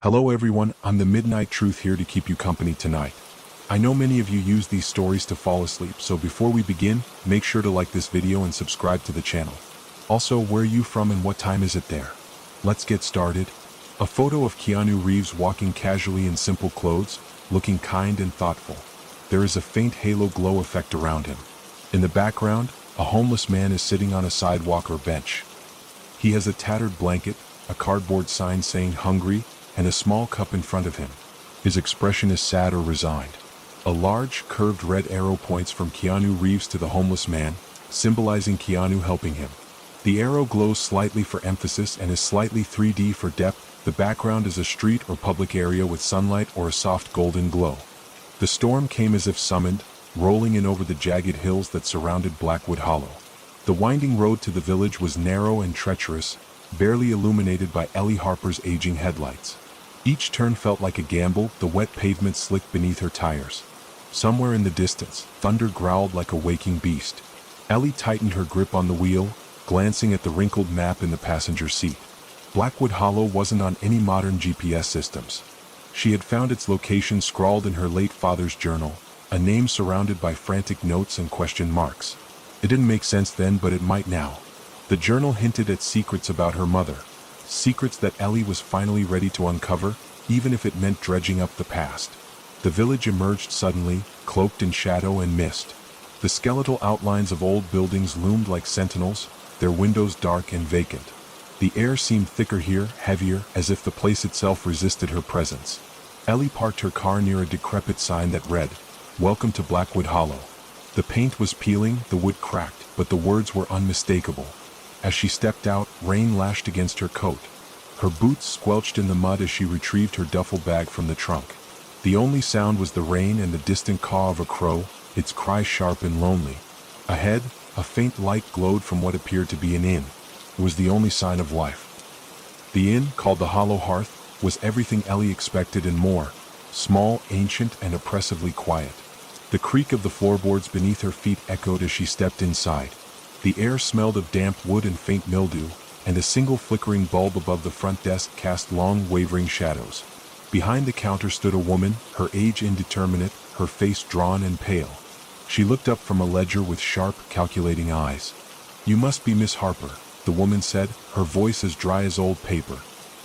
Hello everyone, I'm the Midnight Truth here to keep you company tonight. I know many of you use these stories to fall asleep, so before we begin, make sure to like this video and subscribe to the channel. Also, where are you from and what time is it there? Let's get started. A photo of Keanu Reeves walking casually in simple clothes, looking kind and thoughtful. There is a faint halo glow effect around him. In the background, a homeless man is sitting on a sidewalk or bench. He has a tattered blanket, a cardboard sign saying hungry, and a small cup in front of him. His expression is sad or resigned. A large, curved red arrow points from Keanu Reeves to the homeless man, symbolizing Keanu helping him. The arrow glows slightly for emphasis and is slightly 3D for depth. The background is a street or public area with sunlight or a soft golden glow. The storm came as if summoned, rolling in over the jagged hills that surrounded Blackwood Hollow. The winding road to the village was narrow and treacherous, barely illuminated by Ellie Harper's aging headlights. Each turn felt like a gamble, the wet pavement slicked beneath her tires. Somewhere in the distance, thunder growled like a waking beast. Ellie tightened her grip on the wheel, glancing at the wrinkled map in the passenger seat. Blackwood Hollow wasn't on any modern GPS systems. She had found its location scrawled in her late father's journal, a name surrounded by frantic notes and question marks. It didn't make sense then, but it might now. The journal hinted at secrets about her mother, secrets that Ellie was finally ready to uncover, even if it meant dredging up the past. The village emerged suddenly, cloaked in shadow and mist. The skeletal outlines of old buildings loomed like sentinels, their windows dark and vacant. The air seemed thicker here, heavier, as if the place itself resisted her presence. Ellie parked her car near a decrepit sign that read, "Welcome to Blackwood Hollow." The paint was peeling, the wood cracked, but the words were unmistakable. As she stepped out, rain lashed against her coat. Her boots squelched in the mud as she retrieved her duffel bag from the trunk. The only sound was the rain and the distant caw of a crow, its cry sharp and lonely. Ahead, a faint light glowed from what appeared to be an inn. It was the only sign of life. The inn, called the Hollow Hearth, was everything Ellie expected and more, small, ancient, and oppressively quiet. The creak of the floorboards beneath her feet echoed as she stepped inside. The air smelled of damp wood and faint mildew, and a single flickering bulb above the front desk cast long, wavering shadows. Behind the counter stood a woman, her age indeterminate, her face drawn and pale. She looked up from a ledger with sharp, calculating eyes. "You must be Miss Harper," the woman said, her voice as dry as old paper.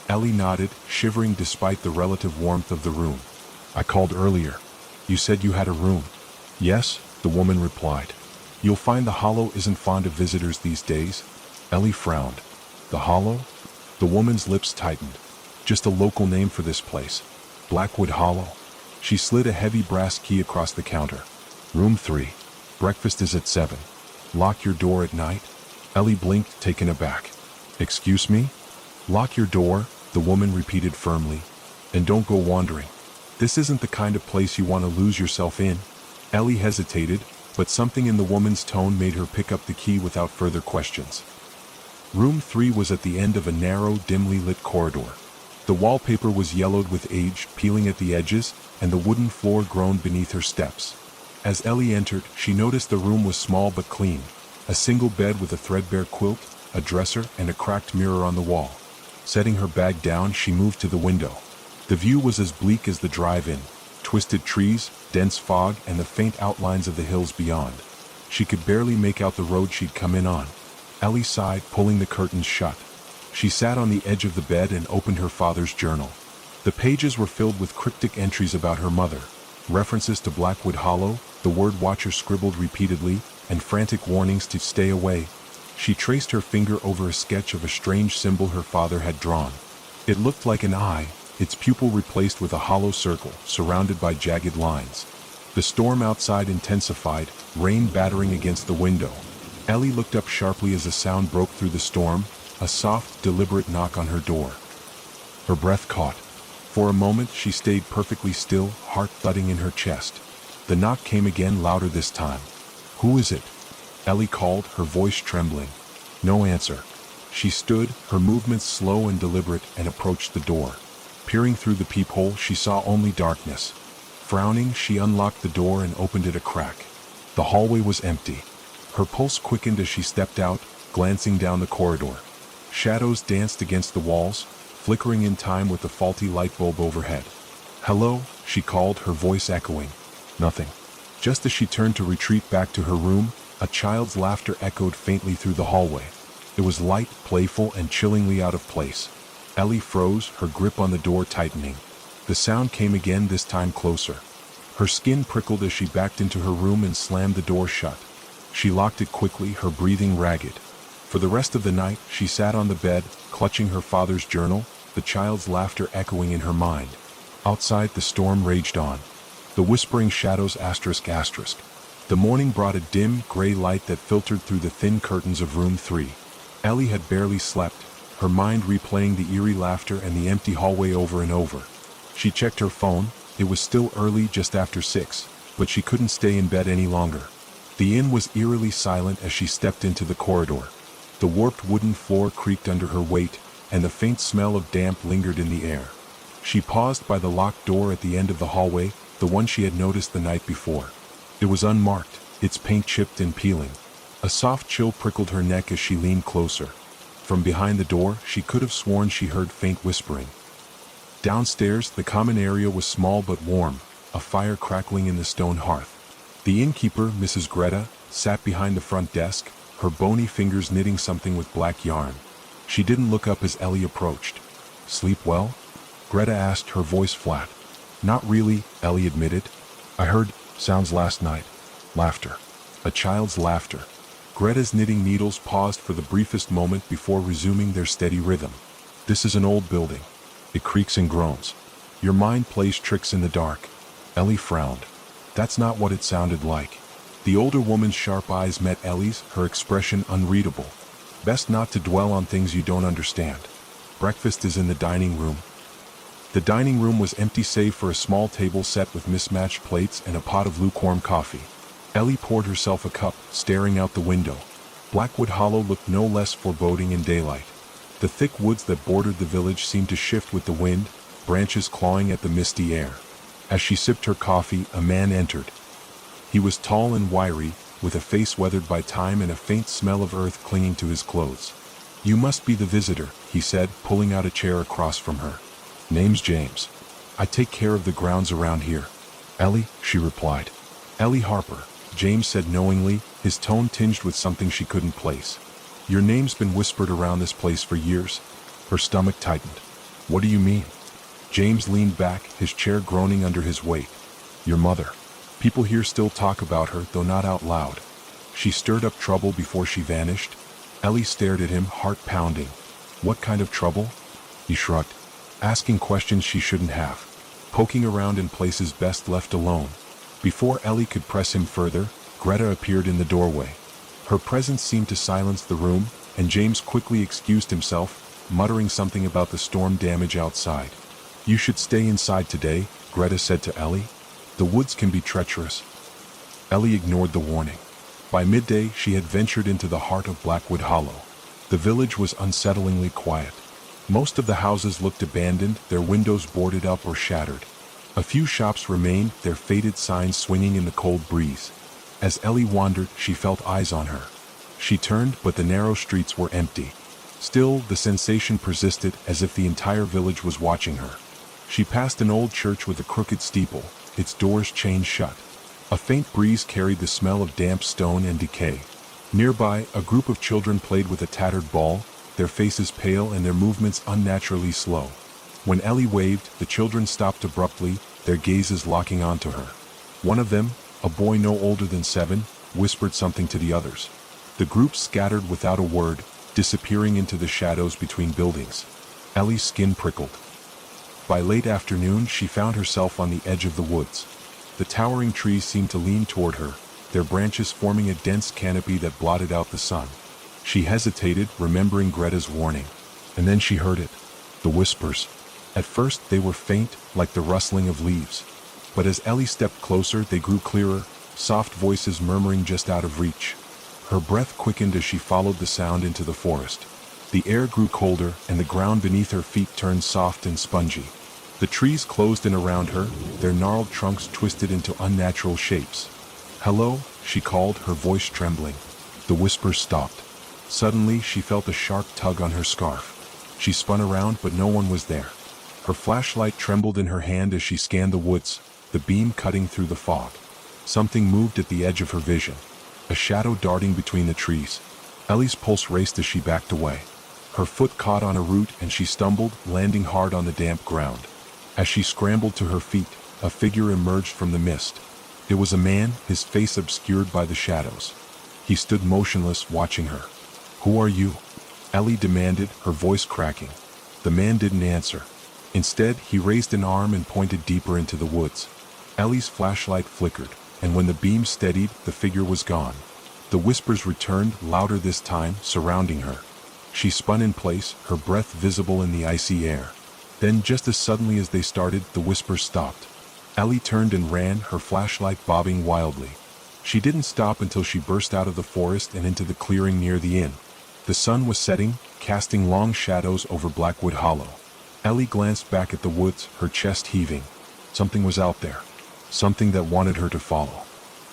Ellie nodded, shivering despite the relative warmth of the room. "I called earlier. You said you had a room." "Yes," the woman replied. "You'll find the Hollow isn't fond of visitors these days." Ellie frowned. "The Hollow?" The woman's lips tightened. "Just a local name for this place. Blackwood Hollow." She slid a heavy brass key across the counter. "Room 3. Breakfast is at 7. Lock your door at night?" Ellie blinked, taken aback. "Excuse me?" "Lock your door," the woman repeated firmly. "And don't go wandering. This isn't the kind of place you want to lose yourself in." Ellie hesitated, but something in the woman's tone made her pick up the key without further questions. Room 3 was at the end of a narrow, dimly lit corridor. The wallpaper was yellowed with age, peeling at the edges, and the wooden floor groaned beneath her steps. As Ellie entered, she noticed the room was small but clean. A single bed with a threadbare quilt, a dresser, and a cracked mirror on the wall. Setting her bag down, she moved to the window. The view was as bleak as the drive-in. Twisted trees, dense fog, and the faint outlines of the hills beyond. She could barely make out the road she'd come in on. Ellie sighed, pulling the curtains shut. She sat on the edge of the bed and opened her father's journal. The pages were filled with cryptic entries about her mother, references to Blackwood Hollow, the word watcher scribbled repeatedly, and frantic warnings to stay away. She traced her finger over a sketch of a strange symbol her father had drawn. It looked like an eye, its pupil replaced with a hollow circle, surrounded by jagged lines. The storm outside intensified, rain battering against the window. Ellie looked up sharply as a sound broke through the storm, a soft, deliberate knock on her door. Her breath caught. For a moment she stayed perfectly still, heart thudding in her chest. The knock came again, louder this time. "Who is it?" Ellie called, her voice trembling. No answer. She stood, her movements slow and deliberate, and approached the door. Peering through the peephole, she saw only darkness. Frowning, she unlocked the door and opened it a crack. The hallway was empty. Her pulse quickened as she stepped out, glancing down the corridor. Shadows danced against the walls, flickering in time with the faulty light bulb overhead. "Hello," she called, her voice echoing. Nothing. Just as she turned to retreat back to her room, a child's laughter echoed faintly through the hallway. It was light, playful, and chillingly out of place. Ellie froze, her grip on the door tightening. The sound came again, this time closer. Her skin prickled as she backed into her room and slammed the door shut. She locked it quickly, her breathing ragged. For the rest of the night, she sat on the bed, clutching her father's journal, the child's laughter echoing in her mind. Outside, the storm raged on. The whispering shadows ***. The morning brought a dim, gray light that filtered through the thin curtains of room 3. Ellie had barely slept, her mind replaying the eerie laughter and the empty hallway over and over. She checked her phone. It was still early, just after 6, but she couldn't stay in bed any longer. The inn was eerily silent as she stepped into the corridor. The warped wooden floor creaked under her weight, and the faint smell of damp lingered in the air. She paused by the locked door at the end of the hallway, the one she had noticed the night before. It was unmarked, its paint chipped and peeling. A soft chill prickled her neck as she leaned closer. From behind the door, she could have sworn she heard faint whispering. Downstairs, the common area was small but warm, a fire crackling in the stone hearth. The innkeeper, Mrs. Greta, sat behind the front desk, her bony fingers knitting something with black yarn. She didn't look up as Ellie approached. "Sleep well?" Greta asked, her voice flat. "Not really," Ellie admitted. "I heard sounds last night. Laughter. A child's laughter." Greta's knitting needles paused for the briefest moment before resuming their steady rhythm. "This is an old building. It creaks and groans. Your mind plays tricks in the dark." Ellie frowned. That's not what it sounded like. The older woman's sharp eyes met Ellie's, her expression unreadable. "Best not to dwell on things you don't understand. Breakfast is in the dining room." The dining room was empty save for a small table set with mismatched plates and a pot of lukewarm coffee. Ellie poured herself a cup, staring out the window. Blackwood Hollow looked no less foreboding in daylight. The thick woods that bordered the village seemed to shift with the wind, branches clawing at the misty air. As she sipped her coffee, a man entered. He was tall and wiry, with a face weathered by time and a faint smell of earth clinging to his clothes. "You must be the visitor," he said, pulling out a chair across from her. "Name's James. I take care of the grounds around here." "Ellie," she replied. "Ellie Harper," James said knowingly, his tone tinged with something she couldn't place. "Your name's been whispered around this place for years." Her stomach tightened. "What do you mean?" James leaned back, his chair groaning under his weight. "Your mother. People here still talk about her, though not out loud. She stirred up trouble before she vanished." Ellie stared at him, heart pounding. "What kind of trouble?" He shrugged. "Asking questions she shouldn't have. Poking around in places best left alone." Before Ellie could press him further, Greta appeared in the doorway. Her presence seemed to silence the room, and James quickly excused himself, muttering something about the storm damage outside. "You should stay inside today," Greta said to Ellie. "The woods can be treacherous." Ellie ignored the warning. By midday, she had ventured into the heart of Blackwood Hollow. The village was unsettlingly quiet. Most of the houses looked abandoned, their windows boarded up or shattered. A few shops remained, their faded signs swinging in the cold breeze. As Ellie wandered, she felt eyes on her. She turned, but the narrow streets were empty. Still, the sensation persisted, as if the entire village was watching her. She passed an old church with a crooked steeple, its doors chained shut. A faint breeze carried the smell of damp stone and decay. Nearby, a group of children played with a tattered ball, their faces pale and their movements unnaturally slow. When Ellie waved, the children stopped abruptly, their gazes locking onto her. One of them, a boy no older than 7, whispered something to the others. The group scattered without a word, disappearing into the shadows between buildings. Ellie's skin prickled. By late afternoon, she found herself on the edge of the woods. The towering trees seemed to lean toward her, their branches forming a dense canopy that blotted out the sun. She hesitated, remembering Greta's warning. And then she heard it. The whispers. At first, they were faint, like the rustling of leaves. But as Ellie stepped closer, they grew clearer, soft voices murmuring just out of reach. Her breath quickened as she followed the sound into the forest. The air grew colder, and the ground beneath her feet turned soft and spongy. The trees closed in around her, their gnarled trunks twisted into unnatural shapes. "Hello," she called, her voice trembling. The whispers stopped. Suddenly, she felt a sharp tug on her scarf. She spun around, but no one was there. Her flashlight trembled in her hand as she scanned the woods, the beam cutting through the fog. Something moved at the edge of her vision, a shadow darting between the trees. Ellie's pulse raced as she backed away. Her foot caught on a root and she stumbled, landing hard on the damp ground. As she scrambled to her feet, a figure emerged from the mist. It was a man, his face obscured by the shadows. He stood motionless, watching her. "Who are you?" Ellie demanded, her voice cracking. The man didn't answer. Instead, he raised an arm and pointed deeper into the woods. Ellie's flashlight flickered, and when the beam steadied, the figure was gone. The whispers returned, louder this time, surrounding her. She spun in place, her breath visible in the icy air. Then, just as suddenly as they started, the whispers stopped. Ellie turned and ran, her flashlight bobbing wildly. She didn't stop until she burst out of the forest and into the clearing near the inn. The sun was setting, casting long shadows over Blackwood Hollow. Ellie glanced back at the woods, her chest heaving. Something was out there. Something that wanted her to follow.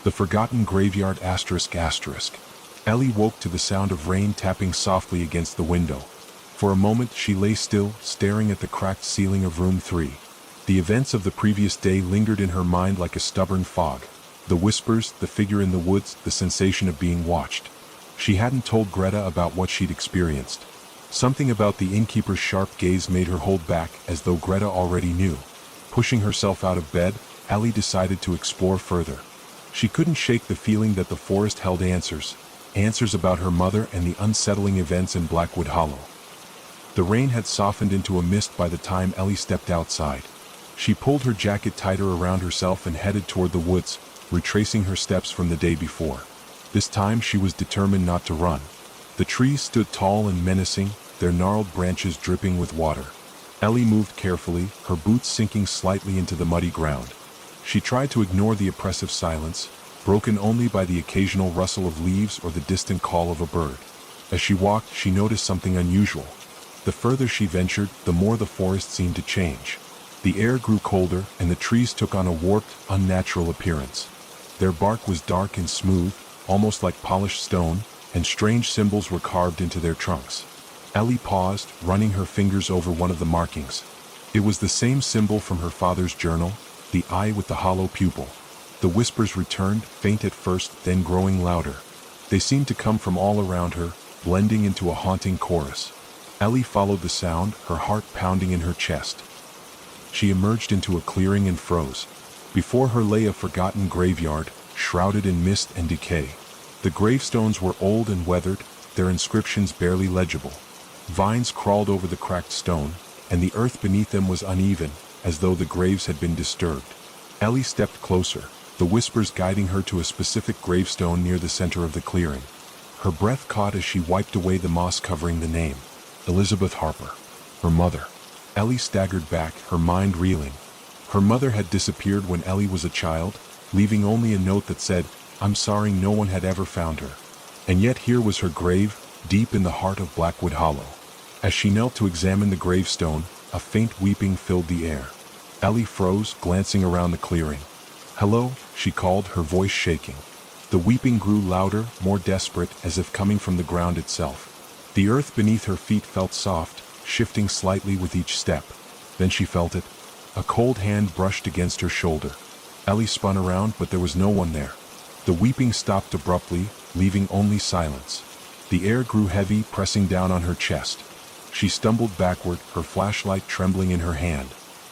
The forgotten graveyard ***. Ellie woke to the sound of rain tapping softly against the window. For a moment she lay still, staring at the cracked ceiling of room 3. The events of the previous day lingered in her mind like a stubborn fog. The whispers, the figure in the woods, the sensation of being watched. She hadn't told Greta about what she'd experienced. Something about the innkeeper's sharp gaze made her hold back, as though Greta already knew. Pushing herself out of bed, Ellie decided to explore further. She couldn't shake the feeling that the forest held answers about her mother and the unsettling events in Blackwood Hollow. The rain had softened into a mist by the time Ellie stepped outside. She pulled her jacket tighter around herself and headed toward the woods, retracing her steps from the day before. This time she was determined not to run. The trees stood tall and menacing, their gnarled branches dripping with water. Ellie moved carefully, her boots sinking slightly into the muddy ground. She tried to ignore the oppressive silence, broken only by the occasional rustle of leaves or the distant call of a bird. As she walked, she noticed something unusual. The further she ventured, the more the forest seemed to change. The air grew colder, and the trees took on a warped, unnatural appearance. Their bark was dark and smooth, almost like polished stone, and strange symbols were carved into their trunks. Ellie paused, running her fingers over one of the markings. It was the same symbol from her father's journal, the eye with the hollow pupil. The whispers returned, faint at first, then growing louder. They seemed to come from all around her, blending into a haunting chorus. Ellie followed the sound, her heart pounding in her chest. She emerged into a clearing and froze. Before her lay a forgotten graveyard, shrouded in mist and decay. The gravestones were old and weathered, their inscriptions barely legible. Vines crawled over the cracked stone, and the earth beneath them was uneven, as though the graves had been disturbed. Ellie stepped closer, the whispers guiding her to a specific gravestone near the center of the clearing. Her breath caught as she wiped away the moss covering the name. Elizabeth Harper. Her mother. Ellie staggered back, her mind reeling. Her mother had disappeared when Ellie was a child, leaving only a note that said, "I'm sorry no one had ever found her." And yet here was her grave, deep in the heart of Blackwood Hollow. As she knelt to examine the gravestone, a faint weeping filled the air. Ellie froze, glancing around the clearing. "Hello," she called, her voice shaking. The weeping grew louder, more desperate, as if coming from the ground itself. The earth beneath her feet felt soft, shifting slightly with each step. Then she felt it. A cold hand brushed against her shoulder. Ellie spun around, but there was no one there. The weeping stopped abruptly, leaving only silence. The air grew heavy, pressing down on her chest. She stumbled backward, her flashlight trembling in her hand.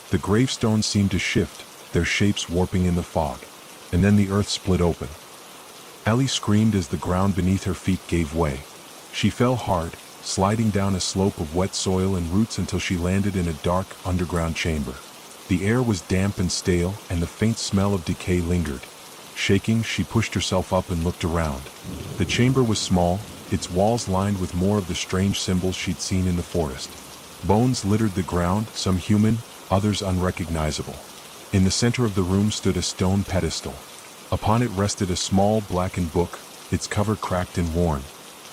The gravestones seemed to shift, their shapes warping in the fog. And then the earth split open. Ellie screamed as the ground beneath her feet gave way. She fell hard, sliding down a slope of wet soil and roots until she landed in a dark, underground chamber. The air was damp and stale, and the faint smell of decay lingered. Shaking, she pushed herself up and looked around. The chamber was small, its walls lined with more of the strange symbols she'd seen in the forest. Bones littered the ground, some human, others unrecognizable. In the center of the room stood a stone pedestal. Upon it rested a small, blackened book, its cover cracked and worn.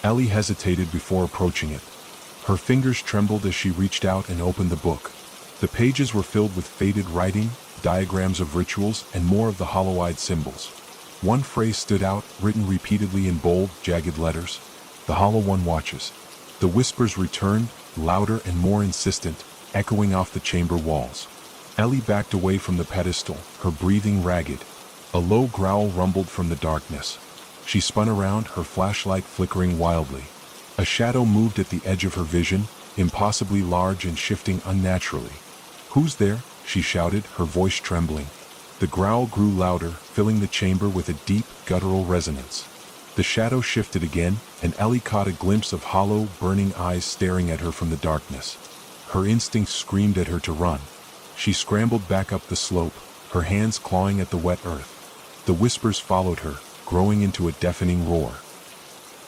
Ellie hesitated before approaching it. Her fingers trembled as she reached out and opened the book. The pages were filled with faded writing, diagrams of rituals, and more of the hollow-eyed symbols. One phrase stood out, written repeatedly in bold, jagged letters. "The Hollow One watches." The whispers returned, louder and more insistent, echoing off the chamber walls. Ellie backed away from the pedestal, her breathing ragged. A low growl rumbled from the darkness. She spun around, her flashlight flickering wildly. A shadow moved at the edge of her vision, impossibly large and shifting unnaturally. "Who's there?" she shouted, her voice trembling. The growl grew louder, filling the chamber with a deep, guttural resonance. The shadow shifted again, and Ellie caught a glimpse of hollow, burning eyes staring at her from the darkness. Her instincts screamed at her to run. She scrambled back up the slope, her hands clawing at the wet earth. The whispers followed her, growing into a deafening roar.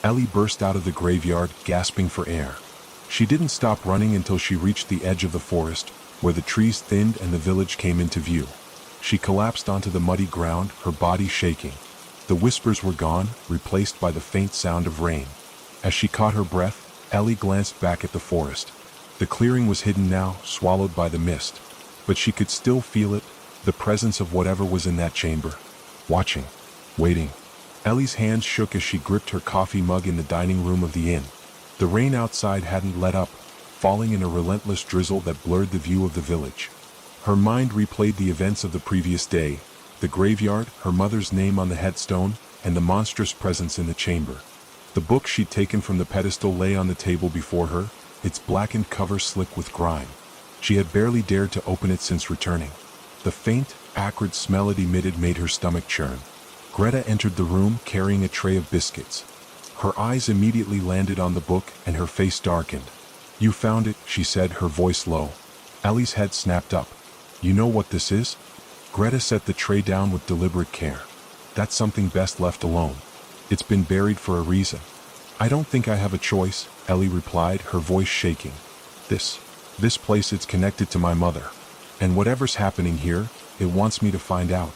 Ellie burst out of the graveyard, gasping for air. She didn't stop running until she reached the edge of the forest, where the trees thinned and the village came into view. She collapsed onto the muddy ground, her body shaking. The whispers were gone, replaced by the faint sound of rain. As she caught her breath, Ellie glanced back at the forest. The clearing was hidden now, swallowed by the mist. But she could still feel it, the presence of whatever was in that chamber. Watching. Waiting. Ellie's hands shook as she gripped her coffee mug in the dining room of the inn. The rain outside hadn't let up, falling in a relentless drizzle that blurred the view of the village. Her mind replayed the events of the previous day, the graveyard, her mother's name on the headstone, and the monstrous presence in the chamber. The book she'd taken from the pedestal lay on the table before her, its blackened cover slick with grime. She had barely dared to open it since returning. The faint, acrid smell it emitted made her stomach churn. Greta entered the room carrying a tray of biscuits. Her eyes immediately landed on the book and her face darkened. "You found it," she said, her voice low. Ellie's head snapped up. "You know what this is?" Greta set the tray down with deliberate care. "That's something best left alone. It's been buried for a reason." "I don't think I have a choice," Ellie replied, her voice shaking. This place, it's connected to my mother. And whatever's happening here, it wants me to find out."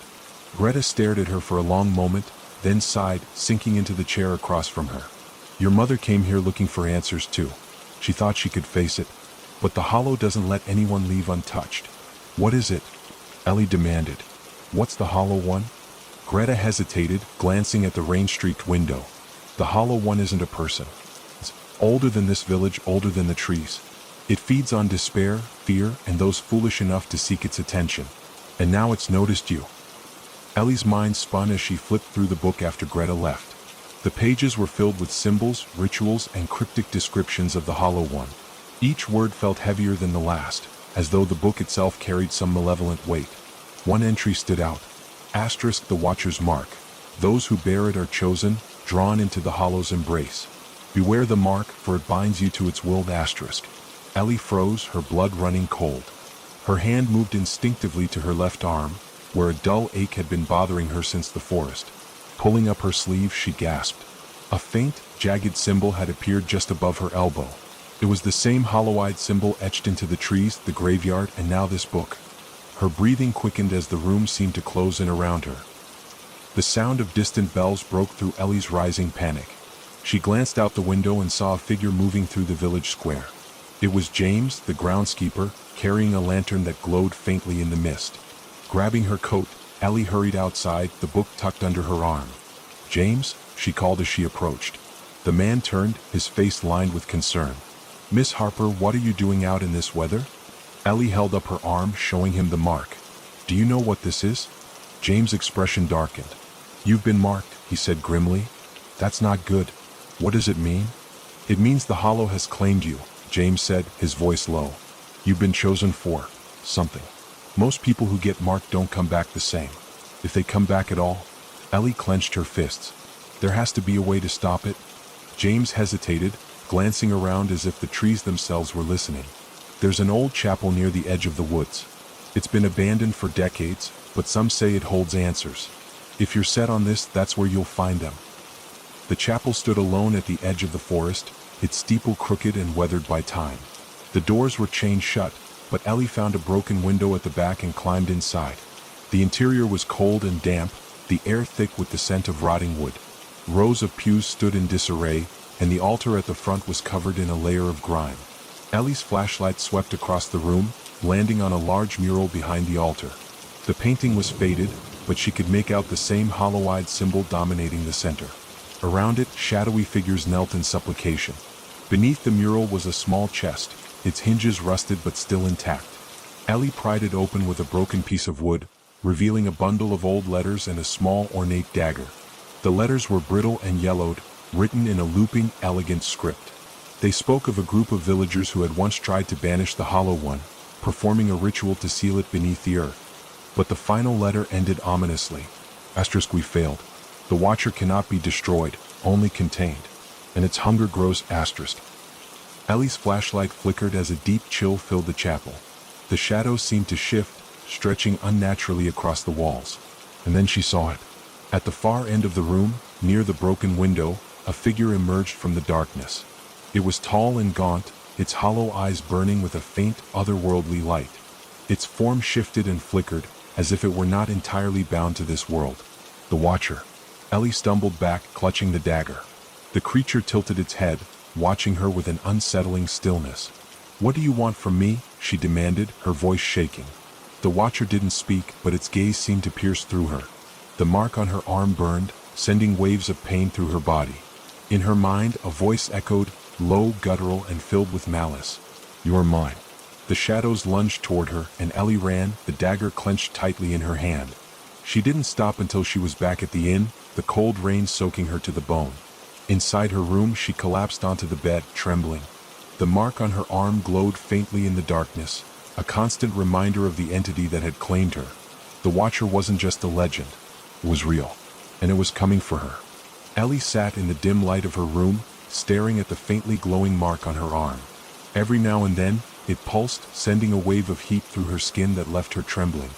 Greta stared at her for a long moment, then sighed, sinking into the chair across from her. "Your mother came here looking for answers too. She thought she could face it. But the hollow doesn't let anyone leave untouched." "What is it?" Ellie demanded. "What's the hollow one?" Greta hesitated, glancing at the rain-streaked window. "The hollow one isn't a person. It's older than this village, older than the trees. It feeds on despair, fear, and those foolish enough to seek its attention. And now it's noticed you." Ellie's mind spun as she flipped through the book after Greta left. The pages were filled with symbols, rituals, and cryptic descriptions of the hollow one. Each word felt heavier than the last, as though the book itself carried some malevolent weight. One entry stood out. Asterisk, the Watcher's mark. Those who bear it are chosen, drawn into the hollow's embrace. Beware the mark, for it binds you to its will. Asterisk. Ellie froze, her blood running cold. Her hand moved instinctively to her left arm, where a dull ache had been bothering her since the forest. Pulling up her sleeve, she gasped. A faint, jagged symbol had appeared just above her elbow. It was the same hollow-eyed symbol etched into the trees, the graveyard, and now this book. Her breathing quickened as the room seemed to close in around her. The sound of distant bells broke through Ellie's rising panic. She glanced out the window and saw a figure moving through the village square. It was James, the groundskeeper, carrying a lantern that glowed faintly in the mist. Grabbing her coat, Ellie hurried outside, the book tucked under her arm. "James," she called as she approached. The man turned, his face lined with concern. "Miss Harper, what are you doing out in this weather?" Ellie held up her arm, showing him the mark. "Do you know what this is?" James' expression darkened. "You've been marked," he said grimly. "That's not good. What does it mean?" "It means the hollow has claimed you," James said, his voice low. "You've been chosen for something. Most people who get marked don't come back the same. If they come back at all." Ellie clenched her fists. "There has to be a way to stop it." James hesitated, glancing around as if the trees themselves were listening. "There's an old chapel near the edge of the woods. It's been abandoned for decades, but some say it holds answers. If you're set on this, that's where you'll find them." The chapel stood alone at the edge of the forest, its steeple crooked and weathered by time. The doors were chained shut, but Ellie found a broken window at the back and climbed inside. The interior was cold and damp, the air thick with the scent of rotting wood. Rows of pews stood in disarray, and the altar at the front was covered in a layer of grime. Ellie's flashlight swept across the room, landing on a large mural behind the altar. The painting was faded, but she could make out the same hollow-eyed symbol dominating the center. Around it, shadowy figures knelt in supplication. Beneath the mural was a small chest, its hinges rusted but still intact. Ellie pried it open with a broken piece of wood, revealing a bundle of old letters and a small ornate dagger. The letters were brittle and yellowed, written in a looping, elegant script. They spoke of a group of villagers who had once tried to banish the Hollow One, performing a ritual to seal it beneath the earth. But the final letter ended ominously. *, we failed. The Watcher cannot be destroyed, only contained. And its hunger grows *. Ellie's flashlight flickered as a deep chill filled the chapel. The shadows seemed to shift, stretching unnaturally across the walls. And then she saw it. At the far end of the room, near the broken window, a figure emerged from the darkness. It was tall and gaunt, its hollow eyes burning with a faint, otherworldly light. Its form shifted and flickered, as if it were not entirely bound to this world. The Watcher. Ellie stumbled back, clutching the dagger. The creature tilted its head, watching her with an unsettling stillness. "What do you want from me?" she demanded, her voice shaking. The Watcher didn't speak, but its gaze seemed to pierce through her. The mark on her arm burned, sending waves of pain through her body. In her mind, a voice echoed, low, guttural, and filled with malice. "You are mine." The shadows lunged toward her, and Ellie ran, the dagger clenched tightly in her hand. She didn't stop until she was back at the inn, the cold rain soaking her to the bone. Inside her room, she collapsed onto the bed, trembling. The mark on her arm glowed faintly in the darkness, a constant reminder of the entity that had claimed her. The Watcher wasn't just a legend. It was real, and it was coming for her. Ellie sat in the dim light of her room, staring at the faintly glowing mark on her arm. Every now and then, it pulsed, sending a wave of heat through her skin that left her trembling.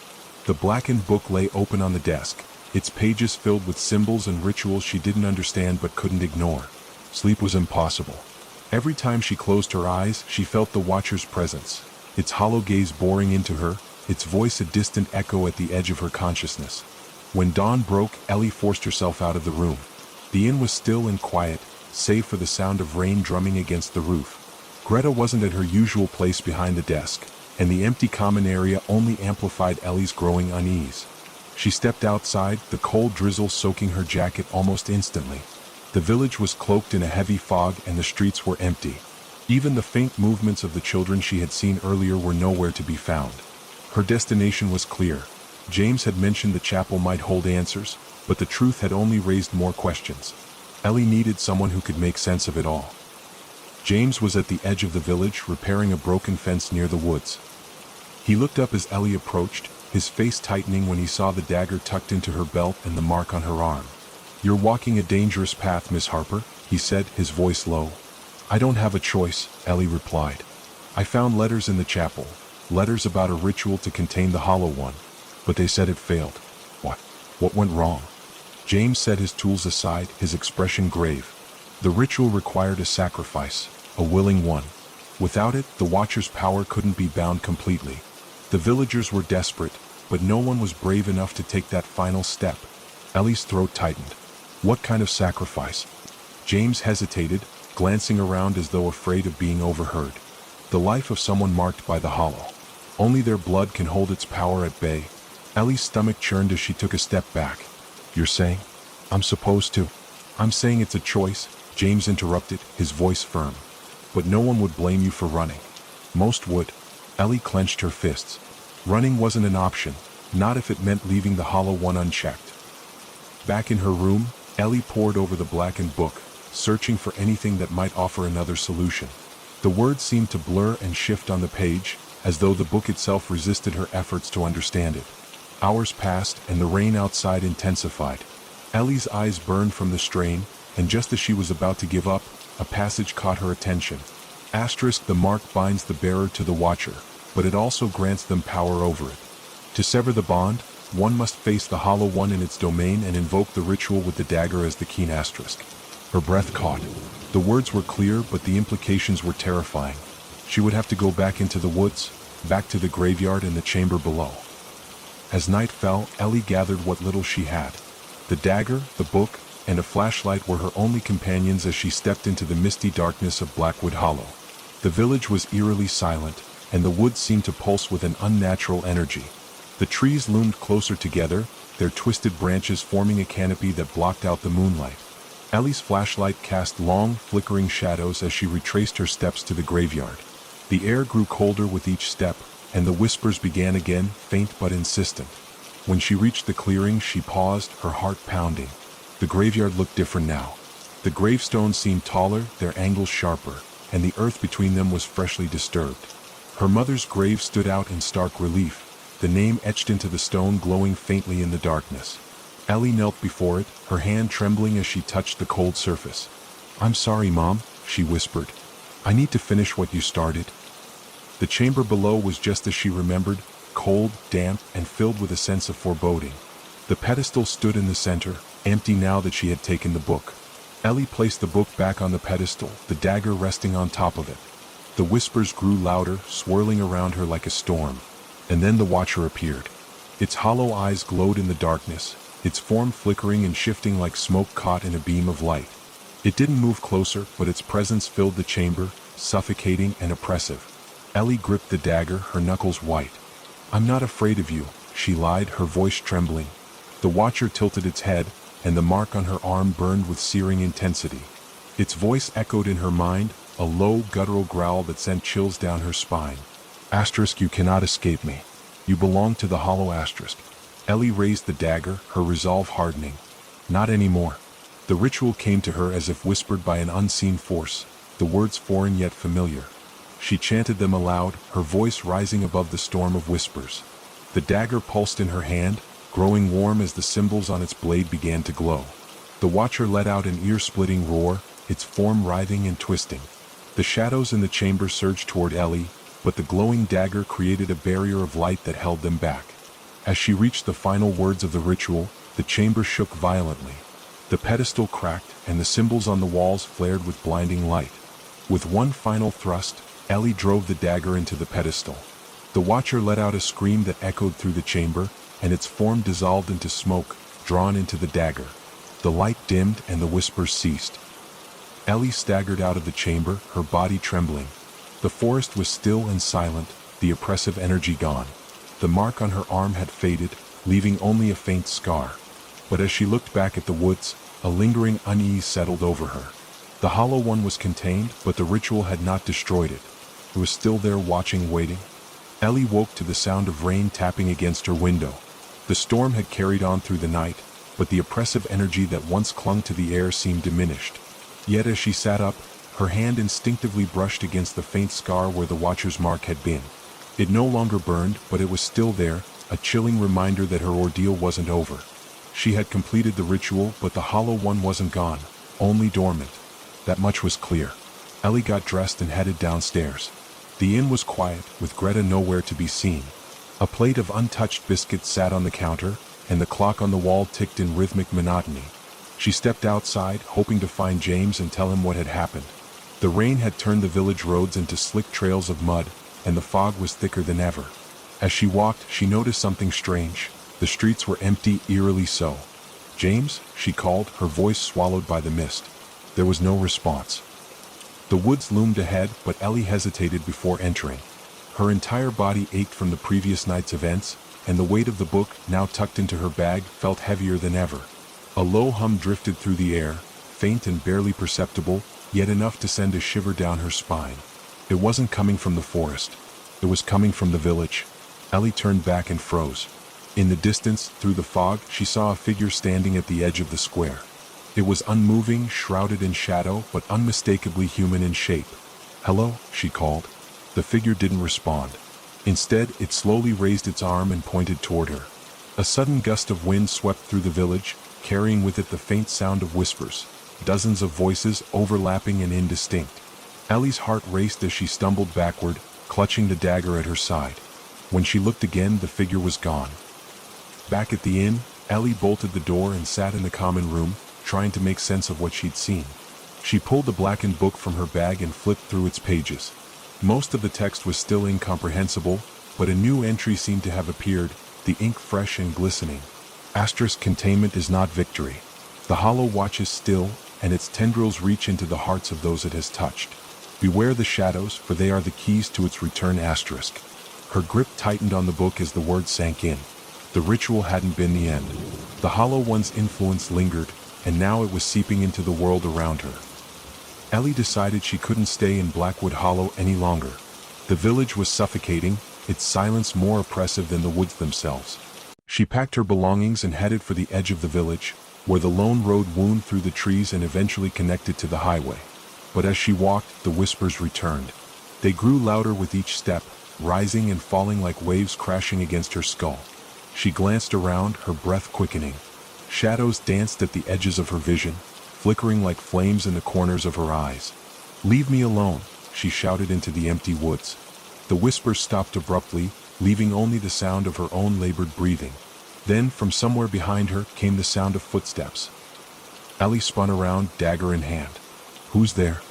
The blackened book lay open on the desk, its pages filled with symbols and rituals she didn't understand but couldn't ignore. Sleep was impossible. Every time she closed her eyes, she felt the Watcher's presence, its hollow gaze boring into her, its voice a distant echo at the edge of her consciousness. When dawn broke, Ellie forced herself out of the room. The inn was still and quiet, save for the sound of rain drumming against the roof. Greta wasn't at her usual place behind the desk, and the empty common area only amplified Ellie's growing unease. She stepped outside, the cold drizzle soaking her jacket almost instantly. The village was cloaked in a heavy fog and the streets were empty. Even the faint movements of the children she had seen earlier were nowhere to be found. Her destination was clear. James had mentioned the chapel might hold answers, but the truth had only raised more questions. Ellie needed someone who could make sense of it all. James was at the edge of the village, repairing a broken fence near the woods. He looked up as Ellie approached, his face tightening when he saw the dagger tucked into her belt and the mark on her arm. "You're walking a dangerous path, Miss Harper," he said, his voice low. "I don't have a choice," Ellie replied. "I found letters in the chapel, letters about a ritual to contain the Hollow One, but they said it failed." What went wrong?" James set his tools aside, his expression grave. "The ritual required a sacrifice, a willing one. Without it, the Watcher's power couldn't be bound completely. The villagers were desperate, but no one was brave enough to take that final step." Ellie's throat tightened. "What kind of sacrifice?" James hesitated, glancing around as though afraid of being overheard. "The life of someone marked by the Hollow. Only their blood can hold its power at bay." Ellie's stomach churned as she took a step back. "You're saying I'm supposed to?" "I'm saying it's a choice," James interrupted, his voice firm. "But no one would blame you for running." "Most would." Ellie clenched her fists. Running wasn't an option, not if it meant leaving the Hollow One unchecked. Back in her room, Ellie pored over the blackened book, searching for anything that might offer another solution. The words seemed to blur and shift on the page, as though the book itself resisted her efforts to understand it. Hours passed, and the rain outside intensified. Ellie's eyes burned from the strain, and just as she was about to give up, a passage caught her attention. "The mark binds the bearer to the Watcher, but it also grants them power over it. To sever the bond, one must face the Hollow One in its domain and invoke the ritual with the dagger as the keen asterisk." Her breath caught. The words were clear, but the implications were terrifying. She would have to go back into the woods, back to the graveyard and the chamber below. As night fell, Ellie gathered what little she had. The dagger, the book, and a flashlight were her only companions as she stepped into the misty darkness of Blackwood Hollow. The village was eerily silent, and the woods seemed to pulse with an unnatural energy. The trees loomed closer together, their twisted branches forming a canopy that blocked out the moonlight. Ellie's flashlight cast long, flickering shadows as she retraced her steps to the graveyard. The air grew colder with each step, and the whispers began again, faint but insistent. When she reached the clearing, she paused, her heart pounding. The graveyard looked different now. The gravestones seemed taller, their angles sharper, and the earth between them was freshly disturbed. Her mother's grave stood out in stark relief, the name etched into the stone glowing faintly in the darkness. Ellie knelt before it, her hand trembling as she touched the cold surface. "I'm sorry, Mom," she whispered. "I need to finish what you started." The chamber below was just as she remembered, cold, damp, and filled with a sense of foreboding. The pedestal stood in the center, empty now that she had taken the book. Ellie placed the book back on the pedestal, the dagger resting on top of it. The whispers grew louder, swirling around her like a storm. And then the Watcher appeared. Its hollow eyes glowed in the darkness, its form flickering and shifting like smoke caught in a beam of light. It didn't move closer, but its presence filled the chamber, suffocating and oppressive. Ellie gripped the dagger, her knuckles white. "I'm not afraid of you," she lied, her voice trembling. The Watcher tilted its head, and the mark on her arm burned with searing intensity. Its voice echoed in her mind, a low, guttural growl that sent chills down her spine. "Asterisk, you cannot escape me. You belong to the hollow asterisk." Ellie raised the dagger, her resolve hardening. "Not anymore." The ritual came to her as if whispered by an unseen force, the words foreign yet familiar. She chanted them aloud, her voice rising above the storm of whispers. The dagger pulsed in her hand, growing warm as the symbols on its blade began to glow. The Watcher let out an ear-splitting roar, its form writhing and twisting. The shadows in the chamber surged toward Ellie, but the glowing dagger created a barrier of light that held them back. As she reached the final words of the ritual, the chamber shook violently. The pedestal cracked, and the symbols on the walls flared with blinding light. With one final thrust, Ellie drove the dagger into the pedestal. The Watcher let out a scream that echoed through the chamber, and its form dissolved into smoke, drawn into the dagger. The light dimmed and the whispers ceased. Ellie staggered out of the chamber, her body trembling. The forest was still and silent, the oppressive energy gone. The mark on her arm had faded, leaving only a faint scar. But as she looked back at the woods, a lingering unease settled over her. The Hollow One was contained, but the ritual had not destroyed it. It was still there, watching, waiting. Ellie woke to the sound of rain tapping against her window. The storm had carried on through the night, but the oppressive energy that once clung to the air seemed diminished. Yet as she sat up, her hand instinctively brushed against the faint scar where the Watcher's mark had been. It no longer burned, but it was still there, a chilling reminder that her ordeal wasn't over. She had completed the ritual, but the Hollow One wasn't gone, only dormant. That much was clear. Ellie got dressed and headed downstairs. The inn was quiet, with Greta nowhere to be seen. A plate of untouched biscuits sat on the counter, and the clock on the wall ticked in rhythmic monotony. She stepped outside, hoping to find James and tell him what had happened. The rain had turned the village roads into slick trails of mud, and the fog was thicker than ever. As she walked, she noticed something strange. The streets were empty, eerily so. "James?" she called, her voice swallowed by the mist. There was no response. The woods loomed ahead, but Ellie hesitated before entering. Her entire body ached from the previous night's events, and the weight of the book, now tucked into her bag, felt heavier than ever. A low hum drifted through the air, faint and barely perceptible, yet enough to send a shiver down her spine. It wasn't coming from the forest. It was coming from the village. Ellie turned back and froze. In the distance, through the fog, she saw a figure standing at the edge of the square. It was unmoving, shrouded in shadow, but unmistakably human in shape. "Hello," she called. The figure didn't respond. Instead, it slowly raised its arm and pointed toward her. A sudden gust of wind swept through the village, carrying with it the faint sound of whispers, dozens of voices overlapping and indistinct. Ellie's heart raced as she stumbled backward, clutching the dagger at her side. When she looked again, the figure was gone. Back at the inn, Ellie bolted the door and sat in the common room, trying to make sense of what she'd seen. She pulled the blackened book from her bag and flipped through its pages. Most of the text was still incomprehensible, but a new entry seemed to have appeared, the ink fresh and glistening. Asterisk containment is not victory. The hollow watches still, and its tendrils reach into the hearts of those it has touched. Beware the shadows, for they are the keys to its return. Asterisk. Her grip tightened on the book as the words sank in. The ritual hadn't been the end. The Hollow One's influence lingered, and now it was seeping into the world around her. Ellie decided she couldn't stay in Blackwood Hollow any longer. The village was suffocating, its silence more oppressive than the woods themselves. She packed her belongings and headed for the edge of the village, where the lone road wound through the trees and eventually connected to the highway. But as she walked, the whispers returned. They grew louder with each step, rising and falling like waves crashing against her skull. She glanced around, her breath quickening. Shadows danced at the edges of her vision, flickering like flames in the corners of her eyes. "Leave me alone," she shouted into the empty woods. The whispers stopped abruptly, leaving only the sound of her own labored breathing. Then, from somewhere behind her, came the sound of footsteps. Ellie spun around, dagger in hand. "Who's there?"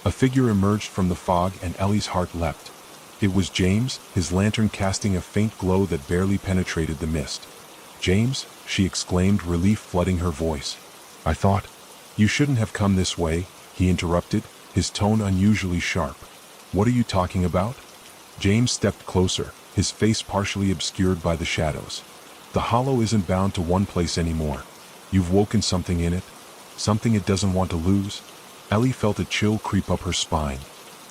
A figure emerged from the fog and Ellie's heart leapt. It was James, his lantern casting a faint glow that barely penetrated the mist. "James," she exclaimed, relief flooding her voice. "I thought—" "You shouldn't have come this way," he interrupted, his tone unusually sharp. "What are you talking about?" James stepped closer, his face partially obscured by the shadows. "The hollow isn't bound to one place anymore. You've woken something in it, something it doesn't want to lose." Ellie felt a chill creep up her spine.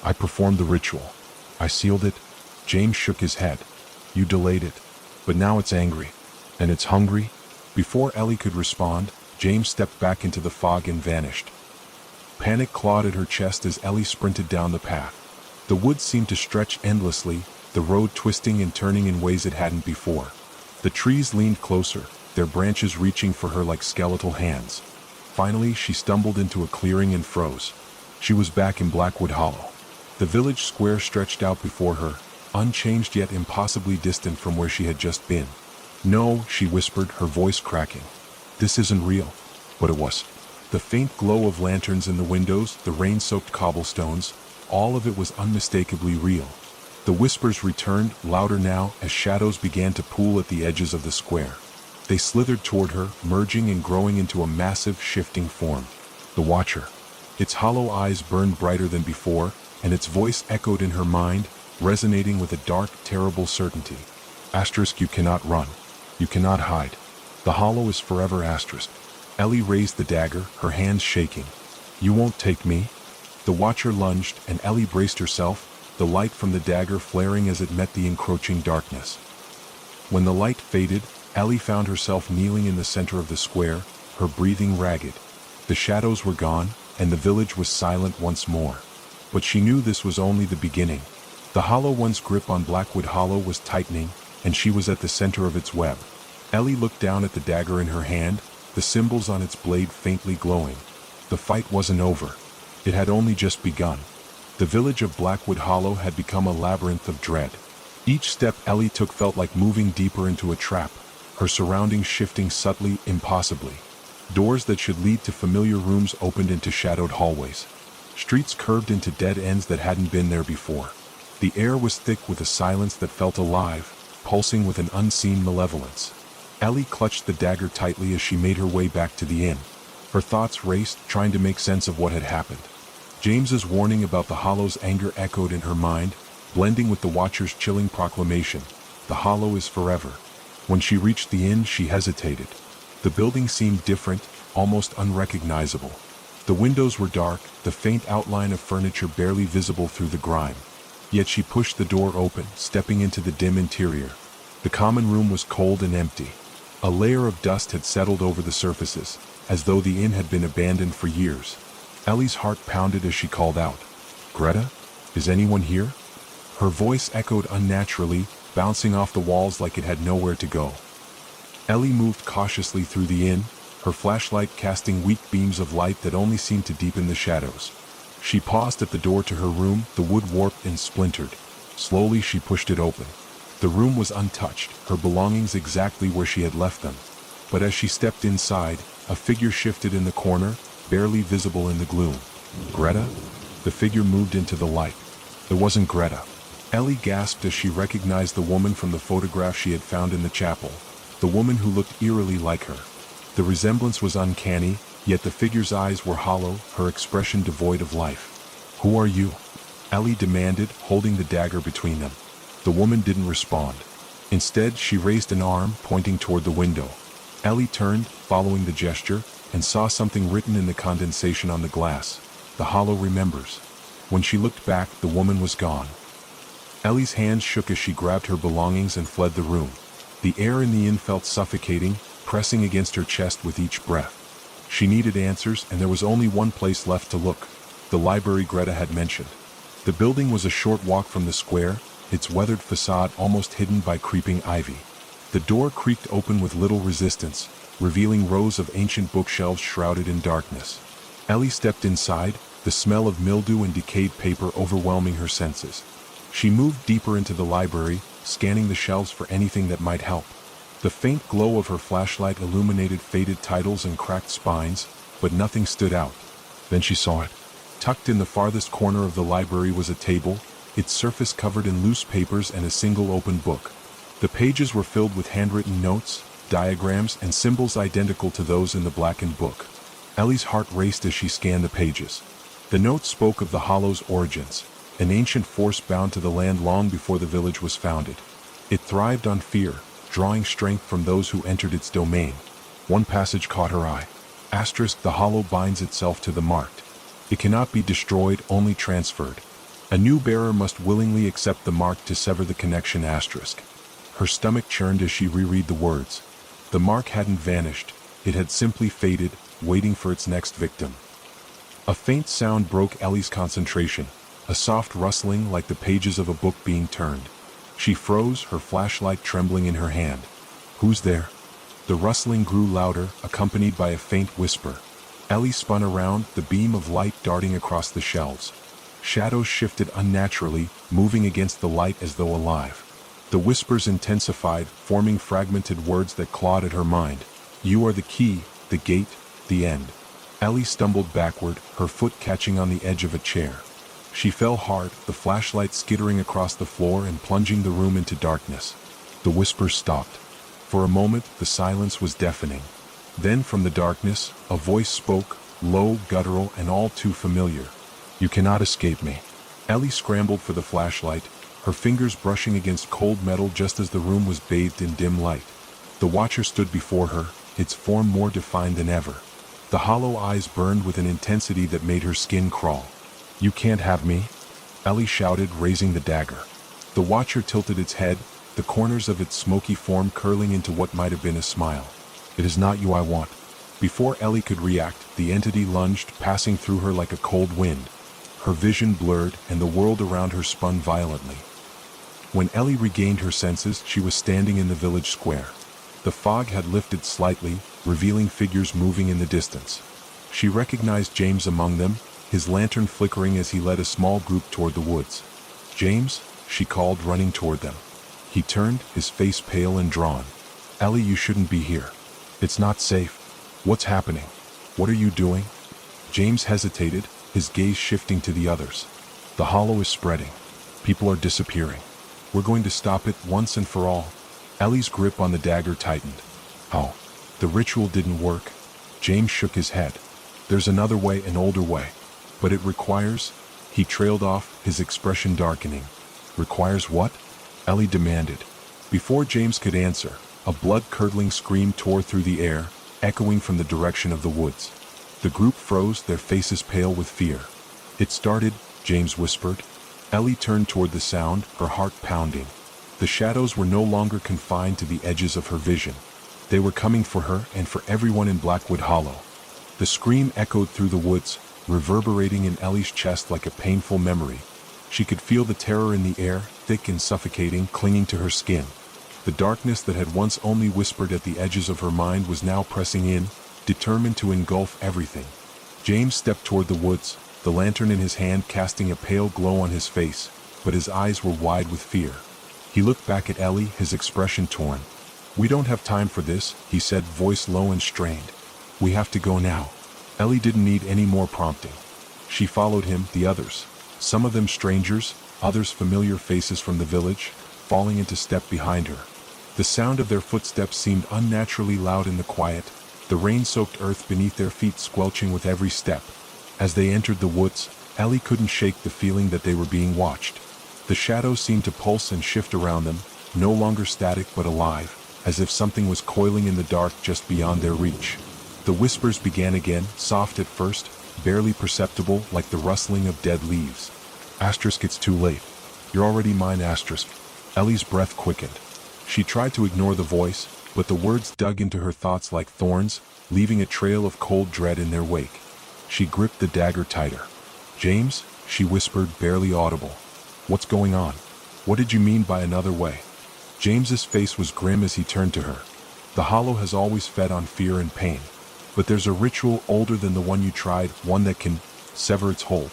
"I performed the ritual. I sealed it." James shook his head. "You delayed it, but now it's angry. And it's hungry." Before Ellie could respond, James stepped back into the fog and vanished. Panic clawed at her chest as Ellie sprinted down the path. The woods seemed to stretch endlessly, the road twisting and turning in ways it hadn't before. The trees leaned closer, their branches reaching for her like skeletal hands. Finally, she stumbled into a clearing and froze. She was back in Blackwood Hollow. The village square stretched out before her, unchanged yet impossibly distant from where she had just been. "No," she whispered, her voice cracking. "This isn't real." But it was. The faint glow of lanterns in the windows, the rain-soaked cobblestones, all of it was unmistakably real. The whispers returned, louder now, as shadows began to pool at the edges of the square. They slithered toward her, merging and growing into a massive, shifting form. The Watcher. Its hollow eyes burned brighter than before, and its voice echoed in her mind, resonating with a dark, terrible certainty. Asterisk, you cannot run. You cannot hide. The hollow is forever asterisk. Ellie raised the dagger, her hands shaking. "You won't take me?" The Watcher lunged, and Ellie braced herself, the light from the dagger flaring as it met the encroaching darkness. When the light faded, Ellie found herself kneeling in the center of the square, her breathing ragged. The shadows were gone, and the village was silent once more. But she knew this was only the beginning. The Hollow One's grip on Blackwood Hollow was tightening, and she was at the center of its web. Ellie looked down at the dagger in her hand, the symbols on its blade faintly glowing. The fight wasn't over. It had only just begun. The village of Blackwood Hollow had become a labyrinth of dread. Each step Ellie took felt like moving deeper into a trap, her surroundings shifting subtly, impossibly. Doors that should lead to familiar rooms opened into shadowed hallways. Streets curved into dead ends that hadn't been there before. The air was thick with a silence that felt alive, pulsing with an unseen malevolence. Ellie clutched the dagger tightly as she made her way back to the inn. Her thoughts raced, trying to make sense of what had happened. James's warning about the Hollow's anger echoed in her mind, blending with the Watcher's chilling proclamation, "The Hollow is forever." When she reached the inn, she hesitated. The building seemed different, almost unrecognizable. The windows were dark, the faint outline of furniture barely visible through the grime. Yet she pushed the door open, stepping into the dim interior. The common room was cold and empty. A layer of dust had settled over the surfaces, as though the inn had been abandoned for years. Ellie's heart pounded as she called out, "Greta? Is anyone here?" Her voice echoed unnaturally, bouncing off the walls like it had nowhere to go. Ellie moved cautiously through the inn, her flashlight casting weak beams of light that only seemed to deepen the shadows. She paused at the door to her room, the wood warped and splintered. Slowly she pushed it open. The room was untouched, her belongings exactly where she had left them. But as she stepped inside, a figure shifted in the corner, barely visible in the gloom. "Greta?" The figure moved into the light. It wasn't Greta. Ellie gasped as she recognized the woman from the photograph she had found in the chapel, the woman who looked eerily like her. The resemblance was uncanny, yet the figure's eyes were hollow, her expression devoid of life. "Who are you?" Ellie demanded, holding the dagger between them. The woman didn't respond. Instead, she raised an arm, pointing toward the window. Ellie turned, following the gesture, and saw something written in the condensation on the glass. The hollow remembers. When she looked back, the woman was gone. Ellie's hands shook as she grabbed her belongings and fled the room. The air in the inn felt suffocating, pressing against her chest with each breath. She needed answers, and there was only one place left to look: the library Greta had mentioned. The building was a short walk from the square, its weathered facade almost hidden by creeping ivy. The door creaked open with little resistance, revealing rows of ancient bookshelves shrouded in darkness. Ellie stepped inside, the smell of mildew and decayed paper overwhelming her senses. She moved deeper into the library, scanning the shelves for anything that might help. The faint glow of her flashlight illuminated faded titles and cracked spines, but nothing stood out. Then she saw it. Tucked in the farthest corner of the library was a table, its surface covered in loose papers and a single open book. The pages were filled with handwritten notes, diagrams, and symbols identical to those in the blackened book. Ellie's heart raced as she scanned the pages. The notes spoke of the Hollow's origins, an ancient force bound to the land long before the village was founded. It thrived on fear, drawing strength from those who entered its domain. One passage caught her eye. Asterisk, the Hollow binds itself to the marked. It cannot be destroyed, only transferred. A new bearer must willingly accept the mark to sever the connection. Asterisk. Her stomach churned as she reread the words. The mark hadn't vanished, it had simply faded, waiting for its next victim. A faint sound broke Ellie's concentration, a soft rustling like the pages of a book being turned. She froze, her flashlight trembling in her hand. Who's there? The rustling grew louder, accompanied by a faint whisper. Ellie spun around, the beam of light darting across the shelves. Shadows shifted unnaturally, moving against the light as though alive. The whispers intensified, forming fragmented words that clawed at her mind. You are the key, the gate, the end. Ellie stumbled backward, her foot catching on the edge of a chair. She fell hard, the flashlight skittering across the floor and plunging the room into darkness. The whispers stopped. For a moment, the silence was deafening. Then from the darkness, a voice spoke, low, guttural, and all too familiar. You cannot escape me. Ellie scrambled for the flashlight, her fingers brushing against cold metal just as the room was bathed in dim light. The Watcher stood before her, its form more defined than ever. The hollow eyes burned with an intensity that made her skin crawl. You can't have me, Ellie shouted, raising the dagger. The Watcher tilted its head, the corners of its smoky form curling into what might have been a smile. It is not you I want. Before Ellie could react, the entity lunged, passing through her like a cold wind. Her vision blurred, and the world around her spun violently. When Ellie regained her senses, she was standing in the village square. The fog had lifted slightly, revealing figures moving in the distance. She recognized James among them, his lantern flickering as he led a small group toward the woods. James, she called, running toward them. He turned, his face pale and drawn. Ellie, you shouldn't be here. It's not safe. What's happening? What are you doing? James hesitated, his gaze shifting to the others. The hollow is spreading. People are disappearing. We're going to stop it once and for all. Ellie's grip on the dagger tightened. How? The ritual didn't work. James shook his head. There's another way, an older way. But it requires... He trailed off, his expression darkening. Requires what? Ellie demanded. Before James could answer, a blood-curdling scream tore through the air, echoing from the direction of the woods. The group froze, their faces pale with fear. It started, James whispered. Ellie turned toward the sound, her heart pounding. The shadows were no longer confined to the edges of her vision. They were coming for her and for everyone in Blackwood Hollow. The scream echoed through the woods, reverberating in Ellie's chest like a painful memory. She could feel the terror in the air, thick and suffocating, clinging to her skin. The darkness that had once only whispered at the edges of her mind was now pressing in, determined to engulf everything. James stepped toward the woods, the lantern in his hand casting a pale glow on his face, but his eyes were wide with fear. He looked back at Ellie, his expression torn. We don't have time for this, he said, voice low and strained. We have to go now. Ellie didn't need any more prompting. She followed him, the others, some of them strangers, others familiar faces from the village, falling into step behind her. The sound of their footsteps seemed unnaturally loud in the quiet, the rain-soaked earth beneath their feet squelching with every step. As they entered the woods, Ellie couldn't shake the feeling that they were being watched. The shadows seemed to pulse and shift around them, no longer static but alive, as if something was coiling in the dark just beyond their reach. The whispers began again, soft at first, barely perceptible like the rustling of dead leaves. Asterisk, it's too late. You're already mine, asterisk. Ellie's breath quickened. She tried to ignore the voice, but the words dug into her thoughts like thorns, leaving a trail of cold dread in their wake. She gripped the dagger tighter. James, she whispered, barely audible. What's going on? What did you mean by another way? James's face was grim as he turned to her. The hollow has always fed on fear and pain. But there's a ritual older than the one you tried, one that can sever its hold.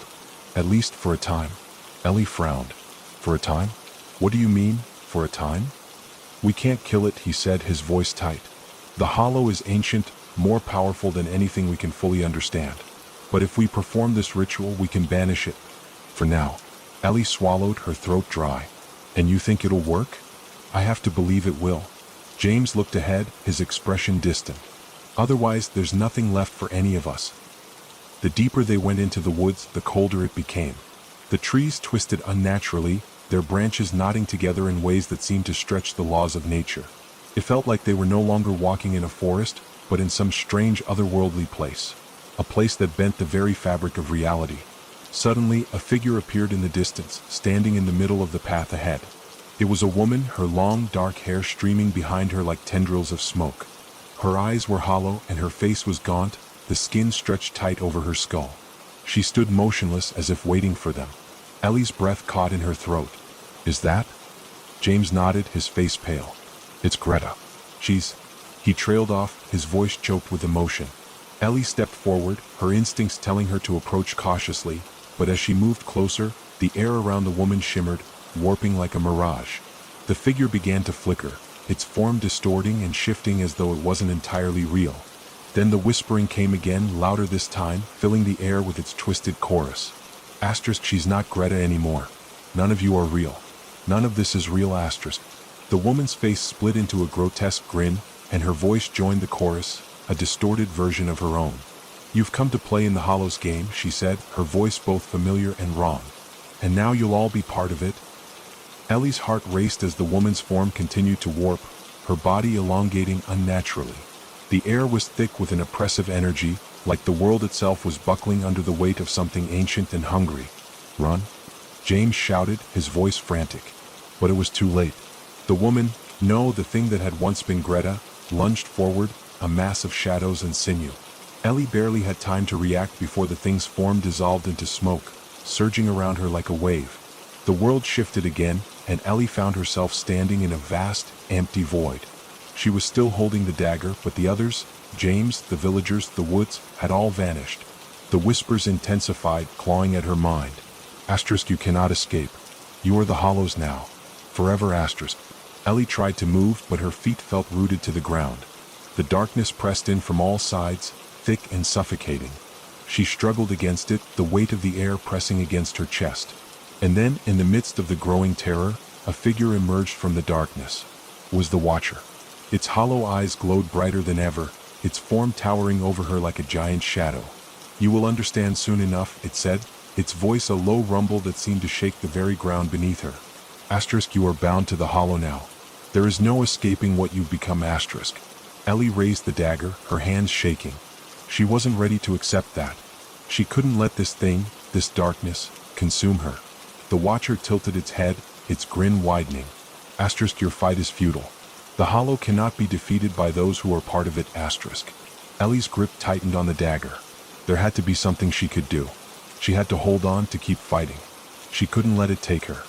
At least for a time. Ellie frowned. For a time? What do you mean, for a time? We can't kill it, he said, his voice tight. The hollow is ancient, more powerful than anything we can fully understand. But if we perform this ritual, we can banish it. For now. Ellie swallowed, her throat dry. And you think it'll work? I have to believe it will. James looked ahead, his expression distant. Otherwise, there's nothing left for any of us. The deeper they went into the woods, the colder it became. The trees twisted unnaturally, their branches knotting together in ways that seemed to stretch the laws of nature. It felt like they were no longer walking in a forest, but in some strange otherworldly place. A place that bent the very fabric of reality. Suddenly, a figure appeared in the distance, standing in the middle of the path ahead. It was a woman, her long, dark hair streaming behind her like tendrils of smoke. Her eyes were hollow and her face was gaunt, the skin stretched tight over her skull. She stood motionless as if waiting for them. Ellie's breath caught in her throat. Is that? James nodded, his face pale. It's Greta. He trailed off, his voice choked with emotion. Ellie stepped forward, her instincts telling her to approach cautiously, but as she moved closer, the air around the woman shimmered, warping like a mirage. The figure began to flicker, its form distorting and shifting as though it wasn't entirely real. Then the whispering came again, louder this time, filling the air with its twisted chorus. Asterisk, she's not Greta anymore. None of you are real. None of this is real, asterisk. The woman's face split into a grotesque grin, and her voice joined the chorus, a distorted version of her own. You've come to play in the Hollows game, she said, her voice both familiar and wrong. And now you'll all be part of it. Ellie's heart raced as the woman's form continued to warp, her body elongating unnaturally. The air was thick with an oppressive energy, like the world itself was buckling under the weight of something ancient and hungry. Run? James shouted, his voice frantic. But it was too late. The woman, no, the thing that had once been Greta, lunged forward, a mass of shadows and sinew. Ellie barely had time to react before the thing's form dissolved into smoke, surging around her like a wave. The world shifted again, and Ellie found herself standing in a vast, empty void. She was still holding the dagger, but the others, James, the villagers, the woods, had all vanished. The whispers intensified, clawing at her mind. Asterisk, you cannot escape. You are the Hollows now. Forever, asterisk. Ellie tried to move, but her feet felt rooted to the ground. The darkness pressed in from all sides, thick and suffocating. She struggled against it, the weight of the air pressing against her chest. And then, in the midst of the growing terror, a figure emerged from the darkness. It was the Watcher. Its hollow eyes glowed brighter than ever, its form towering over her like a giant shadow. You will understand soon enough, it said, its voice a low rumble that seemed to shake the very ground beneath her. Asterisk, you are bound to the hollow now. There is no escaping what you've become, asterisk. Ellie raised the dagger, her hands shaking. She wasn't ready to accept that. She couldn't let this thing, this darkness, consume her. The Watcher tilted its head, its grin widening. Asterisk, your fight is futile. The hollow cannot be defeated by those who are part of it, asterisk. Ellie's grip tightened on the dagger. There had to be something she could do. She had to hold on to keep fighting. She couldn't let it take her.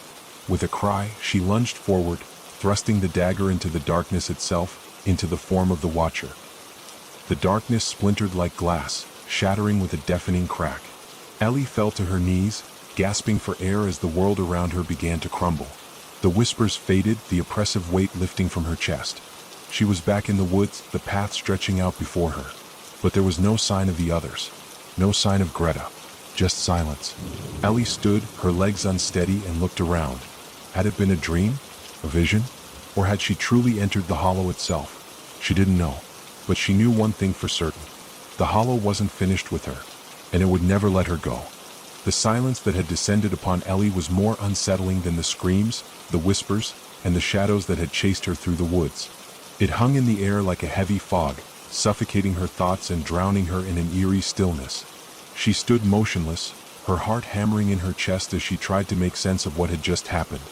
With a cry, she lunged forward, thrusting the dagger into the darkness itself, into the form of the Watcher. The darkness splintered like glass, shattering with a deafening crack. Ellie fell to her knees, gasping for air as the world around her began to crumble. The whispers faded, the oppressive weight lifting from her chest. She was back in the woods, the path stretching out before her. But there was no sign of the others. No sign of Greta. Just silence. Ellie stood, her legs unsteady, and looked around. Had it been a dream? A vision? Or had she truly entered the hollow itself? She didn't know. But she knew one thing for certain. The hollow wasn't finished with her. And it would never let her go. The silence that had descended upon Ellie was more unsettling than the screams, the whispers, and the shadows that had chased her through the woods. It hung in the air like a heavy fog, suffocating her thoughts and drowning her in an eerie stillness. She stood motionless, her heart hammering in her chest as she tried to make sense of what had just happened.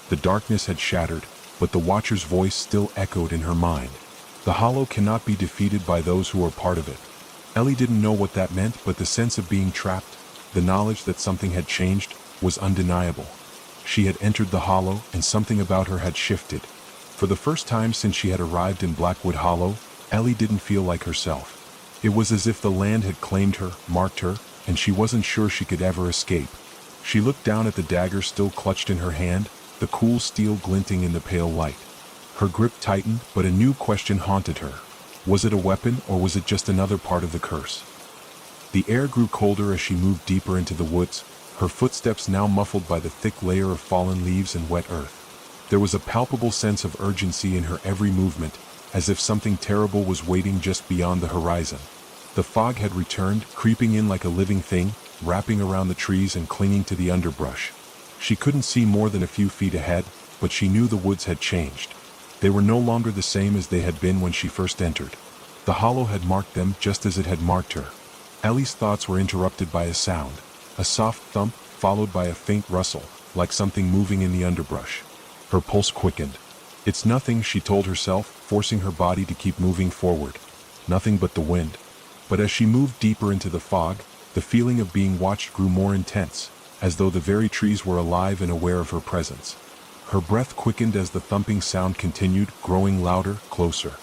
The darkness had shattered, but the Watcher's voice still echoed in her mind. The Hollow cannot be defeated by those who are part of it. Ellie didn't know what that meant, but the sense of being trapped, the knowledge that something had changed, was undeniable. She had entered the Hollow, and something about her had shifted. For the first time since she had arrived in Blackwood Hollow, Ellie didn't feel like herself. It was as if the land had claimed her, marked her, and she wasn't sure she could ever escape. She looked down at the dagger still clutched in her hand, the cool steel glinting in the pale light. Her grip tightened, but a new question haunted her. Was it a weapon, or was it just another part of the curse? The air grew colder as she moved deeper into the woods, her footsteps now muffled by the thick layer of fallen leaves and wet earth. There was a palpable sense of urgency in her every movement, as if something terrible was waiting just beyond the horizon. The fog had returned, creeping in like a living thing, wrapping around the trees and clinging to the underbrush. She couldn't see more than a few feet ahead, but she knew the woods had changed. They were no longer the same as they had been when she first entered. The Hollow had marked them just as it had marked her. Ellie's thoughts were interrupted by a sound, a soft thump, followed by a faint rustle, like something moving in the underbrush. Her pulse quickened. It's nothing, she told herself, forcing her body to keep moving forward. Nothing but the wind. But as she moved deeper into the fog, the feeling of being watched grew more intense, as though the very trees were alive and aware of her presence. Her breath quickened as the thumping sound continued, growing louder, closer.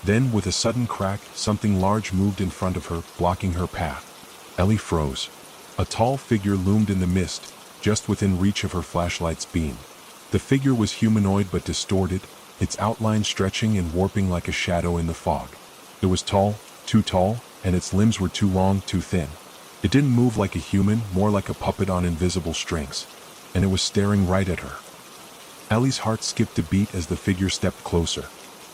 Then, with a sudden crack, something large moved in front of her, blocking her path. Ellie froze. A tall figure loomed in the mist, just within reach of her flashlight's beam. The figure was humanoid but distorted, its outline stretching and warping like a shadow in the fog. It was tall, too tall, and its limbs were too long, too thin. It didn't move like a human, more like a puppet on invisible strings. And it was staring right at her. Ellie's heart skipped a beat as the figure stepped closer.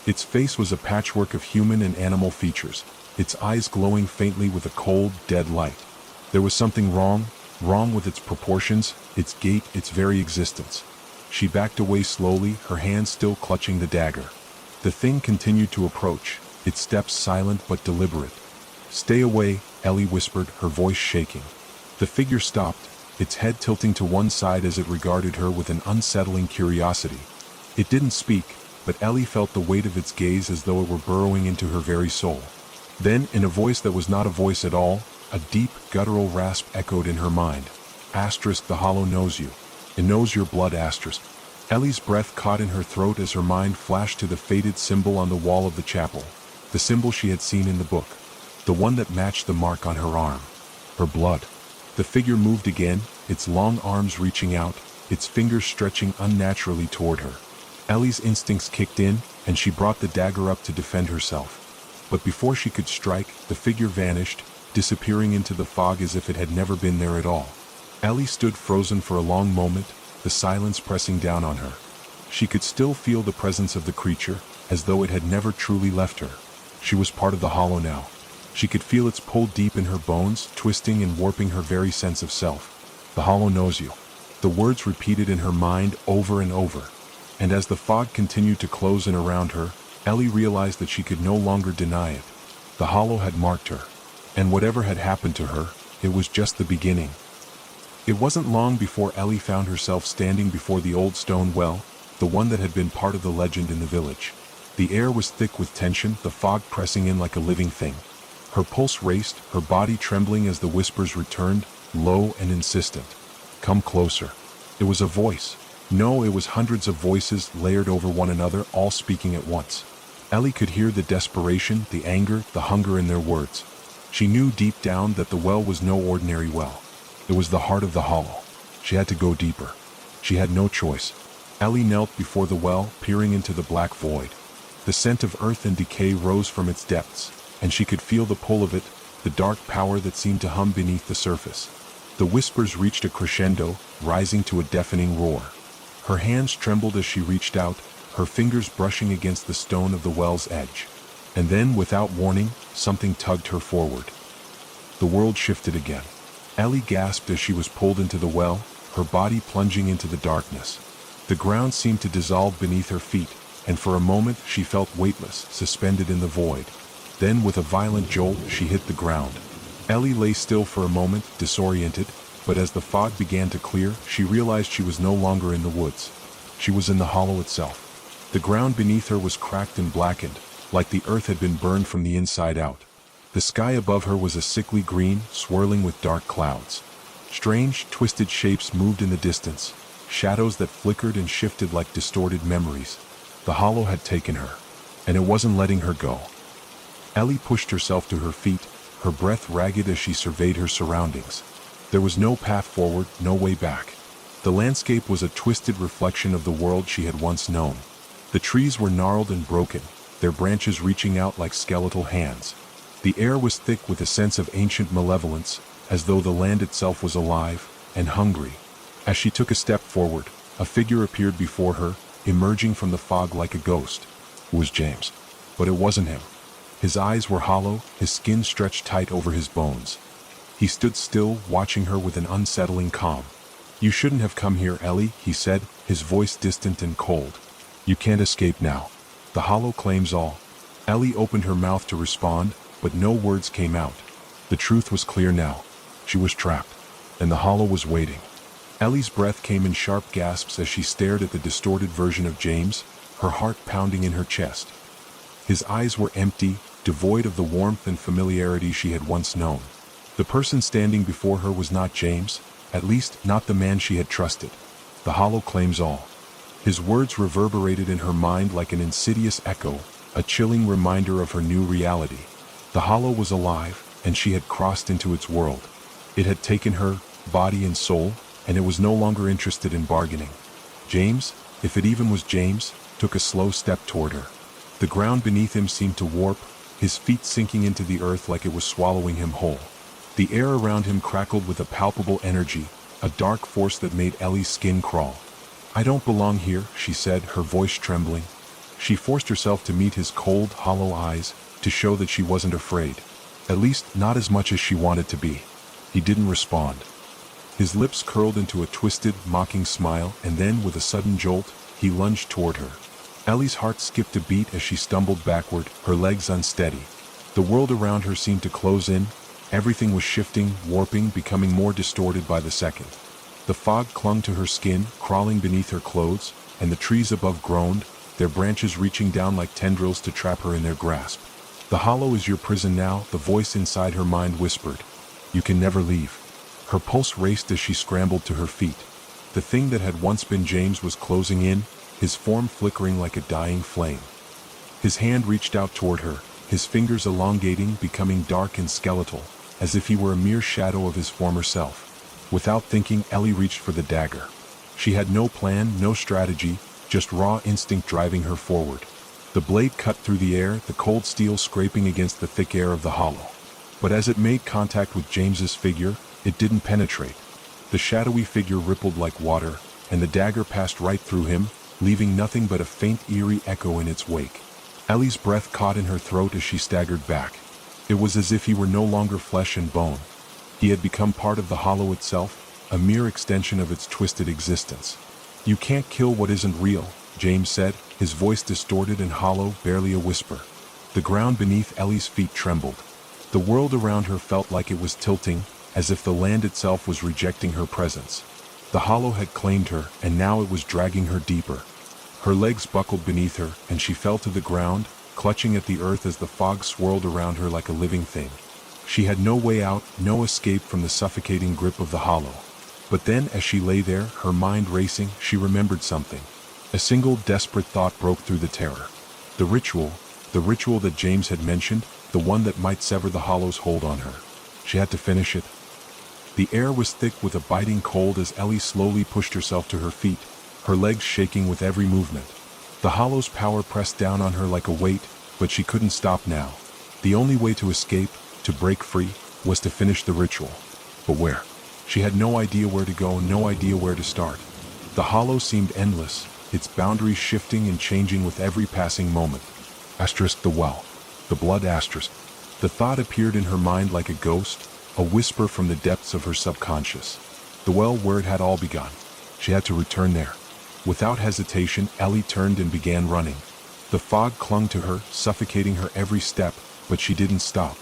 Its face was a patchwork of human and animal features, its eyes glowing faintly with a cold, dead light. There was something wrong with its proportions, its gait, its very existence. She backed away slowly, her hand still clutching the dagger. The thing continued to approach, its steps silent but deliberate. "Stay away," Ellie whispered, her voice shaking. The figure stopped, its head tilting to one side as it regarded her with an unsettling curiosity. It didn't speak, but Ellie felt the weight of its gaze as though it were burrowing into her very soul. Then, in a voice that was not a voice at all, a deep, guttural rasp echoed in her mind. Asterisk, the Hollow knows you. It knows your blood, asterisk. Ellie's breath caught in her throat as her mind flashed to the faded symbol on the wall of the chapel. The symbol she had seen in the book. The one that matched the mark on her arm. Her blood. The figure moved again, its long arms reaching out, its fingers stretching unnaturally toward her. Ellie's instincts kicked in, and she brought the dagger up to defend herself. But before she could strike, the figure vanished, disappearing into the fog as if it had never been there at all. Ellie stood frozen for a long moment, the silence pressing down on her. She could still feel the presence of the creature, as though it had never truly left her. She was part of the Hollow now. She could feel its pull deep in her bones, twisting and warping her very sense of self. "The Hollow knows you." The words repeated in her mind over and over. And as the fog continued to close in around her, Ellie realized that she could no longer deny it. The Hollow had marked her. And whatever had happened to her, it was just the beginning. It wasn't long before Ellie found herself standing before the old stone well, the one that had been part of the legend in the village. The air was thick with tension, the fog pressing in like a living thing. Her pulse raced, her body trembling as the whispers returned, low and insistent. "Come closer." It was a voice. No, it was hundreds of voices layered over one another, all speaking at once. Ellie could hear the desperation, the anger, the hunger in their words. She knew deep down that the well was no ordinary well. It was the heart of the Hollow. She had to go deeper. She had no choice. Ellie knelt before the well, peering into the black void. The scent of earth and decay rose from its depths, and she could feel the pull of it, the dark power that seemed to hum beneath the surface. The whispers reached a crescendo, rising to a deafening roar. Her hands trembled as she reached out, her fingers brushing against the stone of the well's edge. And then, without warning, something tugged her forward. The world shifted again. Ellie gasped as she was pulled into the well, her body plunging into the darkness. The ground seemed to dissolve beneath her feet, and for a moment she felt weightless, suspended in the void. Then, with a violent jolt, she hit the ground. Ellie lay still for a moment, disoriented, but as the fog began to clear, she realized she was no longer in the woods. She was in the hollow itself. The ground beneath her was cracked and blackened, like the earth had been burned from the inside out. The sky above her was a sickly green, swirling with dark clouds. Strange, twisted shapes moved in the distance, shadows that flickered and shifted like distorted memories. The hollow had taken her, and it wasn't letting her go. Ellie pushed herself to her feet, her breath ragged as she surveyed her surroundings. There was no path forward, no way back. The landscape was a twisted reflection of the world she had once known. The trees were gnarled and broken, their branches reaching out like skeletal hands. The air was thick with a sense of ancient malevolence, as though the land itself was alive and hungry. As she took a step forward, a figure appeared before her, emerging from the fog like a ghost. It was James. But it wasn't him. His eyes were hollow, his skin stretched tight over his bones. He stood still, watching her with an unsettling calm. "You shouldn't have come here, Ellie," he said, his voice distant and cold. "You can't escape now. The hollow claims all." Ellie opened her mouth to respond, but no words came out. The truth was clear now. She was trapped, and the hollow was waiting. Ellie's breath came in sharp gasps as she stared at the distorted version of James, her heart pounding in her chest. His eyes were empty, devoid of the warmth and familiarity she had once known. The person standing before her was not James, at least not the man she had trusted. "The hollow claims all." His words reverberated in her mind like an insidious echo, a chilling reminder of her new reality. The hollow was alive, and she had crossed into its world. It had taken her, body and soul, and it was no longer interested in bargaining. James, if it even was James, took a slow step toward her. The ground beneath him seemed to warp, his feet sinking into the earth like it was swallowing him whole. The air around him crackled with a palpable energy, a dark force that made Ellie's skin crawl. "I don't belong here," she said, her voice trembling. She forced herself to meet his cold, hollow eyes, to show that she wasn't afraid. At least, not as much as she wanted to be. He didn't respond. His lips curled into a twisted, mocking smile, and then, with a sudden jolt, he lunged toward her. Ellie's heart skipped a beat as she stumbled backward, her legs unsteady. The world around her seemed to close in. Everything was shifting, warping, becoming more distorted by the second. The fog clung to her skin, crawling beneath her clothes, and the trees above groaned, their branches reaching down like tendrils to trap her in their grasp. "The hollow is your prison now," the voice inside her mind whispered. "You can never leave." Her pulse raced as she scrambled to her feet. The thing that had once been James was closing in, his form flickering like a dying flame. His hand reached out toward her, his fingers elongating, becoming dark and skeletal, as if he were a mere shadow of his former self. Without thinking, Ellie reached for the dagger. She had no plan, no strategy, just raw instinct driving her forward. The blade cut through the air, the cold steel scraping against the thick air of the hollow. But as it made contact with James's figure, it didn't penetrate. The shadowy figure rippled like water, and the dagger passed right through him, leaving nothing but a faint, eerie echo in its wake. Ellie's breath caught in her throat as she staggered back. It was as if he were no longer flesh and bone. He had become part of the hollow itself, a mere extension of its twisted existence. "You can't kill what isn't real," James said, his voice distorted and hollow, barely a whisper. The ground beneath Ellie's feet trembled. The world around her felt like it was tilting, as if the land itself was rejecting her presence. The hollow had claimed her, and now it was dragging her deeper. Her legs buckled beneath her, and she fell to the ground, clutching at the earth as the fog swirled around her like a living thing. She had no way out, no escape from the suffocating grip of the hollow. But then, as she lay there, her mind racing, she remembered something. A single desperate thought broke through the terror. The ritual that James had mentioned, the one that might sever the hollow's hold on her. She had to finish it. The air was thick with a biting cold as Ellie slowly pushed herself to her feet, her legs shaking with every movement. The hollow's power pressed down on her like a weight, but she couldn't stop now. The only way to escape, to break free, was to finish the ritual. But where? She had no idea where to go, no idea where to start. The hollow seemed endless, its boundaries shifting and changing with every passing moment. The well. The blood asterisk. The thought appeared in her mind like a ghost, a whisper from the depths of her subconscious. The well where it had all begun. She had to return there. Without hesitation, Ellie turned and began running. The fog clung to her, suffocating her every step, But she didn't stop.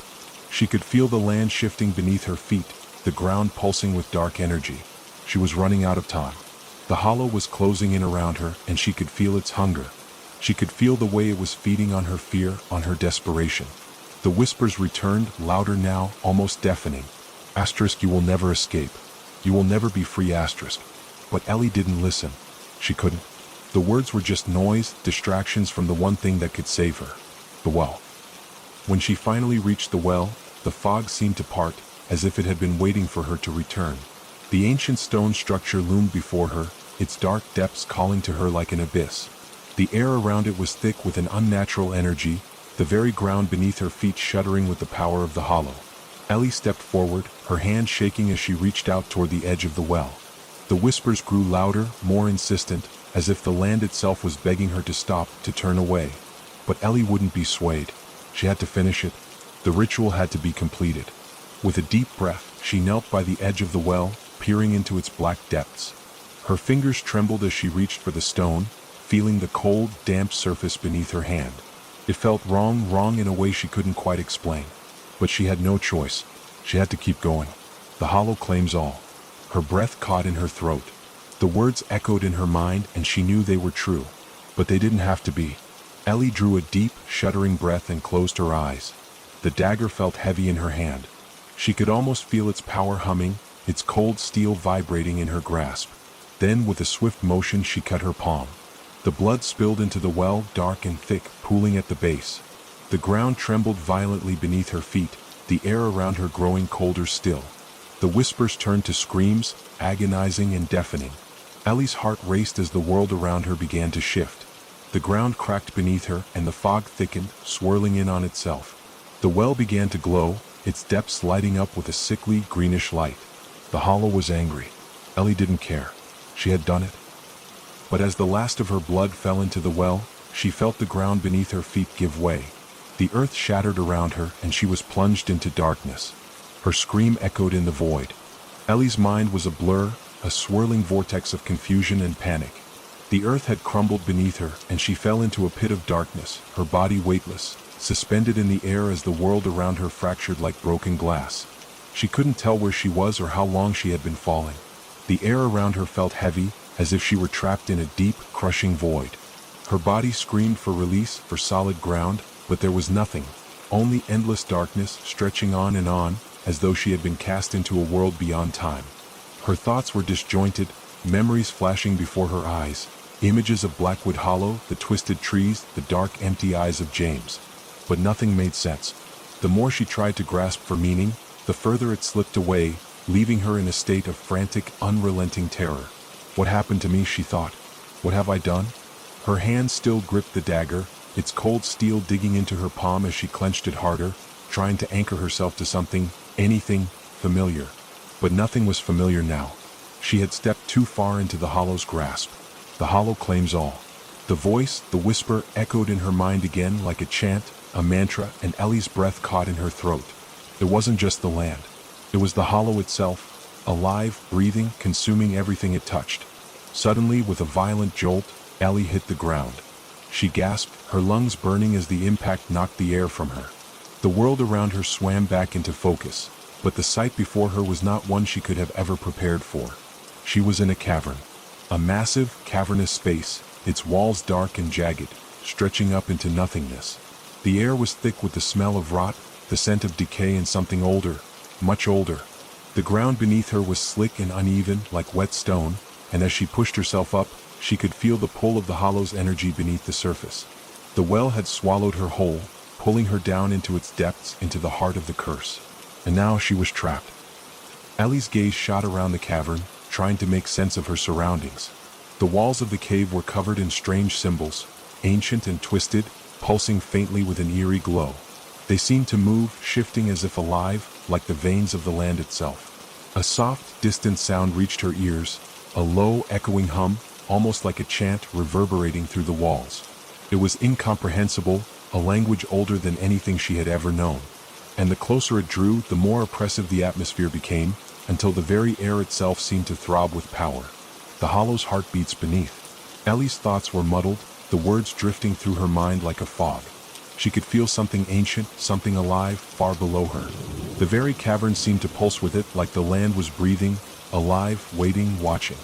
She could feel the land shifting beneath her feet, the ground pulsing with dark energy. She was running out of time. The hollow was closing in around her, and she could feel its hunger. She could feel the way it was feeding on her fear, on her desperation. The whispers returned, louder now, almost deafening. Asterisk, you will never escape. You will never be free, asterisk. But Ellie didn't listen. She couldn't. The words were just noise, distractions from the one thing that could save her. The well. When she finally reached the well, the fog seemed to part, as if it had been waiting for her to return. The ancient stone structure loomed before her, its dark depths calling to her like an abyss. The air around it was thick with an unnatural energy, the very ground beneath her feet shuddering with the power of the hollow. Ellie stepped forward, her hand shaking as she reached out toward the edge of the well. The whispers grew louder, more insistent, as if the land itself was begging her to stop, to turn away. But Ellie wouldn't be swayed. She had to finish it. The ritual had to be completed. With a deep breath, she knelt by the edge of the well, peering into its black depths. Her fingers trembled as she reached for the stone, feeling the cold, damp surface beneath her hand. It felt wrong in a way she couldn't quite explain. But she had no choice. She had to keep going. The hollow claims all. Her breath caught in her throat. The words echoed in her mind, and she knew they were true. But they didn't have to be. Ellie drew a deep, shuddering breath and closed her eyes. The dagger felt heavy in her hand. She could almost feel its power humming, its cold steel vibrating in her grasp. Then, with a swift motion, she cut her palm. The blood spilled into the well, dark and thick, pooling at the base. The ground trembled violently beneath her feet, the air around her growing colder still. The whispers turned to screams, agonizing and deafening. Ellie's heart raced as the world around her began to shift. The ground cracked beneath her, and the fog thickened, swirling in on itself. The well began to glow, its depths lighting up with a sickly, greenish light. The hollow was angry. Ellie didn't care. She had done it. But as the last of her blood fell into the well, she felt the ground beneath her feet give way. The earth shattered around her, and she was plunged into darkness. Her scream echoed in the void. Ellie's mind was a blur, a swirling vortex of confusion and panic. The earth had crumbled beneath her, and she fell into a pit of darkness, her body weightless, suspended in the air as the world around her fractured like broken glass. She couldn't tell where she was or how long she had been falling. The air around her felt heavy, as if she were trapped in a deep, crushing void. Her body screamed for release, for solid ground, but there was nothing, only endless darkness stretching on, as though she had been cast into a world beyond time. Her thoughts were disjointed, memories flashing before her eyes, images of Blackwood Hollow, the twisted trees, the dark, empty eyes of James. But nothing made sense. The more she tried to grasp for meaning, the further it slipped away, leaving her in a state of frantic, unrelenting terror. What happened to me, she thought. What have I done? Her hand still gripped the dagger, its cold steel digging into her palm as she clenched it harder, trying to anchor herself to something, anything, familiar. But nothing was familiar now. She had stepped too far into the hollow's grasp. The hollow claims all. The voice, the whisper, echoed in her mind again like a chant, a mantra, and Ellie's breath caught in her throat. It wasn't just the land. It was the hollow itself, alive, breathing, consuming everything it touched. Suddenly, with a violent jolt, Ellie hit the ground. She gasped, her lungs burning as the impact knocked the air from her. The world around her swam back into focus, but the sight before her was not one she could have ever prepared for. She was in a cavern. A massive, cavernous space, its walls dark and jagged, stretching up into nothingness. The air was thick with the smell of rot, the scent of decay and something older, much older. The ground beneath her was slick and uneven, like wet stone, and as she pushed herself up, she could feel the pull of the hollow's energy beneath the surface. The well had swallowed her whole, pulling her down into its depths, into the heart of the curse. And now she was trapped. Ellie's gaze shot around the cavern, trying to make sense of her surroundings. The walls of the cave were covered in strange symbols, ancient and twisted, pulsing faintly with an eerie glow. They seemed to move, shifting as if alive, like the veins of the land itself. A soft, distant sound reached her ears, a low, echoing hum, almost like a chant reverberating through the walls. It was incomprehensible, a language older than anything she had ever known. And the closer it drew, the more oppressive the atmosphere became, until the very air itself seemed to throb with power. The hollow's heartbeats beneath. Ellie's thoughts were muddled, the words drifting through her mind like a fog. She could feel something ancient, something alive, far below her. The very cavern seemed to pulse with it, like the land was breathing, alive, waiting, watching.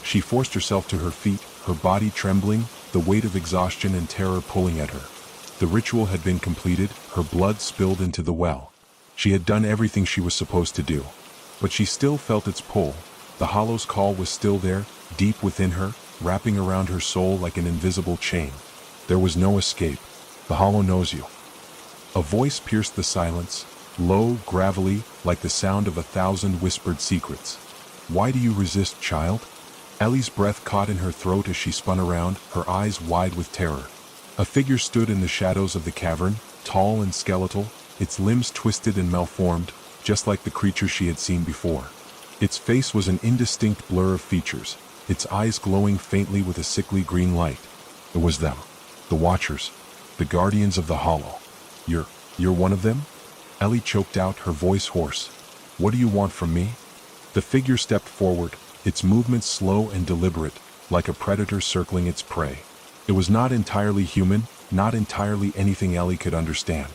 She forced herself to her feet, her body trembling, the weight of exhaustion and terror pulling at her. The ritual had been completed, her blood spilled into the well. She had done everything she was supposed to do. But she still felt its pull. The hollow's call was still there, deep within her, wrapping around her soul like an invisible chain. There was no escape. The hollow knows you. A voice pierced the silence, low, gravelly, like the sound of 1,000 whispered secrets. Why do you resist, child? Ellie's breath caught in her throat as she spun around, her eyes wide with terror. A figure stood in the shadows of the cavern, tall and skeletal, its limbs twisted and malformed, just like the creature she had seen before. Its face was an indistinct blur of features, its eyes glowing faintly with a sickly green light. It was them, the Watchers, the Guardians of the Hollow. You're one of them? Ellie choked out, her voice hoarse. What do you want from me? The figure stepped forward, its movements slow and deliberate, like a predator circling its prey. It was not entirely human, not entirely anything Ellie could understand.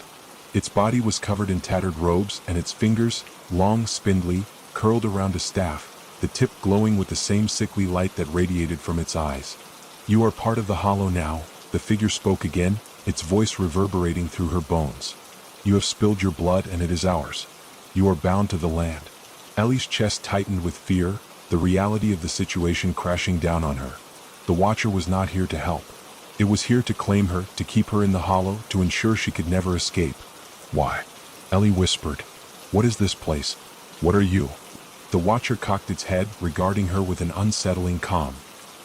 Its body was covered in tattered robes, and its fingers, long, spindly, curled around a staff, the tip glowing with the same sickly light that radiated from its eyes. You are part of the Hollow now, the figure spoke again, its voice reverberating through her bones. You have spilled your blood and it is ours. You are bound to the land. Ellie's chest tightened with fear, the reality of the situation crashing down on her. The Watcher was not here to help. It was here to claim her, to keep her in the Hollow, to ensure she could never escape. Why? Ellie whispered. What is this place? What are you? The Watcher cocked its head, regarding her with an unsettling calm.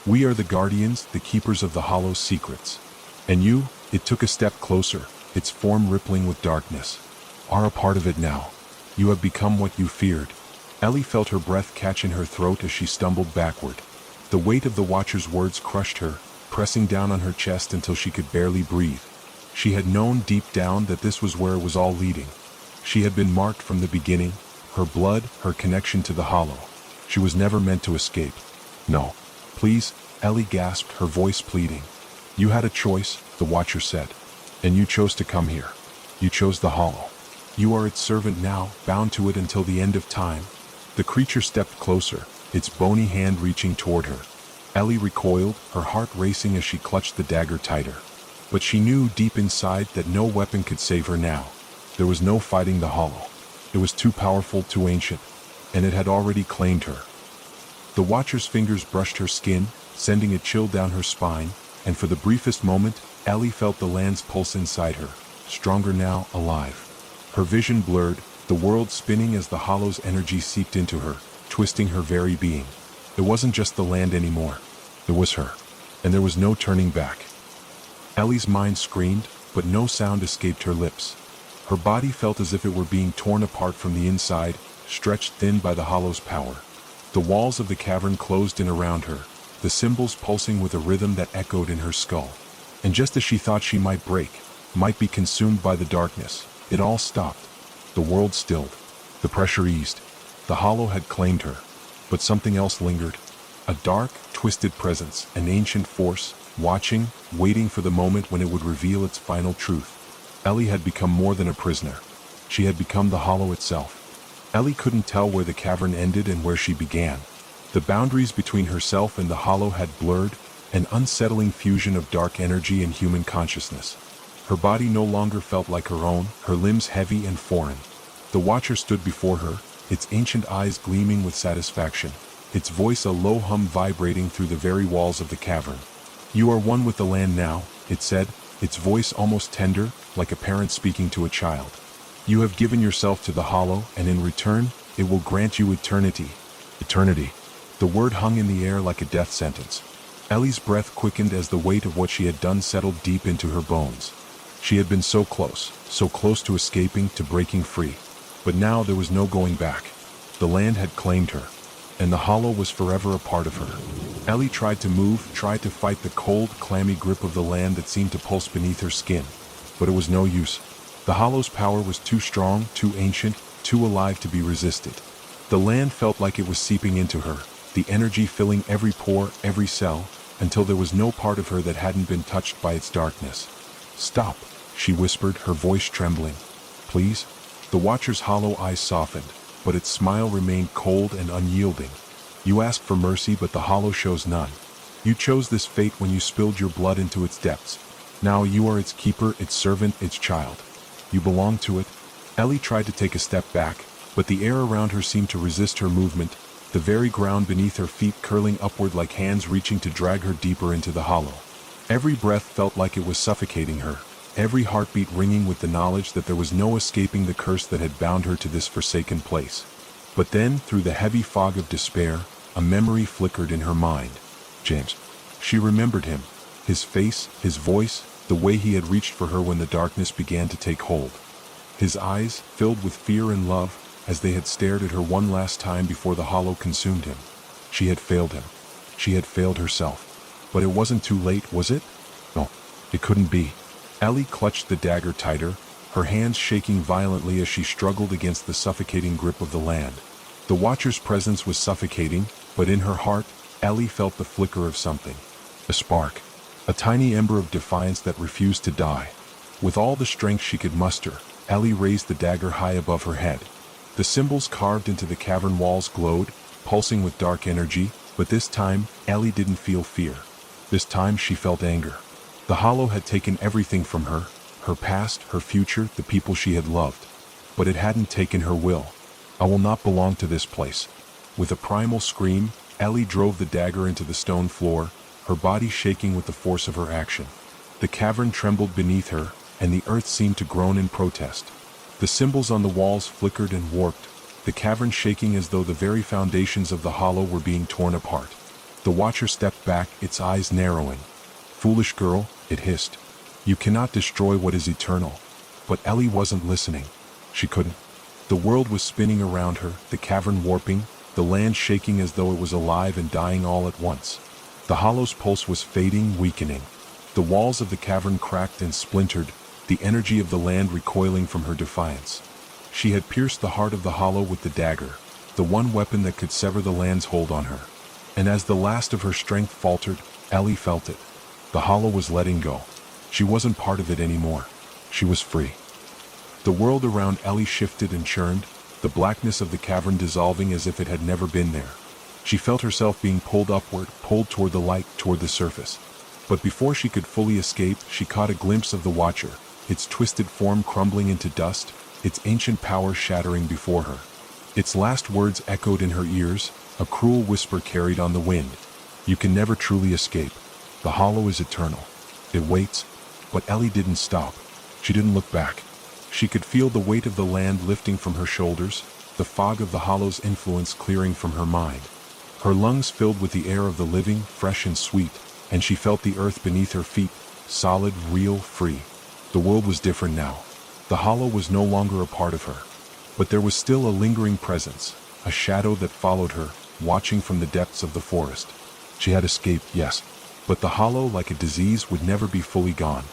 We are the Guardians, the keepers of the Hollow's secrets. And you? It took a step closer, its form rippling with darkness. Are a part of it now. You have become what you feared. Ellie felt her breath catch in her throat as she stumbled backward. The weight of the Watcher's words crushed her, pressing down on her chest until she could barely breathe. She had known deep down that this was where it was all leading. She had been marked from the beginning, her blood, her connection to the Hollow. She was never meant to escape. No. Please, Ellie gasped, her voice pleading. You had a choice, the Watcher said. And you chose to come here. You chose the Hollow. You are its servant now, bound to it until the end of time. The creature stepped closer, its bony hand reaching toward her. Ellie recoiled, her heart racing as she clutched the dagger tighter. But she knew deep inside that no weapon could save her now. There was no fighting the Hollow. It was too powerful, too ancient, and it had already claimed her. The Watcher's fingers brushed her skin, sending a chill down her spine, and for the briefest moment, Ellie felt the land's pulse inside her, stronger now, alive. Her vision blurred, the world spinning as the Hollow's energy seeped into her, twisting her very being. It wasn't just the land anymore. It was her. And there was no turning back. Ellie's mind screamed, but no sound escaped her lips. Her body felt as if it were being torn apart from the inside, stretched thin by the Hollow's power. The walls of the cavern closed in around her, the cymbals pulsing with a rhythm that echoed in her skull. And just as she thought she might break, might be consumed by the darkness, it all stopped. The world stilled. The pressure eased. The Hollow had claimed her. But something else lingered. A dark, twisted presence, an ancient force, watching, waiting for the moment when it would reveal its final truth. Ellie had become more than a prisoner. She had become the Hollow itself. Ellie couldn't tell where the cavern ended and where she began. The boundaries between herself and the Hollow had blurred, an unsettling fusion of dark energy and human consciousness. Her body no longer felt like her own, her limbs heavy and foreign. The Watcher stood before her, its ancient eyes gleaming with satisfaction, its voice a low hum vibrating through the very walls of the cavern. You are one with the land now, it said, its voice almost tender, like a parent speaking to a child. You have given yourself to the Hollow, and in return, it will grant you eternity. Eternity. The word hung in the air like a death sentence. Ellie's breath quickened as the weight of what she had done settled deep into her bones. She had been so close to escaping, to breaking free. But now there was no going back. The land had claimed her, and the Hollow was forever a part of her. Ellie tried to move, tried to fight the cold, clammy grip of the land that seemed to pulse beneath her skin. But it was no use. The Hollow's power was too strong, too ancient, too alive to be resisted. The land felt like it was seeping into her, the energy filling every pore, every cell, until there was no part of her that hadn't been touched by its darkness. Stop. she whispered, her voice trembling. Please? The Watcher's hollow eyes softened, but its smile remained cold and unyielding. You ask for mercy, but the hollow shows none. You chose this fate when you spilled your blood into its depths. Now you are its keeper, its servant, its child. You belong to it. Ellie tried to take a step back, but the air around her seemed to resist her movement, the very ground beneath her feet curling upward like hands reaching to drag her deeper into the hollow. Every breath felt like it was suffocating her, every heartbeat ringing with the knowledge that there was no escaping the curse that had bound her to this forsaken place. But then, through the heavy fog of despair, a memory flickered in her mind. James. She remembered him, his face, his voice, the way he had reached for her when the darkness began to take hold. His eyes, filled with fear and love, as they had stared at her one last time before the hollow consumed him. She had failed him. She had failed herself. But it wasn't too late, was it? No, it couldn't be. Ellie clutched the dagger tighter, her hands shaking violently as she struggled against the suffocating grip of the land. The Watcher's presence was suffocating, but in her heart, Ellie felt the flicker of something. A spark. A tiny ember of defiance that refused to die. With all the strength she could muster, Ellie raised the dagger high above her head. The symbols carved into the cavern walls glowed, pulsing with dark energy, but this time, Ellie didn't feel fear. This time she felt anger. The hollow had taken everything from her, her past, her future, the people she had loved. But it hadn't taken her will. I will not belong to this place. With a primal scream, Ellie drove the dagger into the stone floor, her body shaking with the force of her action. The cavern trembled beneath her, and the earth seemed to groan in protest. The symbols on the walls flickered and warped, the cavern shaking as though the very foundations of the hollow were being torn apart. The Watcher stepped back, its eyes narrowing. Foolish girl, it hissed. You cannot destroy what is eternal. But Ellie wasn't listening. She couldn't. The world was spinning around her, the cavern warping, the land shaking as though it was alive and dying all at once. The hollow's pulse was fading, weakening. The walls of the cavern cracked and splintered, the energy of the land recoiling from her defiance. She had pierced the heart of the hollow with the dagger, the one weapon that could sever the land's hold on her. And as the last of her strength faltered, Ellie felt it. The hollow was letting go. She wasn't part of it anymore. She was free. The world around Ellie shifted and churned, the blackness of the cavern dissolving as if it had never been there. She felt herself being pulled upward, pulled toward the light, toward the surface. But before she could fully escape, she caught a glimpse of the Watcher, its twisted form crumbling into dust, its ancient power shattering before her. Its last words echoed in her ears, a cruel whisper carried on the wind. You can never truly escape. The hollow is eternal. It waits. But Ellie didn't stop. She didn't look back. She could feel the weight of the land lifting from her shoulders, the fog of the hollow's influence clearing from her mind. Her lungs filled with the air of the living, fresh and sweet, and she felt the earth beneath her feet, solid, real, free. The world was different now. The hollow was no longer a part of her. But there was still a lingering presence, a shadow that followed her, watching from the depths of the forest. She had escaped, yes, but the hollow, like a disease, would never be fully gone.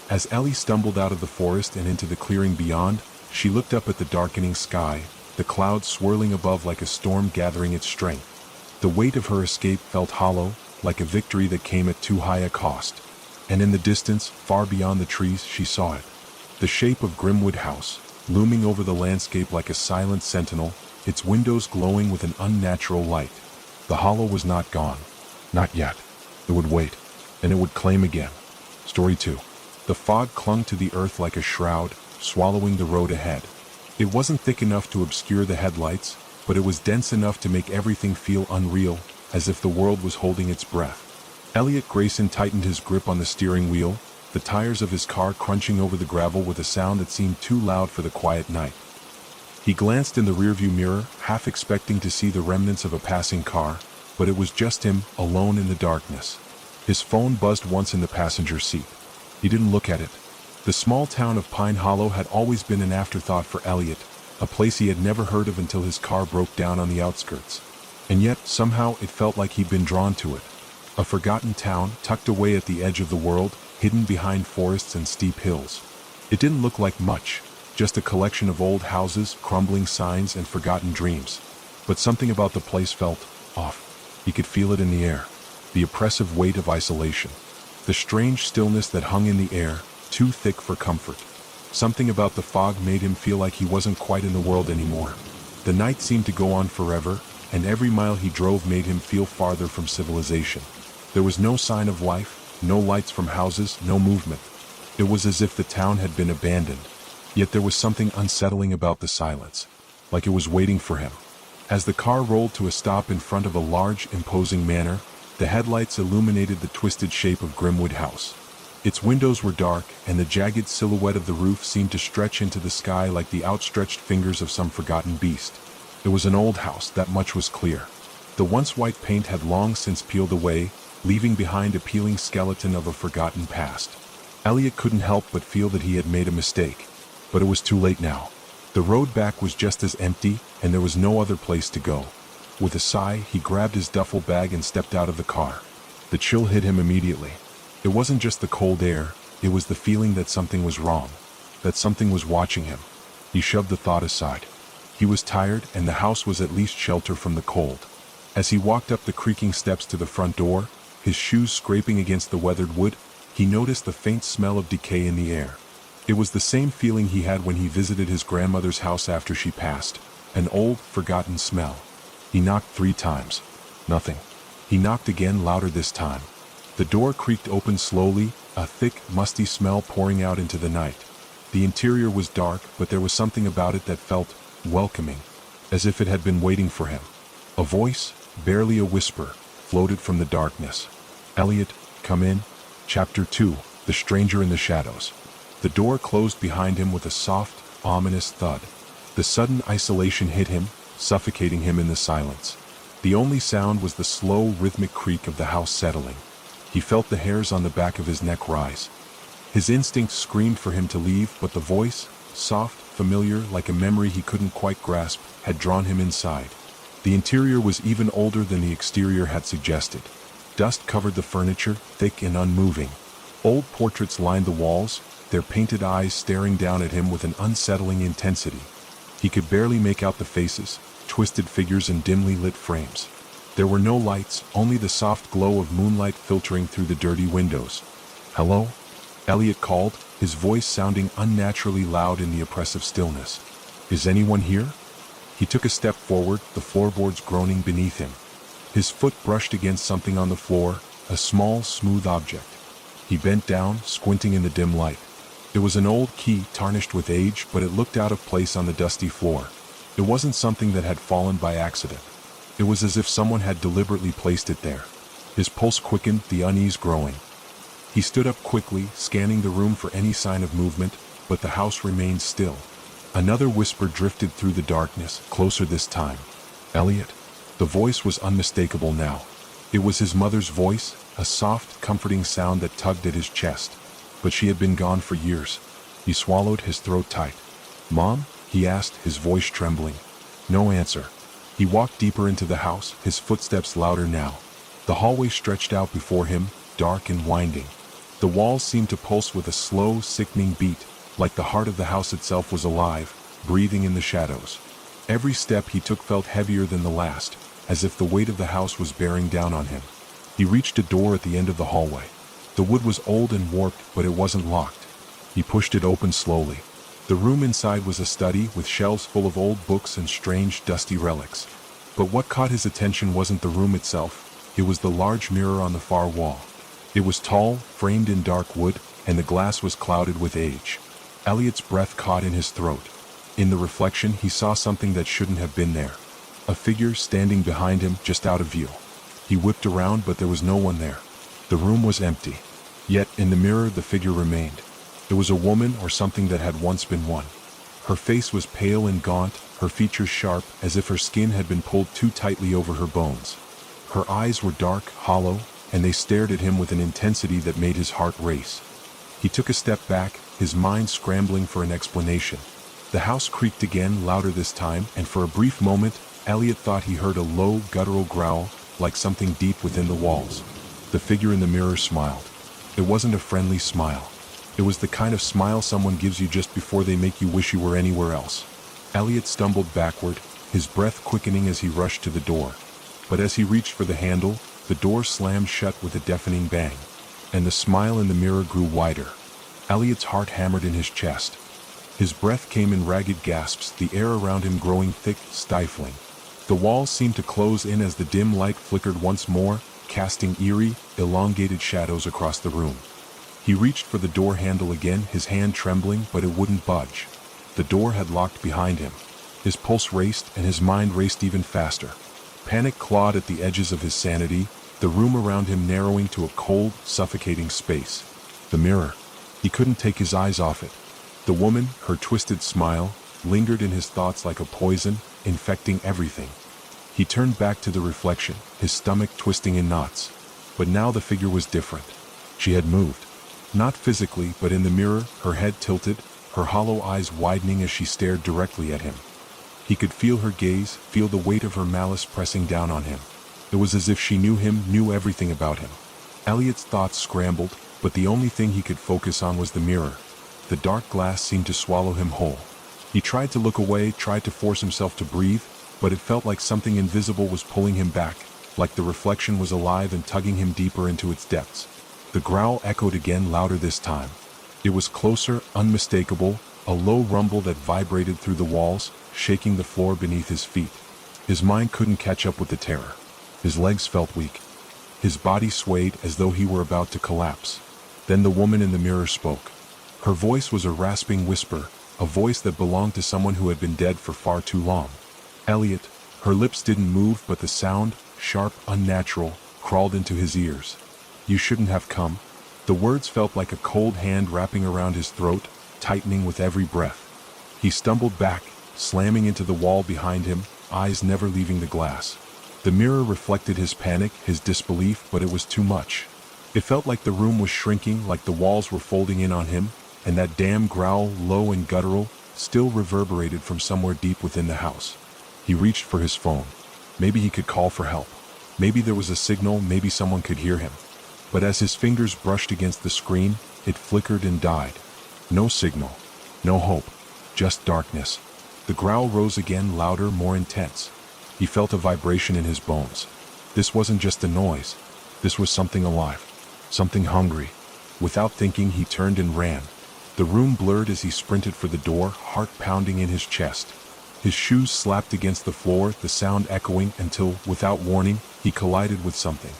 As Ellie stumbled out of the forest and into the clearing beyond, she looked up at the darkening sky, the clouds swirling above like a storm gathering its strength. The weight of her escape felt hollow, like a victory that came at too high a cost. And in the distance, far beyond the trees, she saw it. The shape of Grimwood House, looming over the landscape like a silent sentinel, its windows glowing with an unnatural light. The hollow was not gone. Not yet. It would wait, and it would claim again. Story 2. The fog clung to the earth like a shroud, swallowing the road ahead. It wasn't thick enough to obscure the headlights, but it was dense enough to make everything feel unreal, as if the world was holding its breath. Elliot Grayson tightened his grip on the steering wheel, the tires of his car crunching over the gravel with a sound that seemed too loud for the quiet night. He glanced in the rearview mirror, half expecting to see the remnants of a passing car, but it was just him, alone in the darkness. His phone buzzed once in the passenger seat. He didn't look at it. The small town of Pine Hollow had always been an afterthought for Elliot, a place he had never heard of until his car broke down on the outskirts. And yet, somehow, it felt like he'd been drawn to it. A forgotten town, tucked away at the edge of the world, hidden behind forests and steep hills. It didn't look like much, just a collection of old houses, crumbling signs, and forgotten dreams. But something about the place felt off. He could feel it in the air, the oppressive weight of isolation. The strange stillness that hung in the air, too thick for comfort. Something about the fog made him feel like he wasn't quite in the world anymore. The night seemed to go on forever, and every mile he drove made him feel farther from civilization. There was no sign of life, no lights from houses, no movement. It was as if the town had been abandoned. Yet there was something unsettling about the silence, like it was waiting for him. As the car rolled to a stop in front of a large, imposing manor, the headlights illuminated the twisted shape of Grimwood House. Its windows were dark, and the jagged silhouette of the roof seemed to stretch into the sky like the outstretched fingers of some forgotten beast. It was an old house, that much was clear. The once white paint had long since peeled away, leaving behind a peeling skeleton of a forgotten past. Elliot couldn't help but feel that he had made a mistake. But it was too late now. The road back was just as empty, and there was no other place to go. With a sigh, he grabbed his duffel bag and stepped out of the car. The chill hit him immediately. It wasn't just the cold air, it was the feeling that something was wrong, that something was watching him. He shoved the thought aside. He was tired, and the house was at least shelter from the cold. As he walked up the creaking steps to the front door, his shoes scraping against the weathered wood, he noticed the faint smell of decay in the air. It was the same feeling he had when he visited his grandmother's house after she passed, an old, forgotten smell. He knocked 3 times. Nothing. He knocked again, louder this time. The door creaked open slowly, a thick, musty smell pouring out into the night. The interior was dark, but there was something about it that felt welcoming, as if it had been waiting for him. A voice, barely a whisper, floated from the darkness. "Elliot, come in." Chapter 2, The Stranger in the Shadows. The door closed behind him with a soft, ominous thud. The sudden isolation hit him, suffocating him in the silence. The only sound was the slow, rhythmic creak of the house settling. He felt the hairs on the back of his neck rise. His instincts screamed for him to leave, but the voice, soft, familiar, like a memory he couldn't quite grasp, had drawn him inside. The interior was even older than the exterior had suggested. Dust covered the furniture, thick and unmoving. Old portraits lined the walls, their painted eyes staring down at him with an unsettling intensity. He could barely make out the faces, twisted figures in dimly lit frames. There were no lights, only the soft glow of moonlight filtering through the dirty windows. "Hello?" Elliot called, his voice sounding unnaturally loud in the oppressive stillness. "Is anyone here?" He took a step forward, the floorboards groaning beneath him. His foot brushed against something on the floor, a small, smooth object. He bent down, squinting in the dim light. It was an old key, tarnished with age, but it looked out of place on the dusty floor. It wasn't something that had fallen by accident. It was as if someone had deliberately placed it there. His pulse quickened, the unease growing. He stood up quickly, scanning the room for any sign of movement, but the house remained still. Another whisper drifted through the darkness, closer this time. "Elliot." The voice was unmistakable now. It was his mother's voice, a soft, comforting sound that tugged at his chest. But she had been gone for years. He swallowed, his throat tight. "Mom?" he asked, his voice trembling. No answer. He walked deeper into the house, his footsteps louder now. The hallway stretched out before him, dark and winding. The walls seemed to pulse with a slow, sickening beat, like the heart of the house itself was alive, breathing in the shadows. Every step he took felt heavier than the last, as if the weight of the house was bearing down on him. He reached a door at the end of the hallway. The wood was old and warped, but it wasn't locked. He pushed it open slowly. The room inside was a study, with shelves full of old books and strange, dusty relics. But what caught his attention wasn't the room itself, it was the large mirror on the far wall. It was tall, framed in dark wood, and the glass was clouded with age. Elliot's breath caught in his throat. In the reflection, he saw something that shouldn't have been there. A figure standing behind him, just out of view. He whipped around, but there was no one there. The room was empty. Yet, in the mirror, the figure remained. It was a woman, or something that had once been one. Her face was pale and gaunt, her features sharp, as if her skin had been pulled too tightly over her bones. Her eyes were dark, hollow, and they stared at him with an intensity that made his heart race. He took a step back, his mind scrambling for an explanation. The house creaked again, louder this time, and for a brief moment, Elliot thought he heard a low, guttural growl, like something deep within the walls. The figure in the mirror smiled. It wasn't a friendly smile. It was the kind of smile someone gives you just before they make you wish you were anywhere else. Elliot stumbled backward, his breath quickening as he rushed to the door. But as he reached for the handle, the door slammed shut with a deafening bang, and the smile in the mirror grew wider. Elliot's heart hammered in his chest. His breath came in ragged gasps, the air around him growing thick, stifling. The walls seemed to close in as the dim light flickered once more, casting eerie, elongated shadows across the room. He reached for the door handle again, his hand trembling, but it wouldn't budge. The door had locked behind him. His pulse raced, and his mind raced even faster. Panic clawed at the edges of his sanity, the room around him narrowing to a cold, suffocating space. The mirror. He couldn't take his eyes off it. The woman, her twisted smile, lingered in his thoughts like a poison, infecting everything. He turned back to the reflection, his stomach twisting in knots. But now the figure was different. She had moved. Not physically, but in the mirror, her head tilted, her hollow eyes widening as she stared directly at him. He could feel her gaze, feel the weight of her malice pressing down on him. It was as if she knew him, knew everything about him. Elliot's thoughts scrambled, but the only thing he could focus on was the mirror. The dark glass seemed to swallow him whole. He tried to look away, tried to force himself to breathe, but it felt like something invisible was pulling him back, like the reflection was alive and tugging him deeper into its depths. The growl echoed again, louder this time. It was closer, unmistakable, a low rumble that vibrated through the walls, shaking the floor beneath his feet. His mind couldn't catch up with the terror. His legs felt weak. His body swayed as though he were about to collapse. Then the woman in the mirror spoke. Her voice was a rasping whisper, a voice that belonged to someone who had been dead for far too long. Elliot, her lips didn't move, but the sound, sharp, unnatural, crawled into his ears. You shouldn't have come. The words felt like a cold hand wrapping around his throat, tightening with every breath. He stumbled back, slamming into the wall behind him, eyes never leaving the glass. The mirror reflected his panic, his disbelief, but it was too much. It felt like the room was shrinking, like the walls were folding in on him, and that damn growl, low and guttural, still reverberated from somewhere deep within the house. He reached for his phone. Maybe he could call for help. Maybe there was a signal, maybe someone could hear him. But as his fingers brushed against the screen, it flickered and died. No signal. No hope. Just darkness. The growl rose again, louder, more intense. He felt a vibration in his bones. This wasn't just a noise. This was something alive. Something hungry. Without thinking, he turned and ran. The room blurred as he sprinted for the door, heart pounding in his chest. His shoes slapped against the floor, the sound echoing until, without warning, he collided with something.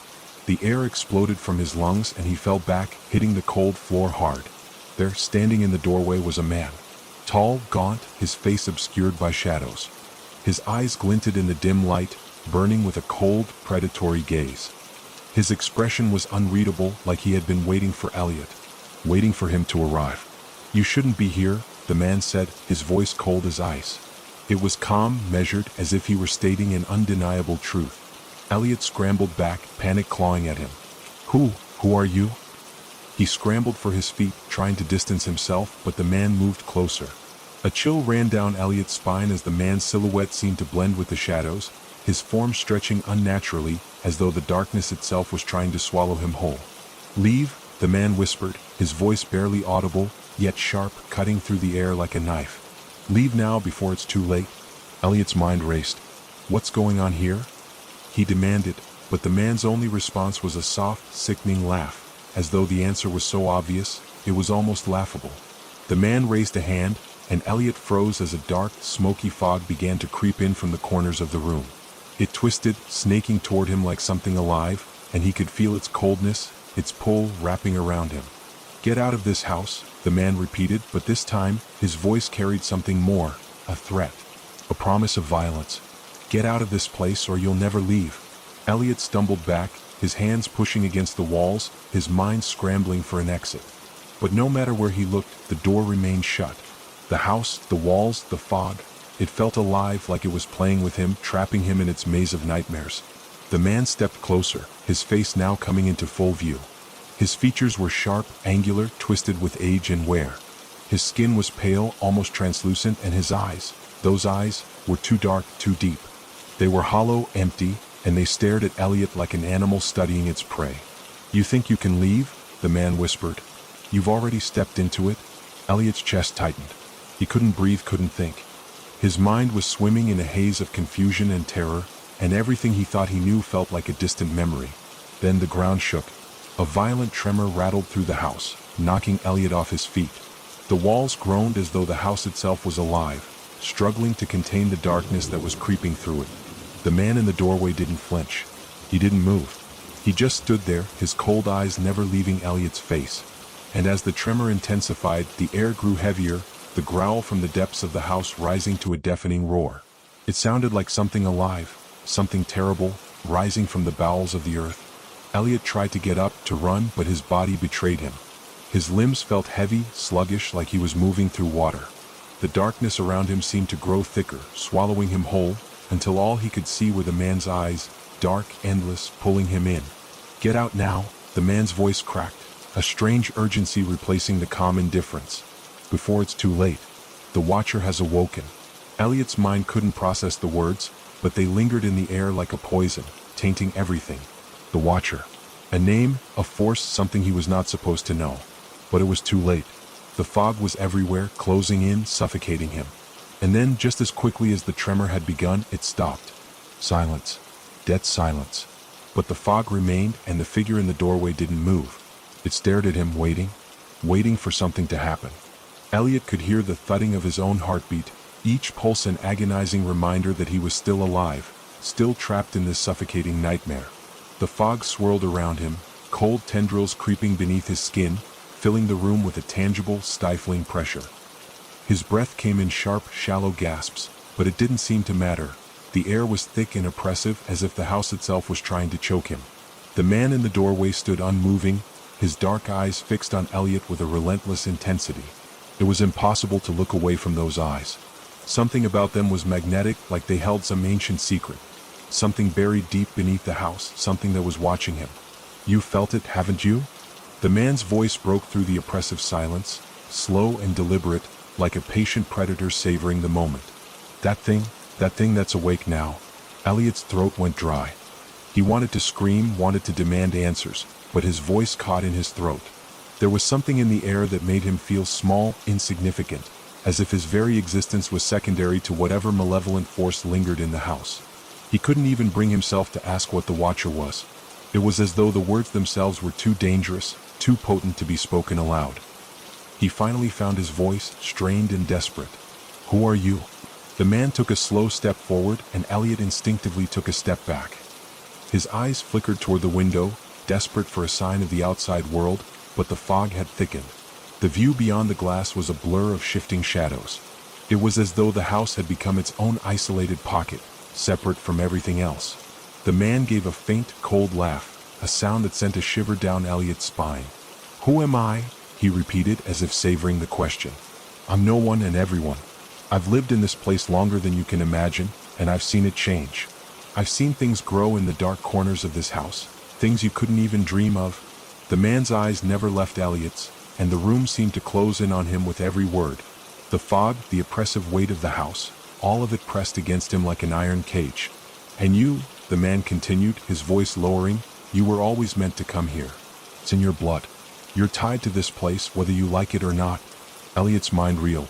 The air exploded from his lungs and he fell back, hitting the cold floor hard. There, standing in the doorway, was a man. Tall, gaunt, his face obscured by shadows. His eyes glinted in the dim light, burning with a cold, predatory gaze. His expression was unreadable, like he had been waiting for Elliot, waiting for him to arrive. You shouldn't be here, the man said, his voice cold as ice. It was calm, measured, as if he were stating an undeniable truth. Elliot scrambled back, panic clawing at him. Who are you? He scrambled for his feet, trying to distance himself, but the man moved closer. A chill ran down Elliot's spine as the man's silhouette seemed to blend with the shadows, his form stretching unnaturally, as though the darkness itself was trying to swallow him whole. Leave, the man whispered, his voice barely audible, yet sharp, cutting through the air like a knife. Leave now before it's too late. Elliot's mind raced. What's going on here? He demanded, but the man's only response was a soft, sickening laugh, as though the answer was so obvious, it was almost laughable. The man raised a hand, and Elliot froze as a dark, smoky fog began to creep in from the corners of the room. It twisted, snaking toward him like something alive, and he could feel its coldness, its pull wrapping around him. Get out of this house, the man repeated, but this time, his voice carried something more, a threat, a promise of violence. Get out of this place or you'll never leave. Elliot stumbled back, his hands pushing against the walls, his mind scrambling for an exit. But no matter where he looked, the door remained shut. The house, the walls, the fog, it felt alive, like it was playing with him, trapping him in its maze of nightmares. The man stepped closer, his face now coming into full view. His features were sharp, angular, twisted with age and wear. His skin was pale, almost translucent, and his eyes, those eyes, were too dark, too deep. They were hollow, empty, and they stared at Elliot like an animal studying its prey. You think you can leave? The man whispered. You've already stepped into it? Elliot's chest tightened. He couldn't breathe, couldn't think. His mind was swimming in a haze of confusion and terror, and everything he thought he knew felt like a distant memory. Then the ground shook. A violent tremor rattled through the house, knocking Elliot off his feet. The walls groaned as though the house itself was alive, struggling to contain the darkness that was creeping through it. The man in the doorway didn't flinch. He didn't move. He just stood there, his cold eyes never leaving Elliot's face. And as the tremor intensified, the air grew heavier, the growl from the depths of the house rising to a deafening roar. It sounded like something alive, something terrible, rising from the bowels of the earth. Elliot tried to get up, to run, but his body betrayed him. His limbs felt heavy, sluggish, like he was moving through water. The darkness around him seemed to grow thicker, swallowing him whole, until all he could see were the man's eyes, dark, endless, pulling him in. "Get out now," the man's voice cracked, a strange urgency replacing the calm indifference. "Before it's too late. The Watcher has awoken." Elliot's mind couldn't process the words, but they lingered in the air like a poison, tainting everything. The Watcher. A name, a force, something he was not supposed to know. But it was too late. The fog was everywhere, closing in, suffocating him. And then, just as quickly as the tremor had begun, it stopped. Silence. Dead silence. But the fog remained, and the figure in the doorway didn't move. It stared at him, waiting for something to happen. Elliot could hear the thudding of his own heartbeat, each pulse an agonizing reminder that he was still alive, still trapped in this suffocating nightmare. The fog swirled around him, cold tendrils creeping beneath his skin, filling the room with a tangible, stifling pressure. His breath came in sharp, shallow gasps, but it didn't seem to matter. The air was thick and oppressive, as if the house itself was trying to choke him. The man in the doorway stood unmoving, his dark eyes fixed on Elliot with a relentless intensity. It was impossible to look away from those eyes. Something about them was magnetic, like they held some ancient secret. Something buried deep beneath the house, something that was watching him. "You felt it, haven't you?" The man's voice broke through the oppressive silence, slow and deliberate, like a patient predator savoring the moment. That thing that's awake now." Elliot's throat went dry. He wanted to scream, wanted to demand answers, but his voice caught in his throat. There was something in the air that made him feel small, insignificant, as if his very existence was secondary to whatever malevolent force lingered in the house. He couldn't even bring himself to ask what the Watcher was. It was as though the words themselves were too dangerous, too potent to be spoken aloud. He finally found his voice, strained and desperate. "Who are you?" The man took a slow step forward, and Elliot instinctively took a step back. His eyes flickered toward the window, desperate for a sign of the outside world, but the fog had thickened. The view beyond the glass was a blur of shifting shadows. It was as though the house had become its own isolated pocket, separate from everything else. The man gave a faint, cold laugh, a sound that sent a shiver down Elliot's spine. "Who am I?" he repeated, as if savoring the question. "I'm no one and everyone. I've lived in this place longer than you can imagine, and I've seen it change. I've seen things grow in the dark corners of this house, things you couldn't even dream of." The man's eyes never left Elliot's, and the room seemed to close in on him with every word. The fog, the oppressive weight of the house, all of it pressed against him like an iron cage. "And you," the man continued, his voice lowering, "you were always meant to come here. It's in your blood. You're tied to this place, whether you like it or not." Elliot's mind reeled.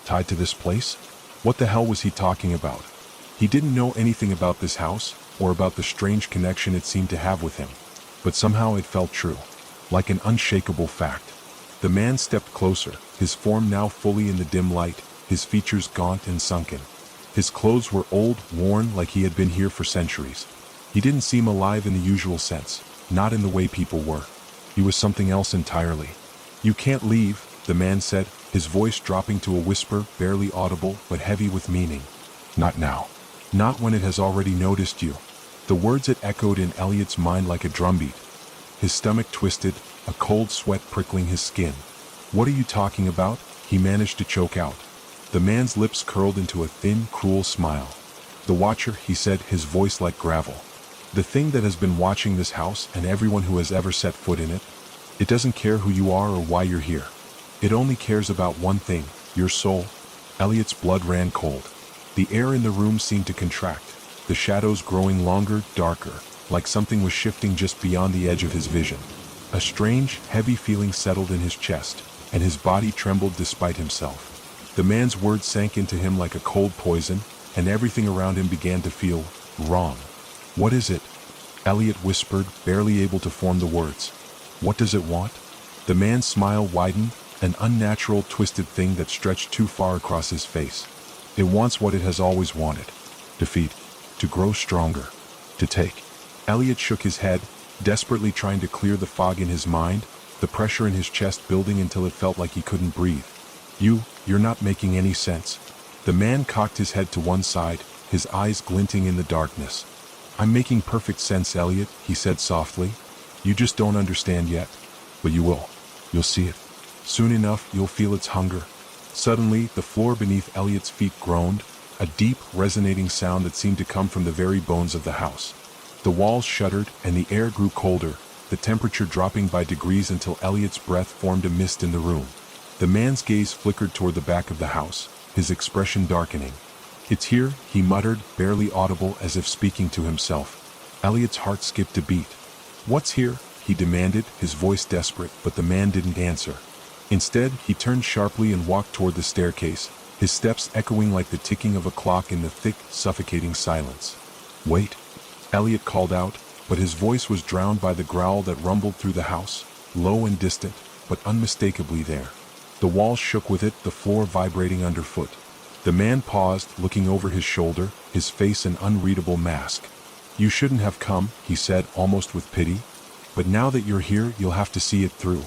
Tied to this place? What the hell was he talking about? He didn't know anything about this house, or about the strange connection it seemed to have with him. But somehow it felt true, like an unshakable fact. The man stepped closer, his form now fully in the dim light, his features gaunt and sunken. His clothes were old, worn, like he had been here for centuries. He didn't seem alive in the usual sense, not in the way people were. He was something else entirely. "You can't leave," the man said, his voice dropping to a whisper, barely audible, but heavy with meaning. "Not now. Not when it has already noticed you." The words had echoed in Elliot's mind like a drumbeat. His stomach twisted, a cold sweat prickling his skin. "What are you talking about?" he managed to choke out. The man's lips curled into a thin, cruel smile. "The Watcher," he said, his voice like gravel. "The thing that has been watching this house and everyone who has ever set foot in it. It doesn't care who you are or why you're here. It only cares about one thing, your soul." Elliot's blood ran cold. The air in the room seemed to contract, the shadows growing longer, darker, like something was shifting just beyond the edge of his vision. A strange, heavy feeling settled in his chest, and his body trembled despite himself. The man's words sank into him like a cold poison, and everything around him began to feel wrong. "What is it?" Elliot whispered, barely able to form the words. "What does it want?" The man's smile widened, an unnatural, twisted thing that stretched too far across his face. It wants what it has always wanted. Defeat. To grow stronger. To take. Elliot shook his head, desperately trying to clear the fog in his mind, the pressure in his chest building until it felt like he couldn't breathe. You're not making any sense. The man cocked his head to one side, his eyes glinting in the darkness. I'm making perfect sense, Elliot, he said softly. You just don't understand yet. But you will. You'll see it. Soon enough, you'll feel its hunger. Suddenly, the floor beneath Elliot's feet groaned, a deep, resonating sound that seemed to come from the very bones of the house. The walls shuddered, and the air grew colder, the temperature dropping by degrees until Elliot's breath formed a mist in the room. The man's gaze flickered toward the back of the house, his expression darkening. It's here, he muttered, barely audible as if speaking to himself. Elliot's heart skipped a beat. What's here? He demanded, his voice desperate, but the man didn't answer. Instead, he turned sharply and walked toward the staircase, his steps echoing like the ticking of a clock in the thick, suffocating silence. Wait, Elliot called out, but his voice was drowned by the growl that rumbled through the house, low and distant, but unmistakably there. The walls shook with it, the floor vibrating underfoot. The man paused, looking over his shoulder, his face an unreadable mask. You shouldn't have come, he said, almost with pity. But now that you're here, you'll have to see it through.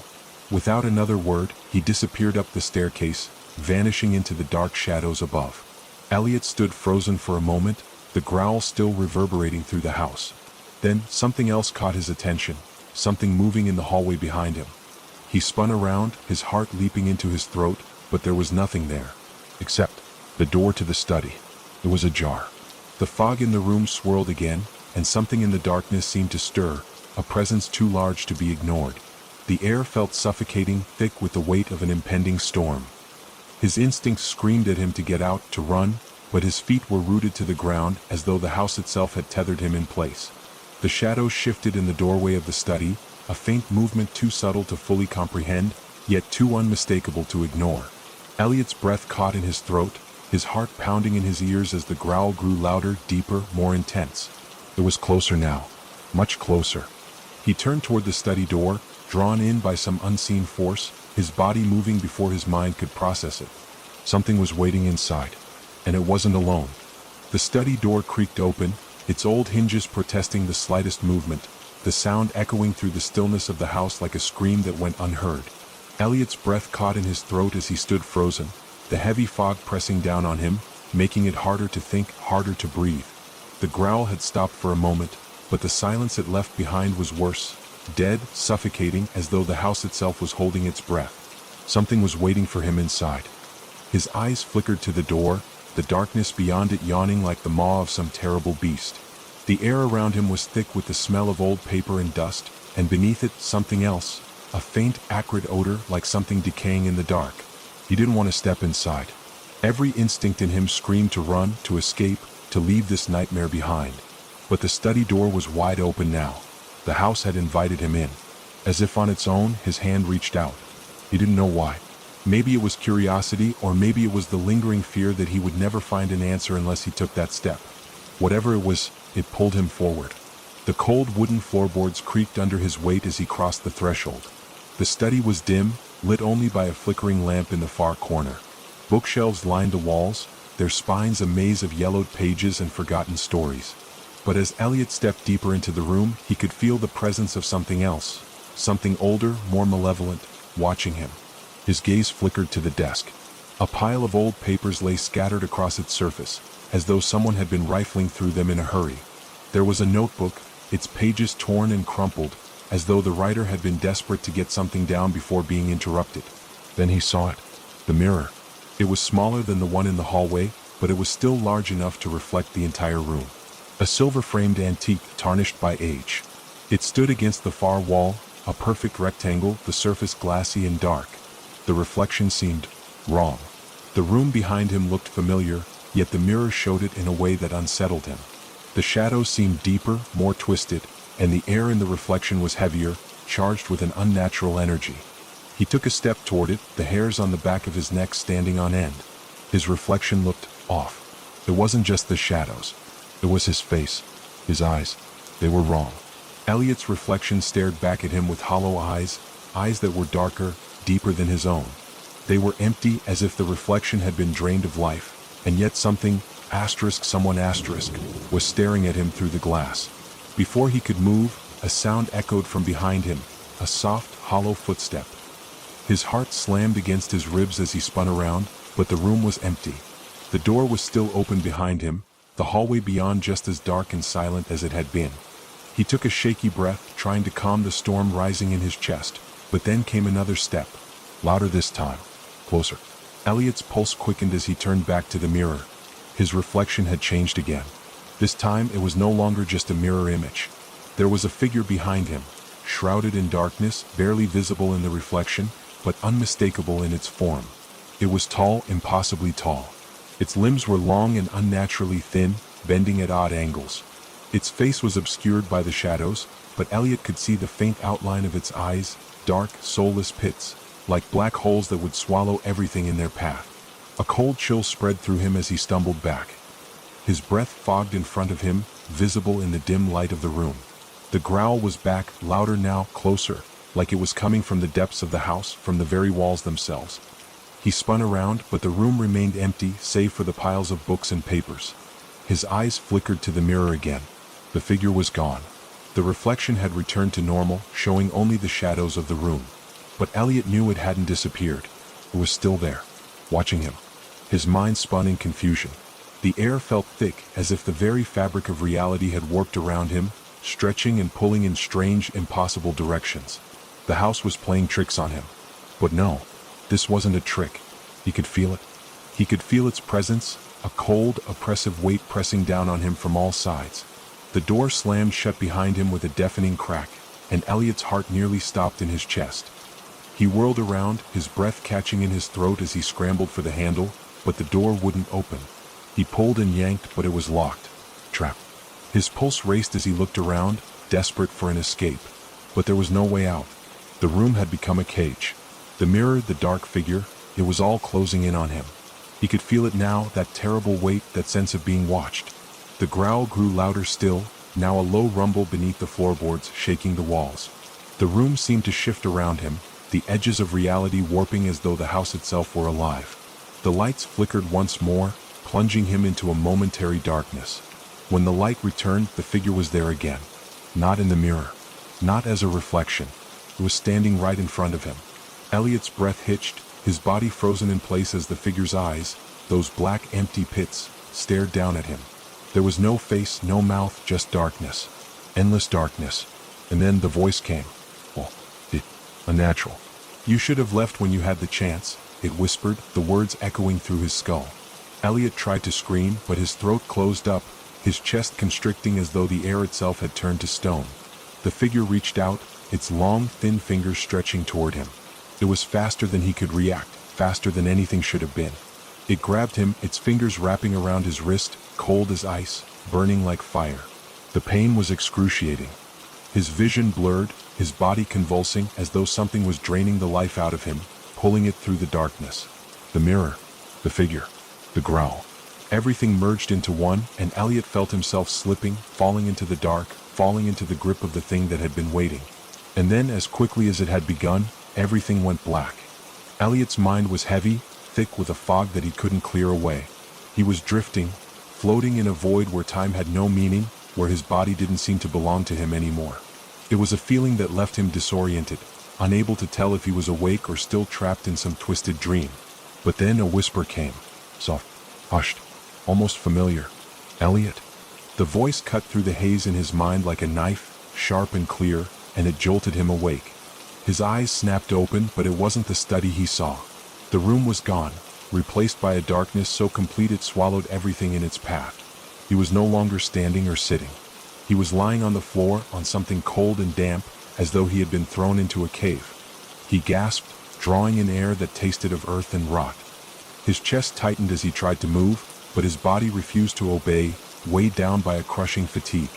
Without another word, he disappeared up the staircase, vanishing into the dark shadows above. Elliot stood frozen for a moment, the growl still reverberating through the house. Then, something else caught his attention, something moving in the hallway behind him. He spun around, his heart leaping into his throat, but there was nothing there. Except the door to the study. It was ajar. The fog in the room swirled again, and something in the darkness seemed to stir, a presence too large to be ignored. The air felt suffocating, thick with the weight of an impending storm. His instincts screamed at him to get out, to run, but his feet were rooted to the ground as though the house itself had tethered him in place. The shadows shifted in the doorway of the study, a faint movement too subtle to fully comprehend, yet too unmistakable to ignore. Elliot's breath caught in his throat, his heart pounding in his ears as the growl grew louder, deeper, more intense. It was closer now, much closer. He turned toward the study door, drawn in by some unseen force, his body moving before his mind could process it. Something was waiting inside, and it wasn't alone. The study door creaked open, its old hinges protesting the slightest movement, the sound echoing through the stillness of the house like a scream that went unheard. Elliot's breath caught in his throat as he stood frozen, the heavy fog pressing down on him, making it harder to think, harder to breathe. The growl had stopped for a moment, but the silence it left behind was worse, dead, suffocating, as though the house itself was holding its breath. Something was waiting for him inside. His eyes flickered to the door, the darkness beyond it yawning like the maw of some terrible beast. The air around him was thick with the smell of old paper and dust, and beneath it, something else, a faint, acrid odor like something decaying in the dark. He didn't want to step inside. Every instinct in him screamed to run, to escape, to leave this nightmare behind. But the study door was wide open now. The house had invited him in. As if on its own, his hand reached out. He didn't know why. Maybe it was curiosity, or maybe it was the lingering fear that he would never find an answer unless he took that step. Whatever it was, it pulled him forward. The cold wooden floorboards creaked under his weight as he crossed the threshold. The study was dim, lit only by a flickering lamp in the far corner. Bookshelves lined the walls, their spines a maze of yellowed pages and forgotten stories. But as Elliot stepped deeper into the room, he could feel the presence of something else, something older, more malevolent, watching him. His gaze flickered to the desk. A pile of old papers lay scattered across its surface, as though someone had been rifling through them in a hurry. There was a notebook, its pages torn and crumpled, as though the writer had been desperate to get something down before being interrupted. Then he saw it. The mirror. It was smaller than the one in the hallway, but it was still large enough to reflect the entire room. A silver-framed antique, tarnished by age. It stood against the far wall, a perfect rectangle, the surface glassy and dark. The reflection seemed wrong. The room behind him looked familiar, yet the mirror showed it in a way that unsettled him. The shadows seemed deeper, more twisted, and the air in the reflection was heavier, charged with an unnatural energy. He took a step toward it, the hairs on the back of his neck standing on end. His reflection looked off. It wasn't just the shadows. It was his face, his eyes. They were wrong. Elliot's reflection stared back at him with hollow eyes, eyes that were darker, deeper than his own. They were empty, as if the reflection had been drained of life, and yet someone was staring at him through the glass. Before he could move, a sound echoed from behind him, a soft, hollow footstep. His heart slammed against his ribs as he spun around, but the room was empty. The door was still open behind him, the hallway beyond just as dark and silent as it had been. He took a shaky breath, trying to calm the storm rising in his chest, but then came another step. Louder this time. Closer. Elliot's pulse quickened as he turned back to the mirror. His reflection had changed again. This time it was no longer just a mirror image. There was a figure behind him, shrouded in darkness, barely visible in the reflection, but unmistakable in its form. It was tall, impossibly tall. Its limbs were long and unnaturally thin, bending at odd angles. Its face was obscured by the shadows, but Elliot could see the faint outline of its eyes, dark, soulless pits, like black holes that would swallow everything in their path. A cold chill spread through him as he stumbled back. His breath fogged in front of him, visible in the dim light of the room. The growl was back, louder now, closer, like it was coming from the depths of the house, from the very walls themselves. He spun around, but the room remained empty, save for the piles of books and papers. His eyes flickered to the mirror again. The figure was gone. The reflection had returned to normal, showing only the shadows of the room. But Elliot knew it hadn't disappeared. It was still there, watching him. His mind spun in confusion. The air felt thick, as if the very fabric of reality had warped around him, stretching and pulling in strange, impossible directions. The house was playing tricks on him. But no, this wasn't a trick. He could feel it. He could feel its presence, a cold, oppressive weight pressing down on him from all sides. The door slammed shut behind him with a deafening crack, and Elliot's heart nearly stopped in his chest. He whirled around, his breath catching in his throat as he scrambled for the handle, but the door wouldn't open. He pulled and yanked, but it was locked. Trapped. His pulse raced as he looked around, desperate for an escape. But there was no way out. The room had become a cage. The mirror, the dark figure, it was all closing in on him. He could feel it now, that terrible weight, that sense of being watched. The growl grew louder still, now a low rumble beneath the floorboards, shaking the walls. The room seemed to shift around him, the edges of reality warping as though the house itself were alive. The lights flickered once more, plunging him into a momentary darkness. When the light returned, the figure was there again. Not in the mirror. Not as a reflection. It was standing right in front of him. Elliot's breath hitched, his body frozen in place as the figure's eyes, those black empty pits, stared down at him. There was no face, no mouth, just darkness. Endless darkness. And then the voice came. Well, unnatural. You should have left when you had the chance, it whispered, the words echoing through his skull. Elliot tried to scream, but his throat closed up, his chest constricting as though the air itself had turned to stone. The figure reached out, its long, thin fingers stretching toward him. It was faster than he could react, faster than anything should have been. It grabbed him, its fingers wrapping around his wrist, cold as ice, burning like fire. The pain was excruciating. His vision blurred, his body convulsing as though something was draining the life out of him, pulling it through the darkness. The mirror, the figure, the growl. Everything merged into one, and Elliot felt himself slipping, falling into the dark, falling into the grip of the thing that had been waiting. And then, as quickly as it had begun, everything went black. Elliot's mind was heavy, thick with a fog that he couldn't clear away. He was drifting, floating in a void where time had no meaning, where his body didn't seem to belong to him anymore. It was a feeling that left him disoriented, unable to tell if he was awake or still trapped in some twisted dream. But then a whisper came, soft, hushed, almost familiar. Elliot. The voice cut through the haze in his mind like a knife, sharp and clear, and it jolted him awake. His eyes snapped open, but it wasn't the study he saw. The room was gone, replaced by a darkness so complete it swallowed everything in its path. He was no longer standing or sitting. He was lying on the floor, on something cold and damp, as though he had been thrown into a cave. He gasped, drawing in air that tasted of earth and rot. His chest tightened as he tried to move, but his body refused to obey, weighed down by a crushing fatigue.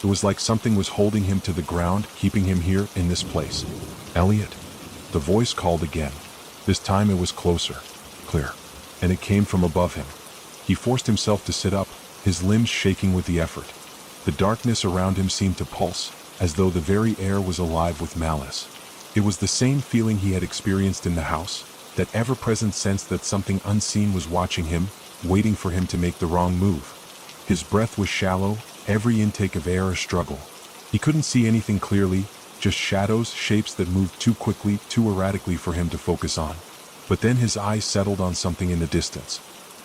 It was like something was holding him to the ground, keeping him here, in this place. Elliot. The voice called again. This time it was closer, clear, and it came from above him. He forced himself to sit up, his limbs shaking with the effort. The darkness around him seemed to pulse, as though the very air was alive with malice. It was the same feeling he had experienced in the house, that ever-present sense that something unseen was watching him, waiting for him to make the wrong move. His breath was shallow, every intake of air a struggle. He couldn't see anything clearly, just shadows, shapes that moved too quickly, too erratically for him to focus on. But then his eyes settled on something in the distance.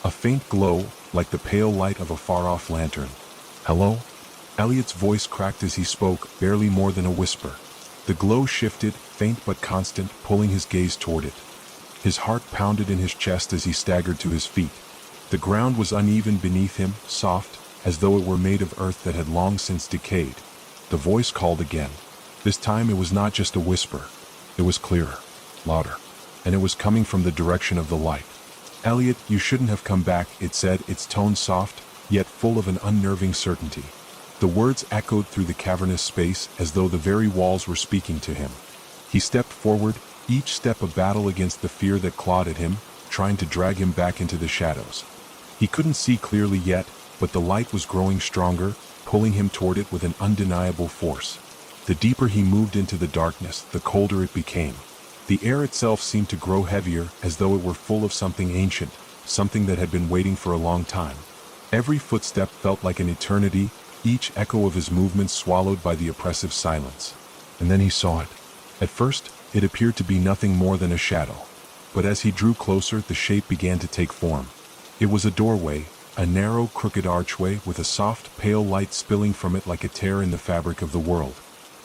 A faint glow, like the pale light of a far-off lantern. "Hello?" Elliot's voice cracked as he spoke, barely more than a whisper. The glow shifted, faint but constant, pulling his gaze toward it. His heart pounded in his chest as he staggered to his feet. The ground was uneven beneath him, soft, as though it were made of earth that had long since decayed. The voice called again. This time it was not just a whisper. It was clearer, louder, and it was coming from the direction of the light. "Elliot, you shouldn't have come back," it said, its tone soft, yet full of an unnerving certainty. The words echoed through the cavernous space as though the very walls were speaking to him. He stepped forward, each step a battle against the fear that clawed at him, trying to drag him back into the shadows. He couldn't see clearly yet, but the light was growing stronger, pulling him toward it with an undeniable force. The deeper he moved into the darkness, the colder it became. The air itself seemed to grow heavier, as though it were full of something ancient, something that had been waiting for a long time. Every footstep felt like an eternity, each echo of his movements swallowed by the oppressive silence. And then he saw it. At first, it appeared to be nothing more than a shadow. But as he drew closer, the shape began to take form. It was a doorway, a narrow, crooked archway with a soft, pale light spilling from it like a tear in the fabric of the world.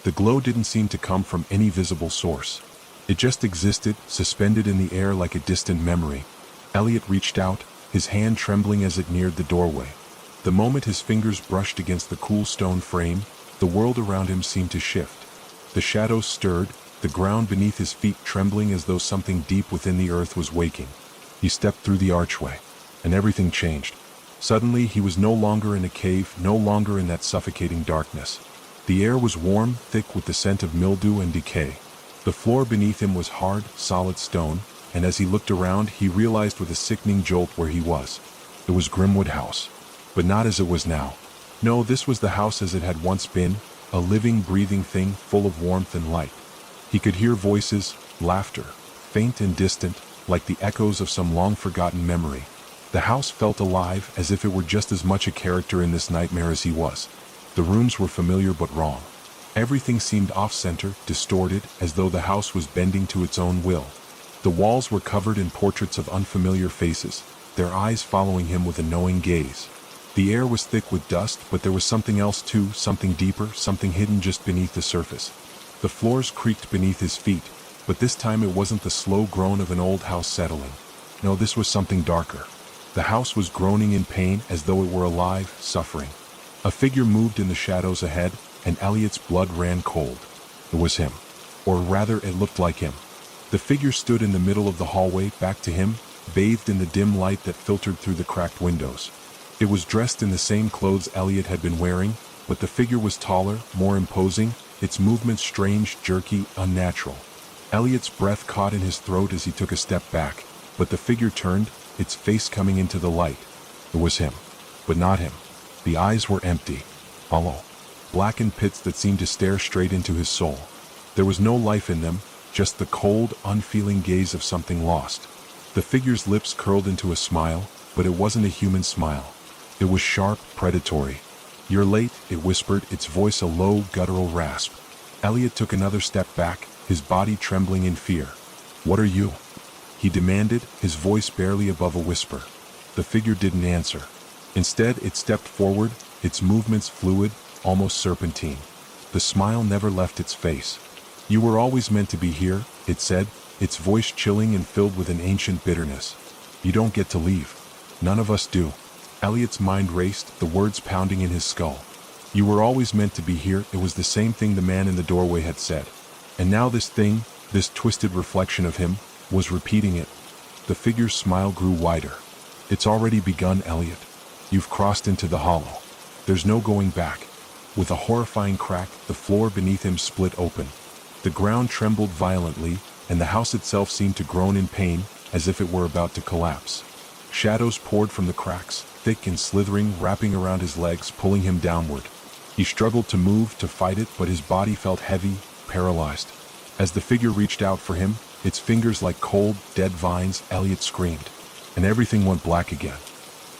The glow didn't seem to come from any visible source. It just existed, suspended in the air like a distant memory. Elliot reached out, his hand trembling as it neared the doorway. The moment his fingers brushed against the cool stone frame, the world around him seemed to shift. The shadows stirred, the ground beneath his feet trembling as though something deep within the earth was waking. He stepped through the archway, and everything changed. Suddenly, he was no longer in a cave, no longer in that suffocating darkness. The air was warm, thick with the scent of mildew and decay. The floor beneath him was hard, solid stone, and as he looked around, he realized with a sickening jolt where he was. It was Grimwood House. But not as it was now. No, this was the house as it had once been, a living, breathing thing full of warmth and light. He could hear voices, laughter, faint and distant, like the echoes of some long-forgotten memory. The house felt alive, as if it were just as much a character in this nightmare as he was. The rooms were familiar but wrong. Everything seemed off-center, distorted, as though the house was bending to its own will. The walls were covered in portraits of unfamiliar faces, their eyes following him with a knowing gaze. The air was thick with dust, but there was something else too, something deeper, something hidden just beneath the surface. The floors creaked beneath his feet, but this time it wasn't the slow groan of an old house settling. No, this was something darker. The house was groaning in pain as though it were alive, suffering. A figure moved in the shadows ahead, and Elliot's blood ran cold. It was him. Or rather, it looked like him. The figure stood in the middle of the hallway, back to him, bathed in the dim light that filtered through the cracked windows. It was dressed in the same clothes Elliot had been wearing, but the figure was taller, more imposing, its movements strange, jerky, unnatural. Elliot's breath caught in his throat as he took a step back, but the figure turned, its face coming into the light. It was him. But not him. The eyes were empty, hollow, blackened pits that seemed to stare straight into his soul. There was no life in them, just the cold, unfeeling gaze of something lost. The figure's lips curled into a smile, but it wasn't a human smile. It was sharp, predatory. "You're late," it whispered, its voice a low, guttural rasp. Elliot took another step back, his body trembling in fear. "What are you?" he demanded, his voice barely above a whisper. The figure didn't answer. Instead, it stepped forward, its movements fluid, almost serpentine. The smile never left its face. "You were always meant to be here," it said, its voice chilling and filled with an ancient bitterness. "You don't get to leave. None of us do." Elliot's mind raced, the words pounding in his skull. "You were always meant to be here," it was the same thing the man in the doorway had said. And now this thing, this twisted reflection of him, was repeating it. The figure's smile grew wider. "It's already begun, Elliot. You've crossed into the hollow. There's no going back." With a horrifying crack, the floor beneath him split open. The ground trembled violently, and the house itself seemed to groan in pain, as if it were about to collapse. Shadows poured from the cracks, thick and slithering, wrapping around his legs, pulling him downward. He struggled to move, to fight it, but his body felt heavy, paralyzed. As the figure reached out for him, its fingers like cold, dead vines, Elliot screamed. And everything went black again.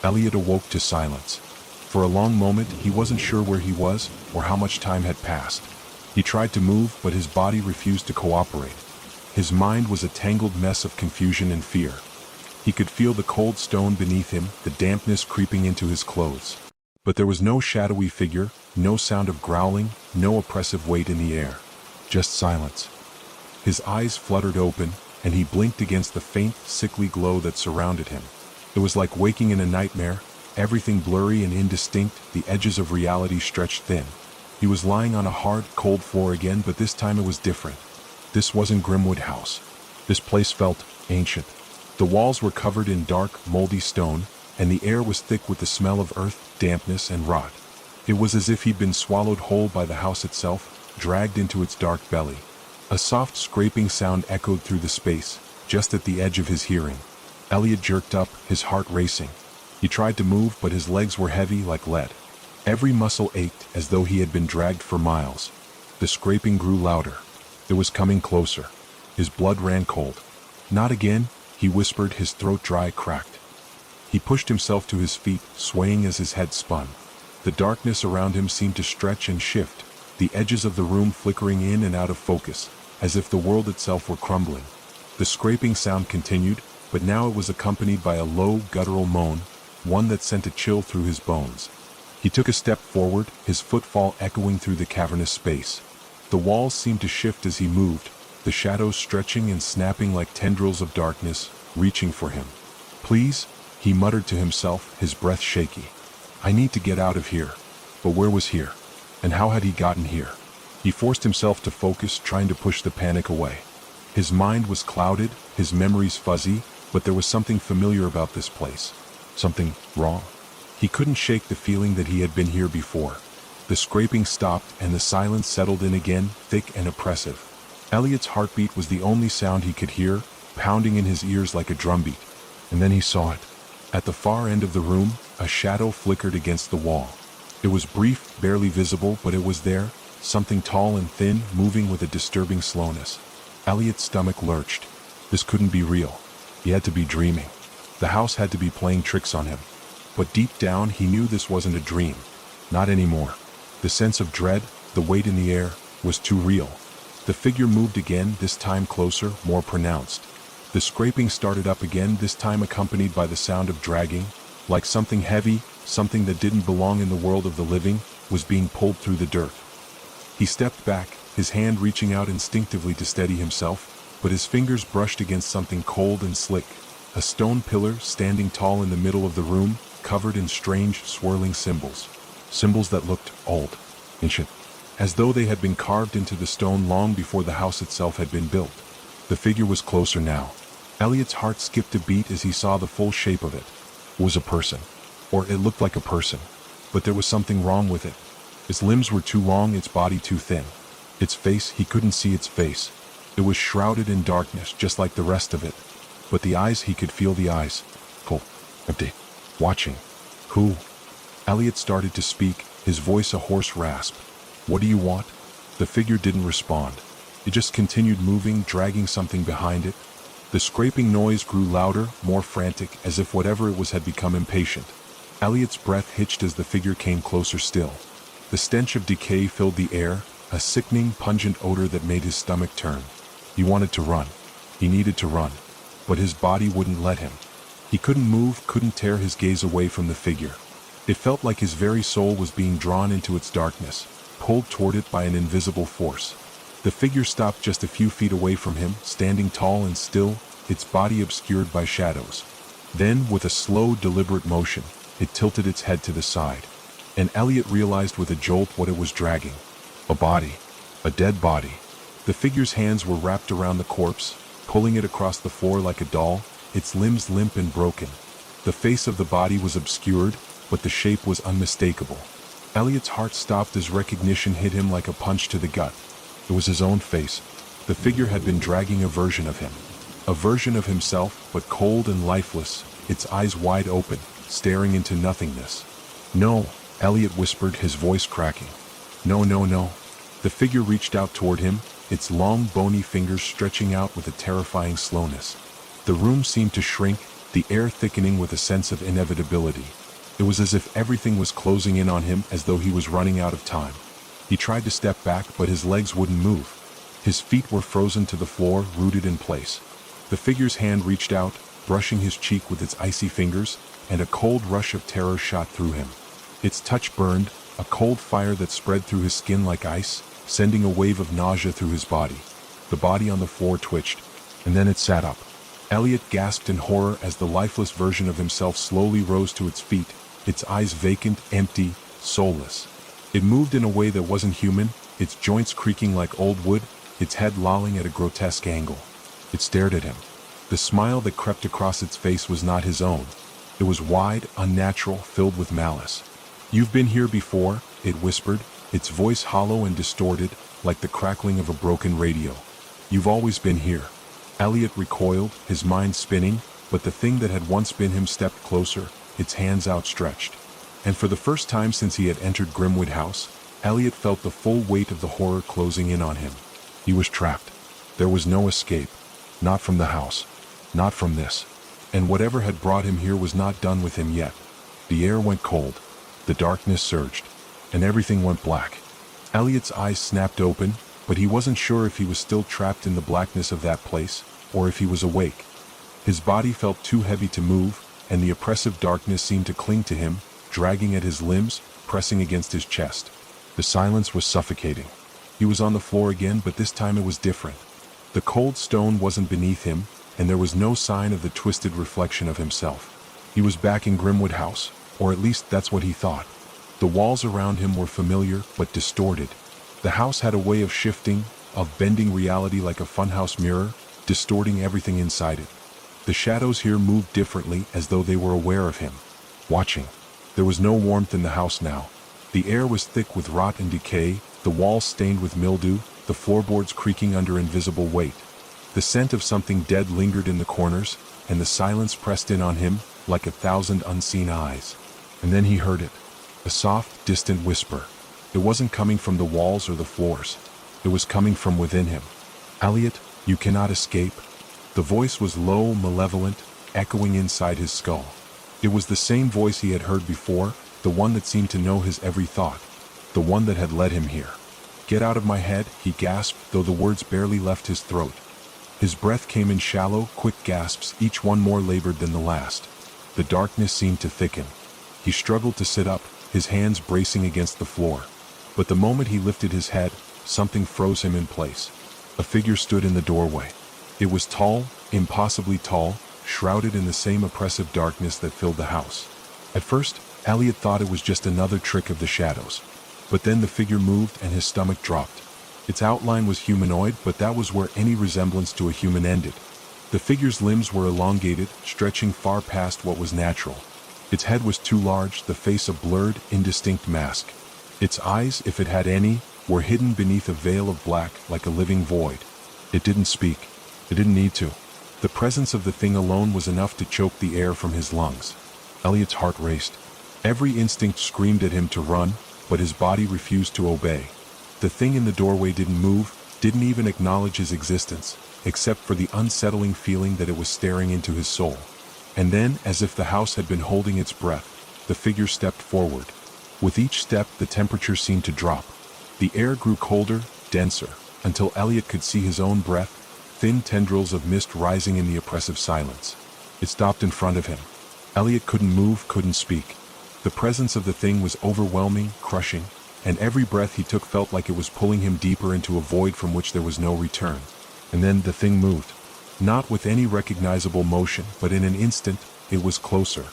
Elliot awoke to silence. For a long moment, he wasn't sure where he was or how much time had passed. He tried to move, but his body refused to cooperate. His mind was a tangled mess of confusion and fear. He could feel the cold stone beneath him, the dampness creeping into his clothes. But there was no shadowy figure, no sound of growling, no oppressive weight in the air. Just silence. His eyes fluttered open, and he blinked against the faint, sickly glow that surrounded him. It was like waking in a nightmare, everything blurry and indistinct, the edges of reality stretched thin. He was lying on a hard, cold floor again, but this time it was different. This wasn't Grimwood House. This place felt ancient. The walls were covered in dark, moldy stone, and the air was thick with the smell of earth, dampness, and rot. It was as if he'd been swallowed whole by the house itself, dragged into its dark belly. A soft scraping sound echoed through the space, just at the edge of his hearing. Elliot jerked up, his heart racing. He tried to move, but his legs were heavy like lead. Every muscle ached as though he had been dragged for miles. The scraping grew louder. It was coming closer. His blood ran cold. Not again, he whispered, his throat dry, cracked. He pushed himself to his feet, swaying as his head spun. The darkness around him seemed to stretch and shift, the edges of the room flickering in and out of focus, as if the world itself were crumbling. The scraping sound continued, but now it was accompanied by a low, guttural moan, one that sent a chill through his bones. He took a step forward, his footfall echoing through the cavernous space. The walls seemed to shift as he moved, the shadows stretching and snapping like tendrils of darkness, reaching for him. "Please," he muttered to himself, his breath shaky. "I need to get out of here." But where was here? And how had he gotten here? He forced himself to focus, trying to push the panic away. His mind was clouded, his memories fuzzy, but there was something familiar about this place. Something wrong. He couldn't shake the feeling that he had been here before. The scraping stopped and the silence settled in again, thick and oppressive. Elliot's heartbeat was the only sound he could hear, pounding in his ears like a drumbeat. And then he saw it. At the far end of the room, a shadow flickered against the wall. It was brief, barely visible, but it was there, something tall and thin, moving with a disturbing slowness. Elliot's stomach lurched. This couldn't be real. He had to be dreaming. The house had to be playing tricks on him. But deep down, he knew this wasn't a dream. Not anymore. The sense of dread, the weight in the air, was too real. The figure moved again, this time closer, more pronounced. The scraping started up again, this time accompanied by the sound of dragging, like something heavy, something that didn't belong in the world of the living, was being pulled through the dirt. He stepped back, his hand reaching out instinctively to steady himself, but his fingers brushed against something cold and slick. A stone pillar standing tall in the middle of the room, covered in strange, swirling symbols. Symbols that looked old, ancient, as though they had been carved into the stone long before the house itself had been built. The figure was closer now. Elliot's heart skipped a beat as he saw the full shape of it. It was a person. Or it looked like a person. But there was something wrong with it. Its limbs were too long, its body too thin. Its face, he couldn't see its face. It was shrouded in darkness, just like the rest of it. But the eyes, he could feel the eyes. Full, empty, watching. Who? Elliot started to speak, his voice a hoarse rasp. "What do you want?" The figure didn't respond. It just continued moving, dragging something behind it. The scraping noise grew louder, more frantic, as if whatever it was had become impatient. Elliot's breath hitched as the figure came closer still. The stench of decay filled the air, a sickening, pungent odor that made his stomach turn. He wanted to run. He needed to run. But his body wouldn't let him. He couldn't move, couldn't tear his gaze away from the figure. It felt like his very soul was being drawn into its darkness, pulled toward it by an invisible force. The figure stopped just a few feet away from him, standing tall and still, its body obscured by shadows. Then, with a slow, deliberate motion, it tilted its head to the side. And Elliot realized with a jolt what it was dragging. A body. A dead body. The figure's hands were wrapped around the corpse, pulling it across the floor like a doll, its limbs limp and broken. The face of the body was obscured, but the shape was unmistakable. Elliot's heart stopped as recognition hit him like a punch to the gut. It was his own face. The figure had been dragging a version of him. A version of himself, but cold and lifeless, its eyes wide open, staring into nothingness. "No," Elliot whispered, his voice cracking. "No, no, no." The figure reached out toward him, its long bony fingers stretching out with a terrifying slowness. The room seemed to shrink, the air thickening with a sense of inevitability. It was as if everything was closing in on him, as though he was running out of time. He tried to step back, but his legs wouldn't move. His feet were frozen to the floor, rooted in place. The figure's hand reached out, brushing his cheek with its icy fingers, and a cold rush of terror shot through him. Its touch burned, a cold fire that spread through his skin like ice, sending a wave of nausea through his body. The body on the floor twitched, and then it sat up. Elliot gasped in horror as the lifeless version of himself slowly rose to its feet, its eyes vacant, empty, soulless. It moved in a way that wasn't human, its joints creaking like old wood, its head lolling at a grotesque angle. It stared at him. The smile that crept across its face was not his own. It was wide, unnatural, filled with malice. "You've been here before," it whispered, its voice hollow and distorted, like the crackling of a broken radio. "You've always been here." Elliot recoiled, his mind spinning, but the thing that had once been him stepped closer, its hands outstretched. And for the first time since he had entered Grimwood House, Elliot felt the full weight of the horror closing in on him. He was trapped. There was no escape. Not from the house. Not from this. And whatever had brought him here was not done with him yet. The air went cold. The darkness surged. And everything went black. Elliot's eyes snapped open, but he wasn't sure if he was still trapped in the blackness of that place, or if he was awake. His body felt too heavy to move, and the oppressive darkness seemed to cling to him, dragging at his limbs, pressing against his chest. The silence was suffocating. He was on the floor again, but this time it was different. The cold stone wasn't beneath him, and there was no sign of the twisted reflection of himself. He was back in Grimwood House, or at least that's what he thought. The walls around him were familiar, but distorted. The house had a way of shifting, of bending reality like a funhouse mirror, distorting everything inside it. The shadows here moved differently, as though they were aware of him, watching. There was no warmth in the house now. The air was thick with rot and decay, the walls stained with mildew, the floorboards creaking under invisible weight. The scent of something dead lingered in the corners, and the silence pressed in on him like 1,000 unseen eyes. And then he heard it. A soft, distant whisper. It wasn't coming from the walls or the floors. It was coming from within him. "Elliot, you cannot escape." The voice was low, malevolent, echoing inside his skull. It was the same voice he had heard before, the one that seemed to know his every thought, the one that had led him here. "Get out of my head," he gasped, though the words barely left his throat. His breath came in shallow, quick gasps, each one more labored than the last. The darkness seemed to thicken. He struggled to sit up, his hands bracing against the floor. But the moment he lifted his head, something froze him in place. A figure stood in the doorway. It was tall, impossibly tall, shrouded in the same oppressive darkness that filled the house. At first, Elliot thought it was just another trick of the shadows. But then the figure moved and his stomach dropped. Its outline was humanoid, but that was where any resemblance to a human ended. The figure's limbs were elongated, stretching far past what was natural. Its head was too large, the face a blurred, indistinct mask. Its eyes, if it had any, were hidden beneath a veil of black, like a living void. It didn't speak. It didn't need to. The presence of the thing alone was enough to choke the air from his lungs. Elliot's heart raced. Every instinct screamed at him to run, but his body refused to obey. The thing in the doorway didn't move, didn't even acknowledge his existence, except for the unsettling feeling that it was staring into his soul. And then, as if the house had been holding its breath, the figure stepped forward. With each step, the temperature seemed to drop. The air grew colder, denser, until Elliot could see his own breath, thin tendrils of mist rising in the oppressive silence. It stopped in front of him. Elliot couldn't move, couldn't speak. The presence of the thing was overwhelming, crushing, and every breath he took felt like it was pulling him deeper into a void from which there was no return. And then the thing moved. Not with any recognizable motion, but in an instant, it was closer.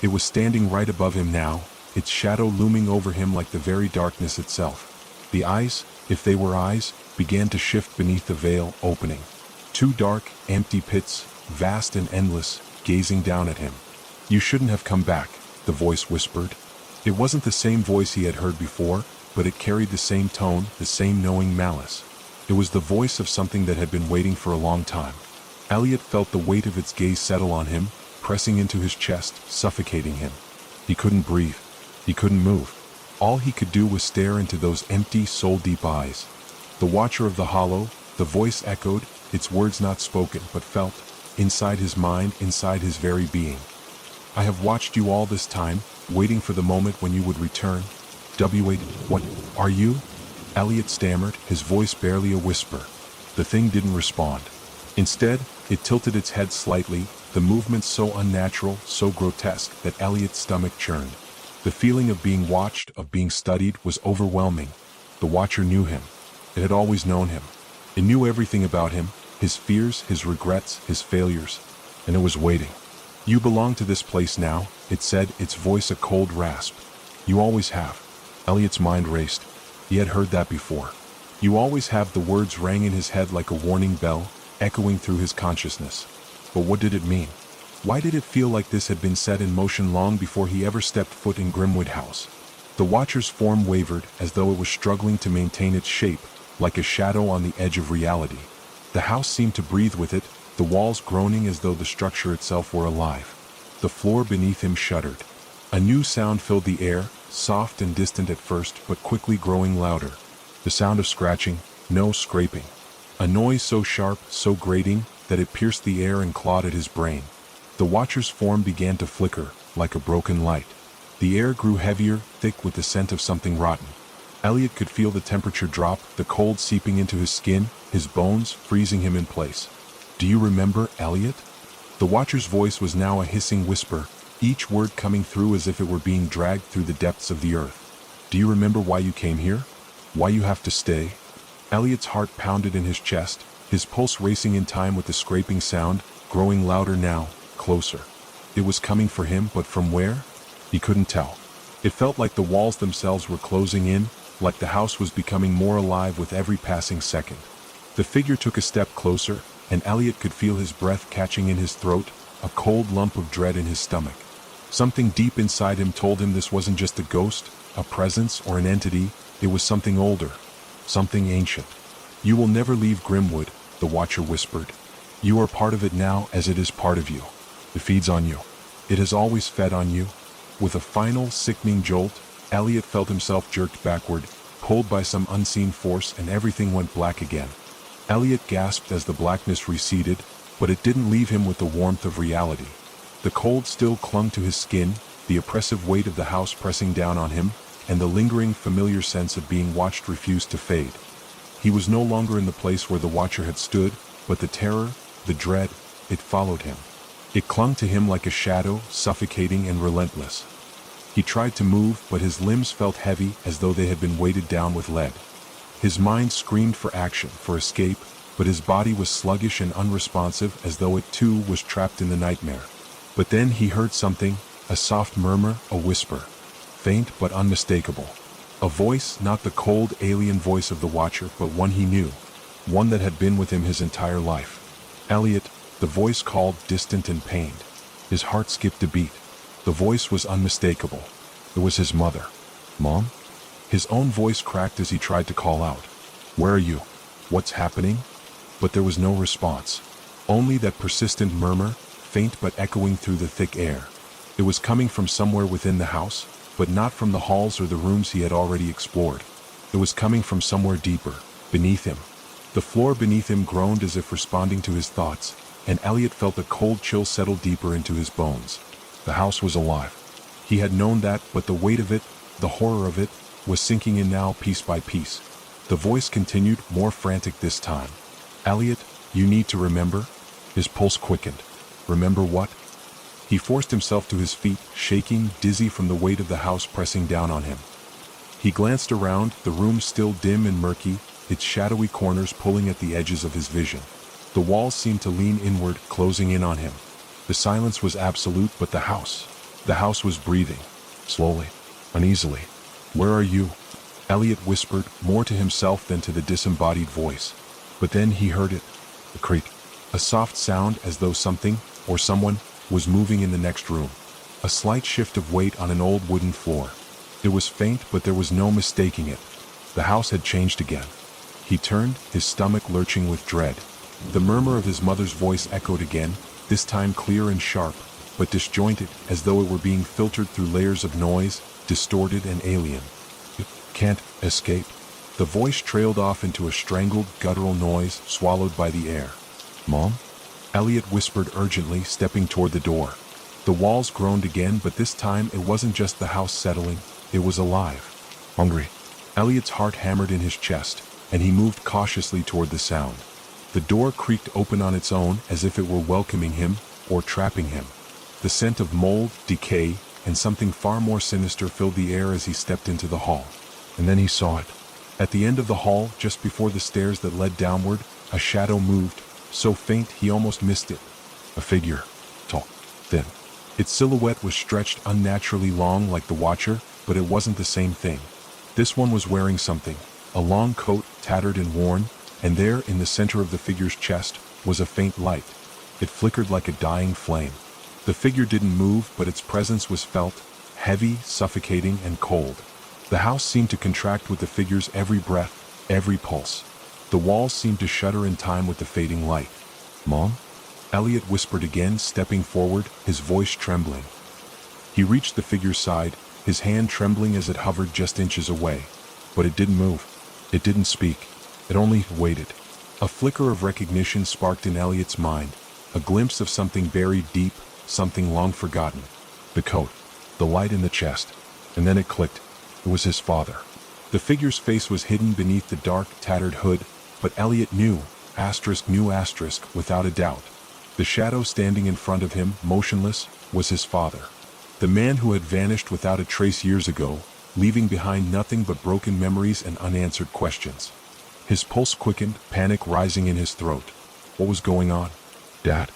It was standing right above him now, its shadow looming over him like the very darkness itself. The eyes, if they were eyes, began to shift beneath the veil, opening. Two dark, empty pits, vast and endless, gazing down at him. "You shouldn't have come back," the voice whispered. It wasn't the same voice he had heard before, but it carried the same tone, the same knowing malice. It was the voice of something that had been waiting for a long time. Elliot felt the weight of its gaze settle on him, pressing into his chest, suffocating him. He couldn't breathe. He couldn't move. All he could do was stare into those empty, soul-deep eyes. The watcher of the hollow, The voice echoed, its words not spoken but felt, inside his mind, inside his very being. I have watched you all this time, waiting for the moment when you would return. W.A. What are you? Elliot stammered, his voice barely a whisper. The thing didn't respond. Instead, it tilted its head slightly, the movement so unnatural, so grotesque that Elliot's stomach churned. The feeling of being watched, of being studied, was overwhelming. The Watcher knew him. It had always known him. It knew everything about him, his fears, his regrets, his failures, and it was waiting. You belong to this place now, it said, its voice a cold rasp. You always have. Elliot's mind raced. He had heard that before. You always have. The words rang in his head like a warning bell, echoing through his consciousness. But what did it mean? Why did it feel like this had been set in motion long before he ever stepped foot in Grimwood House? The Watcher's form wavered, as though it was struggling to maintain its shape, like a shadow on the edge of reality. The house seemed to breathe with it, the walls groaning as though the structure itself were alive. The floor beneath him shuddered. A new sound filled the air, soft and distant at first, but quickly growing louder. The sound of scratching, no scraping. A noise so sharp, so grating, that it pierced the air and clawed at his brain. The Watcher's form began to flicker, like a broken light. The air grew heavier, thick with the scent of something rotten. Elliot could feel the temperature drop, the cold seeping into his skin, his bones, freezing him in place. Do you remember, Elliot? The Watcher's voice was now a hissing whisper, each word coming through as if it were being dragged through the depths of the earth. Do you remember why you came here? Why you have to stay? Elliot's heart pounded in his chest, his pulse racing in time with the scraping sound, growing louder now, closer. It was coming for him, but from where? He couldn't tell. It felt like the walls themselves were closing in, like the house was becoming more alive with every passing second. The figure took a step closer, and Elliot could feel his breath catching in his throat, a cold lump of dread in his stomach. Something deep inside him told him this wasn't just a ghost, a presence, or an entity, it was something older, something ancient. You will never leave Grimwood, the Watcher whispered. You are part of it now as it is part of you. It feeds on you. It has always fed on you. With a final, sickening jolt, Elliot felt himself jerked backward, pulled by some unseen force, and everything went black again. Elliot gasped as the blackness receded, but it didn't leave him with the warmth of reality. The cold still clung to his skin, the oppressive weight of the house pressing down on him, and the lingering, familiar sense of being watched refused to fade. He was no longer in the place where the Watcher had stood, but the terror, the dread, it followed him. It clung to him like a shadow, suffocating and relentless. He tried to move, but his limbs felt heavy as though they had been weighted down with lead. His mind screamed for action, for escape, but his body was sluggish and unresponsive, as though it too was trapped in the nightmare. But then he heard something, a soft murmur, a whisper. Faint but unmistakable. A voice, not the cold, alien voice of the Watcher, but one he knew. One that had been with him his entire life. Elliot, the voice called, distant and pained. His heart skipped a beat. The voice was unmistakable. It was his mother. Mom? His own voice cracked as he tried to call out. Where are you? What's happening? But there was no response. Only that persistent murmur, faint but echoing through the thick air. It was coming from somewhere within the house, but not from the halls or the rooms he had already explored. It was coming from somewhere deeper, beneath him. The floor beneath him groaned as if responding to his thoughts, and Elliot felt a cold chill settle deeper into his bones. The house was alive. He had known that, but the weight of it, the horror of it, was sinking in now piece by piece. The voice continued, more frantic this time. Elliot, you need to remember. His pulse quickened. Remember what? He forced himself to his feet, shaking, dizzy from the weight of the house pressing down on him. He glanced around, the room still dim and murky, its shadowy corners pulling at the edges of his vision. The walls seemed to lean inward, closing in on him. The silence was absolute, but the house was breathing. Slowly, uneasily. Where are you? Elliot whispered, more to himself than to the disembodied voice. But then he heard it. A creak. A soft sound as though something, or someone, was moving in the next room. A slight shift of weight on an old wooden floor. It was faint, but there was no mistaking it. The house had changed again. He turned, his stomach lurching with dread. The murmur of his mother's voice echoed again, this time clear and sharp, but disjointed, as though it were being filtered through layers of noise, distorted and alien. You can't escape. The voice trailed off into a strangled, guttural noise swallowed by the air. "Mom?" Elliot whispered urgently, stepping toward the door. The walls groaned again, but this time it wasn't just the house settling, it was alive. "Hungry?" Elliot's heart hammered in his chest, and he moved cautiously toward the sound. The door creaked open on its own as if it were welcoming him or trapping him. The scent of mold, decay, and something far more sinister filled the air as he stepped into the hall. And then he saw it. At the end of the hall, just before the stairs that led downward, a shadow moved, so faint he almost missed it. A figure, tall, thin. Its silhouette was stretched unnaturally long like the Watcher, but it wasn't the same thing. This one was wearing something, a long coat, tattered and worn, and there, in the center of the figure's chest, was a faint light. It flickered like a dying flame. The figure didn't move, but its presence was felt, heavy, suffocating, and cold. The house seemed to contract with the figure's every breath, every pulse. The walls seemed to shudder in time with the fading light. "Mom?" Elliot whispered again, stepping forward, his voice trembling. He reached the figure's side, his hand trembling as it hovered just inches away. But it didn't move. It didn't speak. It only waited. A flicker of recognition sparked in Elliot's mind, a glimpse of something buried deep, something long forgotten. The coat, the light in the chest, and then it clicked. It was his father. The figure's face was hidden beneath the dark, tattered hood, but Elliot knew, without a doubt. The shadow standing in front of him, motionless, was his father. The man who had vanished without a trace years ago, leaving behind nothing but broken memories and unanswered questions. His pulse quickened, panic rising in his throat. What was going on? "Dad?"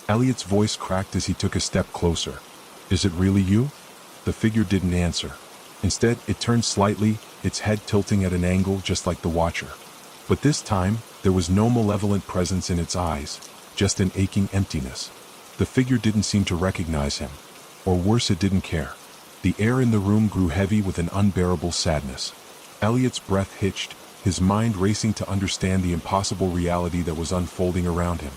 Elliot's voice cracked as he took a step closer. "Is it really you?" The figure didn't answer. Instead, it turned slightly, its head tilting at an angle just like the Watcher. But this time, there was no malevolent presence in its eyes, just an aching emptiness. The figure didn't seem to recognize him. Or worse, it didn't care. The air in the room grew heavy with an unbearable sadness. Elliot's breath hitched, his mind racing to understand the impossible reality that was unfolding around him.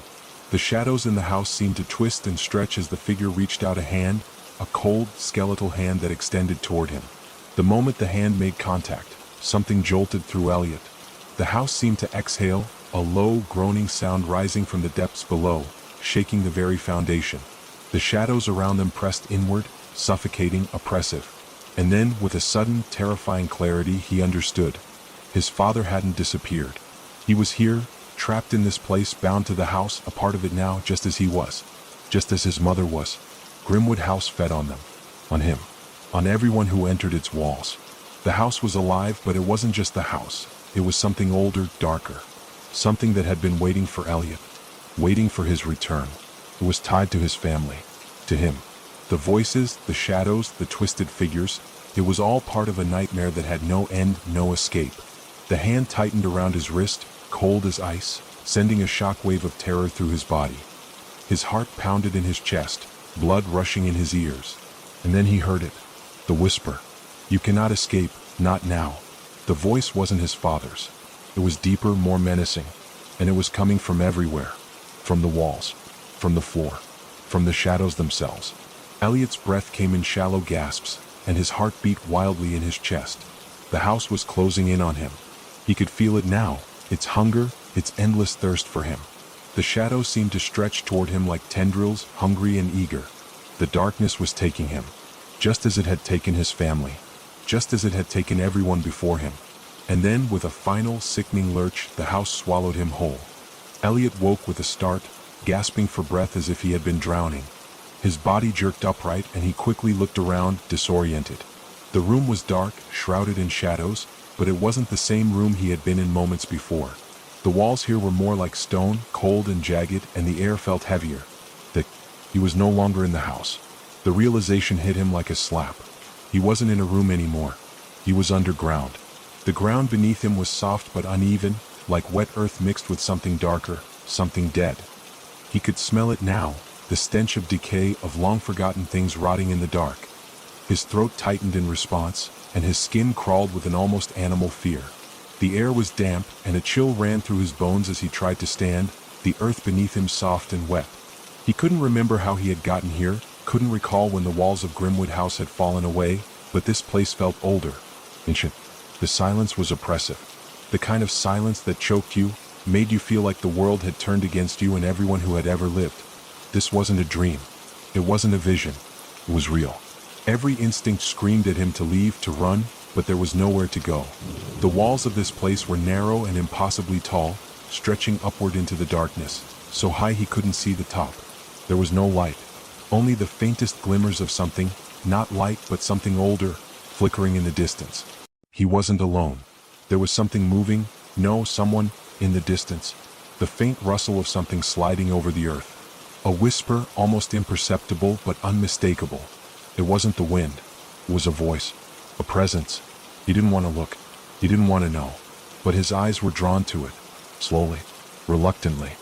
The shadows in the house seemed to twist and stretch as the figure reached out a hand, a cold, skeletal hand that extended toward him. The moment the hand made contact, something jolted through Elliot. The house seemed to exhale, a low, groaning sound rising from the depths below, shaking the very foundation. The shadows around them pressed inward, suffocating, oppressive. And then, with a sudden, terrifying clarity, he understood. His father hadn't disappeared. He was here, trapped in this place, bound to the house, a part of it now, just as he was. Just as his mother was. Grimwood House fed on them. On him. On everyone who entered its walls. The house was alive, but it wasn't just the house. It was something older, darker. Something that had been waiting for Elliot. Waiting for his return. It was tied to his family. To him. The voices, the shadows, the twisted figures. It was all part of a nightmare that had no end, no escape. The hand tightened around his wrist, cold as ice, sending a shockwave of terror through his body. His heart pounded in his chest, blood rushing in his ears. And then he heard it. The whisper. "You cannot escape, not now." The voice wasn't his father's. It was deeper, more menacing. And it was coming from everywhere. From the walls. From the floor. From the shadows themselves. Elliot's breath came in shallow gasps, and his heart beat wildly in his chest. The house was closing in on him. He could feel it now, its hunger, its endless thirst for him. The shadows seemed to stretch toward him like tendrils, hungry and eager. The darkness was taking him. Just as it had taken his family. Just as it had taken everyone before him. And then, with a final, sickening lurch, the house swallowed him whole. Elliot woke with a start, gasping for breath as if he had been drowning. His body jerked upright, and he quickly looked around, disoriented. The room was dark, shrouded in shadows, but it wasn't the same room he had been in moments before. The walls here were more like stone, cold and jagged, and the air felt heavier. That he was no longer in the house. The realization hit him like a slap. He wasn't in a room anymore. He was underground. The ground beneath him was soft but uneven, like wet earth mixed with something darker, something dead. He could smell it now, the stench of decay, of long-forgotten things rotting in the dark. His throat tightened in response, and his skin crawled with an almost animal fear. The air was damp, and a chill ran through his bones as he tried to stand, the earth beneath him soft and wet. He couldn't remember how he had gotten here, couldn't recall when the walls of Grimwood House had fallen away, but this place felt older, ancient. The silence was oppressive. The kind of silence that choked you, made you feel like the world had turned against you and everyone who had ever lived. This wasn't a dream. It wasn't a vision. It was real. Every instinct screamed at him to leave, to run, but there was nowhere to go. The walls of this place were narrow and impossibly tall, stretching upward into the darkness, so high he couldn't see the top. There was no light, only the faintest glimmers of something, not light but something older, flickering in the distance. He wasn't alone. There was something moving, no, someone, in the distance. The faint rustle of something sliding over the earth. A whisper, almost imperceptible but unmistakable. It wasn't the wind. It was a voice. A presence. He didn't want to look. He didn't want to know. But his eyes were drawn to it. Slowly. Reluctantly.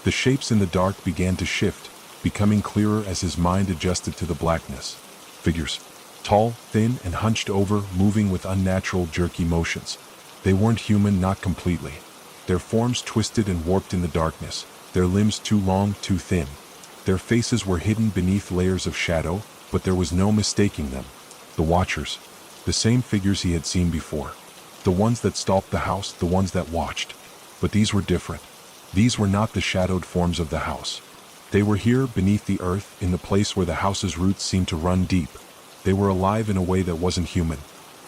The shapes in the dark began to shift, becoming clearer as his mind adjusted to the blackness. Figures. Tall, thin, and hunched over, moving with unnatural, jerky motions. They weren't human, not completely. Their forms twisted and warped in the darkness, their limbs too long, too thin. Their faces were hidden beneath layers of shadow, but there was no mistaking them. The Watchers. The same figures he had seen before. The ones that stalked the house, the ones that watched. But these were different. These were not the shadowed forms of the house. They were here, beneath the earth, in the place where the house's roots seemed to run deep. They were alive in a way that wasn't human.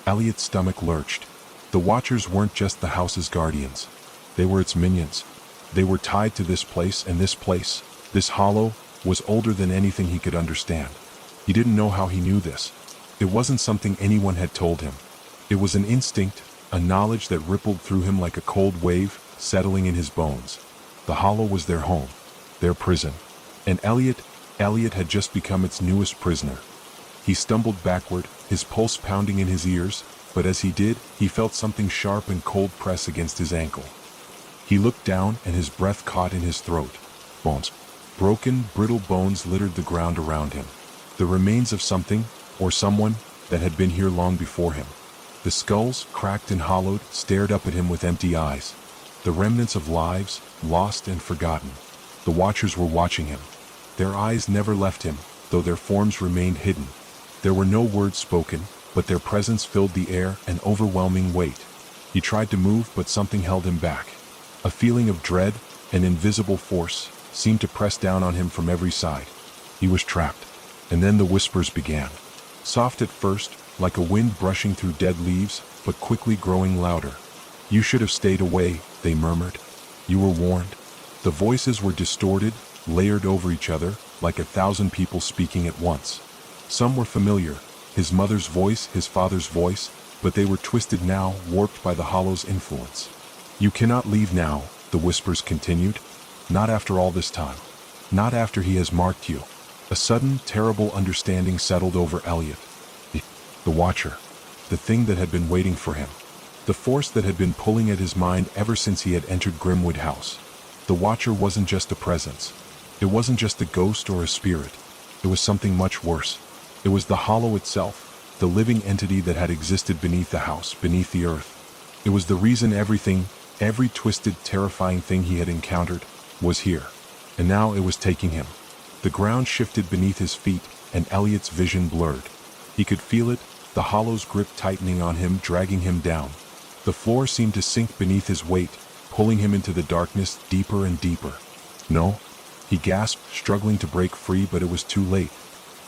Elliot's stomach lurched. The Watchers weren't just the house's guardians. They were its minions. They were tied to this place, and this place, this hollow, was older than anything he could understand. He didn't know how he knew this. It wasn't something anyone had told him. It was an instinct, a knowledge that rippled through him like a cold wave, settling in his bones. The hollow was their home, their prison. And Elliot had just become its newest prisoner. He stumbled backward, his pulse pounding in his ears, but as he did, he felt something sharp and cold press against his ankle. He looked down and his breath caught in his throat. Bones. Broken, brittle bones littered the ground around him. The remains of something, or someone, that had been here long before him. The skulls, cracked and hollowed, stared up at him with empty eyes. The remnants of lives, lost and forgotten. The Watchers were watching him. Their eyes never left him, though their forms remained hidden. There were no words spoken, but their presence filled the air, an overwhelming weight. He tried to move, but something held him back. A feeling of dread, an invisible force, seemed to press down on him from every side. He was trapped. And then the whispers began. Soft at first, like a wind brushing through dead leaves, but quickly growing louder. "You should have stayed away," they murmured. "You were warned." The voices were distorted, layered over each other, like 1,000 people speaking at once. Some were familiar, his mother's voice, his father's voice, but they were twisted now, warped by the hollow's influence. "You cannot leave now," the whispers continued. "Not after all this time. Not after he has marked you." A sudden, terrible understanding settled over Elliot. The Watcher. The thing that had been waiting for him. The force that had been pulling at his mind ever since he had entered Grimwood House. The Watcher wasn't just a presence. It wasn't just a ghost or a spirit. It was something much worse. It was the hollow itself, the living entity that had existed beneath the house, beneath the earth. It was the reason everything, every twisted, terrifying thing he had encountered, was here. And now it was taking him. The ground shifted beneath his feet, and Elliot's vision blurred. He could feel it, the hollow's grip tightening on him, dragging him down. The floor seemed to sink beneath his weight, pulling him into the darkness deeper and deeper. "No," he gasped, struggling to break free, but it was too late.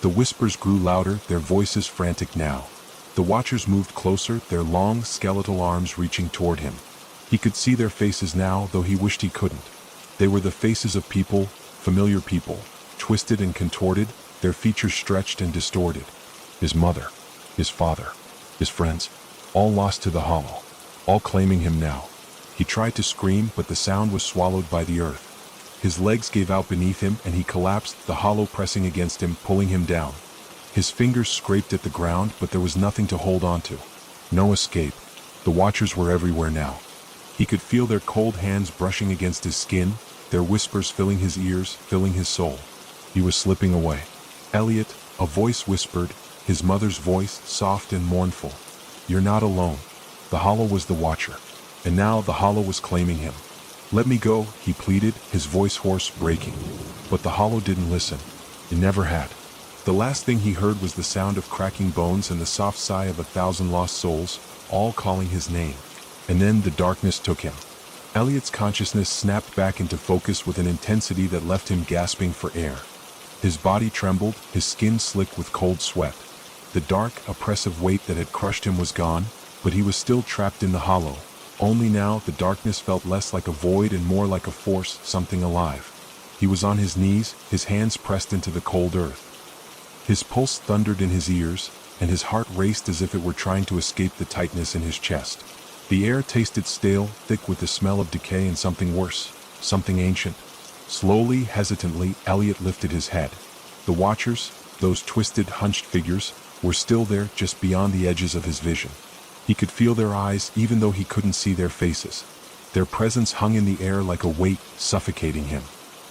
The whispers grew louder, their voices frantic now. The Watchers moved closer, their long, skeletal arms reaching toward him. He could see their faces now, though he wished he couldn't. They were the faces of people, familiar people, twisted and contorted, their features stretched and distorted. His mother, his father, his friends, all lost to the hollow, all claiming him now. He tried to scream, but the sound was swallowed by the earth. His legs gave out beneath him and he collapsed, the hollow pressing against him, pulling him down. His fingers scraped at the ground, but there was nothing to hold on to. No escape. The Watchers were everywhere now. He could feel their cold hands brushing against his skin, their whispers filling his ears, filling his soul. He was slipping away. "Elliot," a voice whispered, his mother's voice, soft and mournful. "You're not alone." The hollow was the Watcher. And now the hollow was claiming him. "Let me go," he pleaded, his voice hoarse, breaking. But the hollow didn't listen. It never had. The last thing he heard was the sound of cracking bones and the soft sigh of 1,000 lost souls, all calling his name. And then the darkness took him. Elliot's consciousness snapped back into focus with an intensity that left him gasping for air. His body trembled, his skin slick with cold sweat. The dark, oppressive weight that had crushed him was gone, but he was still trapped in the hollow. Only now the darkness felt less like a void and more like a force, something alive. He was on his knees, his hands pressed into the cold earth. His pulse thundered in his ears, and his heart raced as if it were trying to escape the tightness in his chest. The air tasted stale, thick with the smell of decay and something worse, something ancient. Slowly, hesitantly, Elliot lifted his head. The watchers, those twisted, hunched figures, were still there just beyond the edges of his vision. He could feel their eyes even though he couldn't see their faces. Their presence hung in the air like a weight, suffocating him.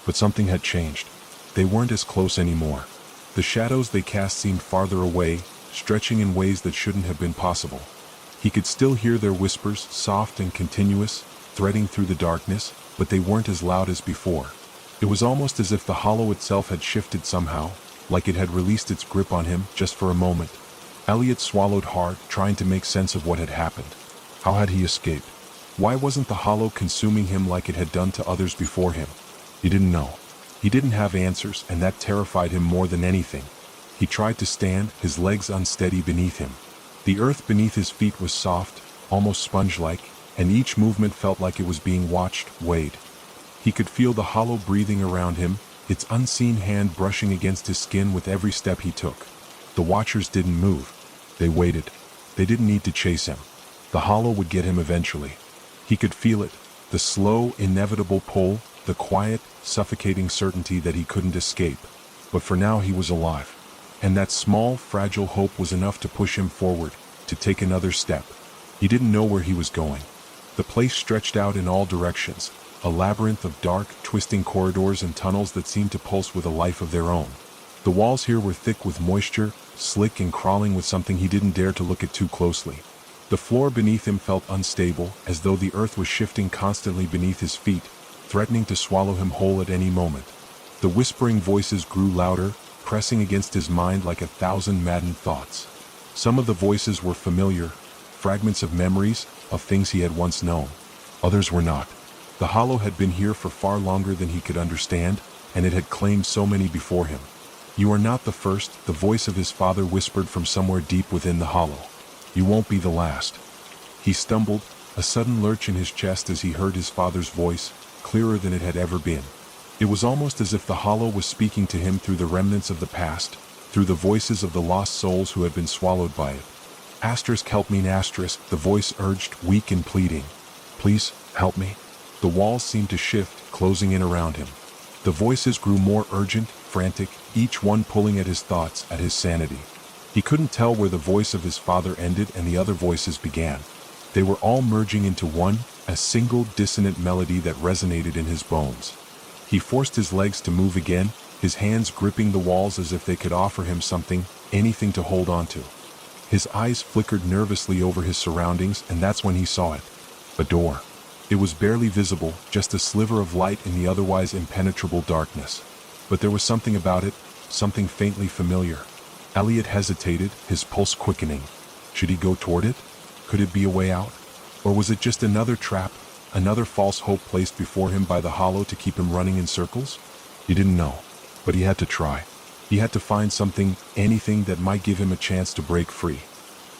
But something had changed. They weren't as close anymore. The shadows they cast seemed farther away, stretching in ways that shouldn't have been possible. He could still hear their whispers, soft and continuous, threading through the darkness, but they weren't as loud as before. It was almost as if the hollow itself had shifted somehow, like it had released its grip on him just for a moment. Elliot swallowed hard, trying to make sense of what had happened. How had he escaped? Why wasn't the hollow consuming him like it had done to others before him? He didn't know. He didn't have answers, and that terrified him more than anything. He tried to stand, his legs unsteady beneath him. The earth beneath his feet was soft, almost sponge-like, and each movement felt like it was being watched, weighed. He could feel the hollow breathing around him, its unseen hand brushing against his skin with every step he took. The watchers didn't move. They waited. They didn't need to chase him. The hollow would get him eventually. He could feel it, the slow, inevitable pull, the quiet, suffocating certainty that he couldn't escape. But for now he was alive. And that small, fragile hope was enough to push him forward, to take another step. He didn't know where he was going. The place stretched out in all directions, a labyrinth of dark, twisting corridors and tunnels that seemed to pulse with a life of their own. The walls here were thick with moisture, slick and crawling with something he didn't dare to look at too closely. The floor beneath him felt unstable, as though the earth was shifting constantly beneath his feet, threatening to swallow him whole at any moment. The whispering voices grew louder, pressing against his mind like 1,000 maddened thoughts. Some of the voices were familiar, fragments of memories, of things he had once known. Others were not. The hollow had been here for far longer than he could understand, and it had claimed so many before him. "You are not the first," the voice of his father whispered from somewhere deep within the hollow. "You won't be the last." He stumbled, a sudden lurch in his chest as he heard his father's voice, clearer than it had ever been. It was almost as if the hollow was speaking to him through the remnants of the past, through the voices of the lost souls who had been swallowed by it. Help me, the voice urged, weak and pleading. "Please, help me." The walls seemed to shift, closing in around him. The voices grew more urgent, frantic, each one pulling at his thoughts, at his sanity. He couldn't tell where the voice of his father ended and the other voices began. They were all merging into one, a single dissonant melody that resonated in his bones. He forced his legs to move again, his hands gripping the walls as if they could offer him something, anything to hold on to. His eyes flickered nervously over his surroundings, and that's when he saw it. A door. It was barely visible, just a sliver of light in the otherwise impenetrable darkness. But there was something about it, something faintly familiar. Elliot hesitated, his pulse quickening. Should he go toward it? Could it be a way out? Or was it just another trap, another false hope placed before him by the hollow to keep him running in circles? He didn't know, but he had to try. He had to find something, anything that might give him a chance to break free.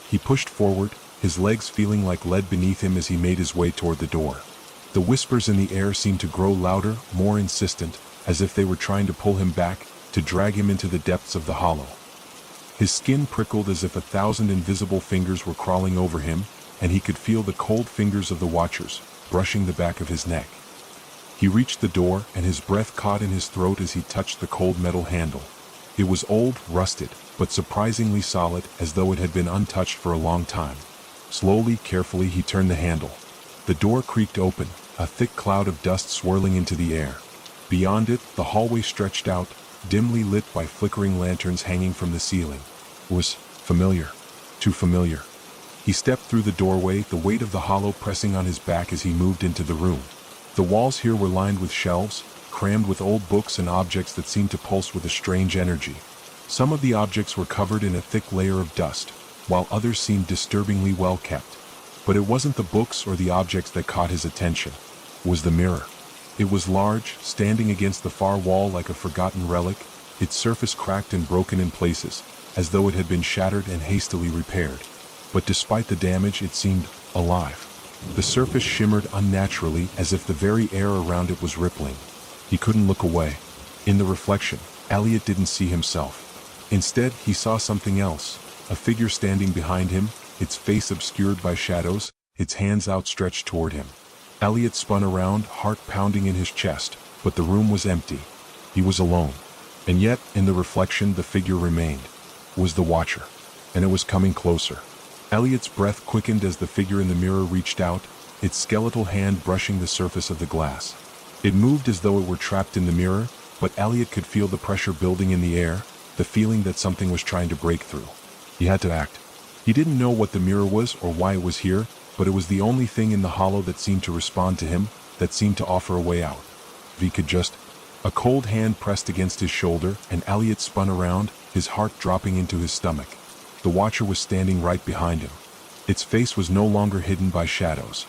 He pushed forward, his legs feeling like lead beneath him as he made his way toward the door. The whispers in the air seemed to grow louder, more insistent, as if they were trying to pull him back, to drag him into the depths of the hollow. His skin prickled as if 1,000 invisible fingers were crawling over him, and he could feel the cold fingers of the watchers, brushing the back of his neck. He reached the door, and his breath caught in his throat as he touched the cold metal handle. It was old, rusted, but surprisingly solid, as though it had been untouched for a long time. Slowly, carefully, he turned the handle. The door creaked open, a thick cloud of dust swirling into the air. Beyond it, the hallway stretched out, dimly lit by flickering lanterns hanging from the ceiling. It was familiar. Too familiar. He stepped through the doorway, the weight of the hollow pressing on his back as he moved into the room. The walls here were lined with shelves, crammed with old books and objects that seemed to pulse with a strange energy. Some of the objects were covered in a thick layer of dust, while others seemed disturbingly well kept. But it wasn't the books or the objects that caught his attention. It was the mirror. It was large, standing against the far wall like a forgotten relic, its surface cracked and broken in places, as though it had been shattered and hastily repaired. But despite the damage, it seemed alive. The surface shimmered unnaturally, as if the very air around it was rippling. He couldn't look away. In the reflection, Elliot didn't see himself. Instead, he saw something else, a figure standing behind him, its face obscured by shadows, its hands outstretched toward him. Elliot spun around, heart pounding in his chest, but the room was empty. He was alone. And yet, in the reflection, the figure remained. It was the Watcher, and it was coming closer. Elliot's breath quickened as the figure in the mirror reached out, its skeletal hand brushing the surface of the glass. It moved as though it were trapped in the mirror, but Elliot could feel the pressure building in the air, the feeling that something was trying to break through. He had to act. He didn't know what the mirror was or why it was here, but it was the only thing in the hollow that seemed to respond to him, that seemed to offer a way out. If he could just... A cold hand pressed against his shoulder, and Elliot spun around, his heart dropping into his stomach. The Watcher was standing right behind him. Its face was no longer hidden by shadows.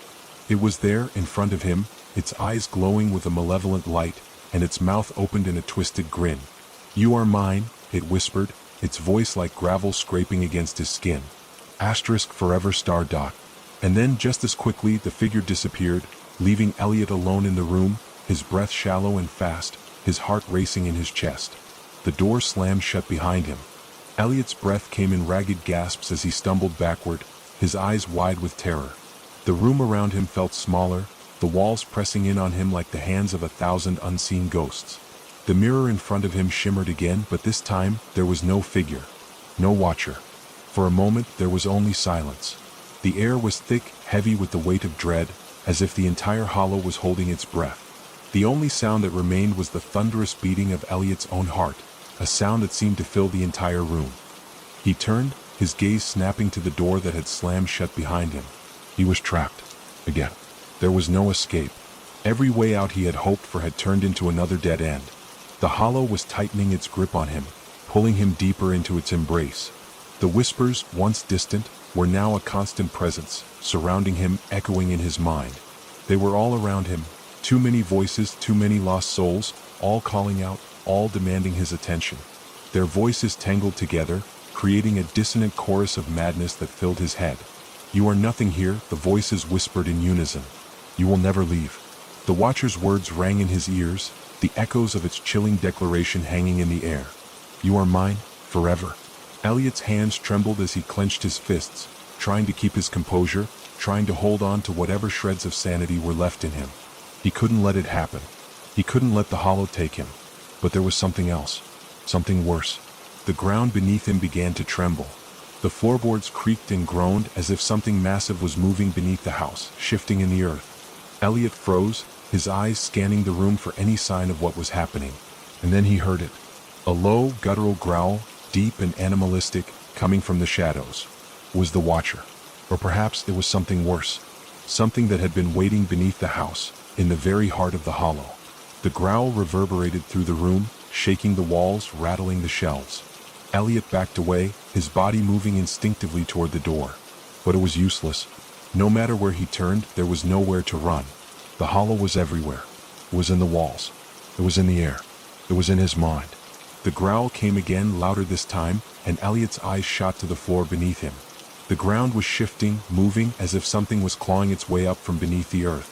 It was there, in front of him, its eyes glowing with a malevolent light, and its mouth opened in a twisted grin. "You are mine," it whispered, its voice like gravel scraping against his skin. *forever*. And then, just as quickly, the figure disappeared, leaving Elliot alone in the room, his breath shallow and fast, his heart racing in his chest. The door slammed shut behind him. Elliot's breath came in ragged gasps as he stumbled backward, his eyes wide with terror. The room around him felt smaller, the walls pressing in on him like the hands of 1,000 unseen ghosts. The mirror in front of him shimmered again, but this time, there was no figure. No Watcher. For a moment, there was only silence. The air was thick, heavy with the weight of dread, as if the entire hollow was holding its breath. The only sound that remained was the thunderous beating of Elliot's own heart, a sound that seemed to fill the entire room. He turned, his gaze snapping to the door that had slammed shut behind him. He was trapped. Again. There was no escape. Every way out he had hoped for had turned into another dead end. The hollow was tightening its grip on him, pulling him deeper into its embrace. The whispers, once distant, were now a constant presence, surrounding him, echoing in his mind. They were all around him, too many voices, too many lost souls, all calling out, all demanding his attention. Their voices tangled together, creating a dissonant chorus of madness that filled his head. "You are nothing here," the voices whispered in unison. "You will never leave." The Watcher's words rang in his ears, the echoes of its chilling declaration hanging in the air. "You are mine, forever." Elliot's hands trembled as he clenched his fists, trying to keep his composure, trying to hold on to whatever shreds of sanity were left in him. He couldn't let it happen. He couldn't let the hollow take him. But there was something else. Something worse. The ground beneath him began to tremble. The floorboards creaked and groaned as if something massive was moving beneath the house, shifting in the earth. Elliot froze, his eyes scanning the room for any sign of what was happening. And then he heard it. A low, guttural growl, deep and animalistic, coming from the shadows. It was the Watcher. Or perhaps it was something worse. Something that had been waiting beneath the house, in the very heart of the hollow. The growl reverberated through the room, shaking the walls, rattling the shelves. Elliot backed away, his body moving instinctively toward the door. But it was useless. No matter where he turned, there was nowhere to run. The hollow was everywhere. It was in the walls. It was in the air. It was in his mind. The growl came again, louder this time, and Elliot's eyes shot to the floor beneath him. The ground was shifting, moving, as if something was clawing its way up from beneath the earth.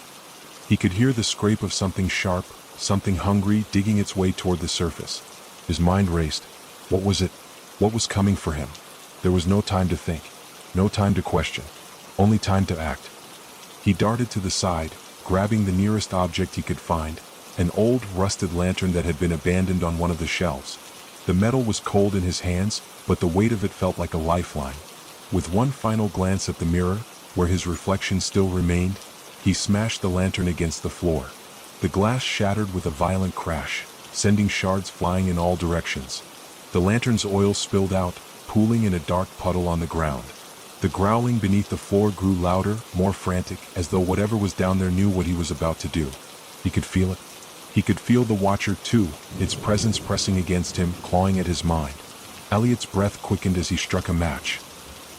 He could hear the scrape of something sharp, something hungry, digging its way toward the surface. His mind raced. What was it? What was coming for him? There was no time to think, no time to question, only time to act. He darted to the side, grabbing the nearest object he could find, an old, rusted lantern that had been abandoned on one of the shelves. The metal was cold in his hands, but the weight of it felt like a lifeline. With one final glance at the mirror, where his reflection still remained, he smashed the lantern against the floor. The glass shattered with a violent crash, sending shards flying in all directions. The lantern's oil spilled out, pooling in a dark puddle on the ground. The growling beneath the floor grew louder, more frantic, as though whatever was down there knew what he was about to do. He could feel it. He could feel the Watcher too, its presence pressing against him, clawing at his mind. Elliot's breath quickened as he struck a match.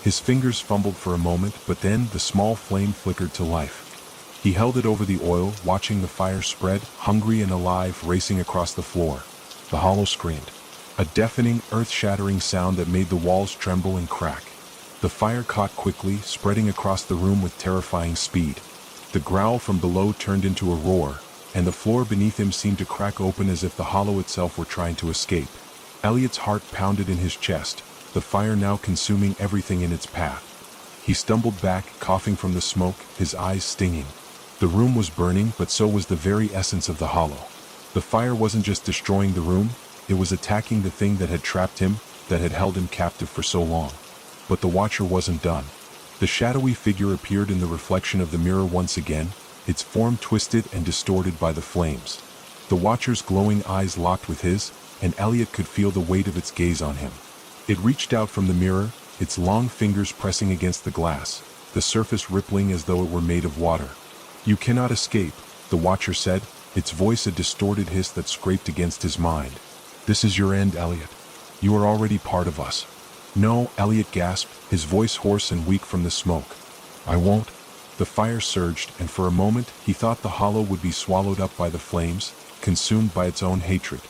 His fingers fumbled for a moment, but then the small flame flickered to life. He held it over the oil, watching the fire spread, hungry and alive, racing across the floor. The hollow screamed. A deafening, earth-shattering sound that made the walls tremble and crack. The fire caught quickly, spreading across the room with terrifying speed. The growl from below turned into a roar, and the floor beneath him seemed to crack open as if the hollow itself were trying to escape. Elliot's heart pounded in his chest, the fire now consuming everything in its path. He stumbled back, coughing from the smoke, his eyes stinging. The room was burning, but so was the very essence of the hollow. The fire wasn't just destroying the room, it was attacking the thing that had trapped him, that had held him captive for so long. But the Watcher wasn't done. The shadowy figure appeared in the reflection of the mirror once again, its form twisted and distorted by the flames. The Watcher's glowing eyes locked with his, and Elliot could feel the weight of its gaze on him. It reached out from the mirror, its long fingers pressing against the glass, the surface rippling as though it were made of water. "You cannot escape," the Watcher said, its voice a distorted hiss that scraped against his mind. "This is your end, Elliot. You are already part of us." "No," Elliot gasped, his voice hoarse and weak from the smoke. "I won't." The fire surged, and for a moment he thought the hollow would be swallowed up by the flames, consumed by its own hatred.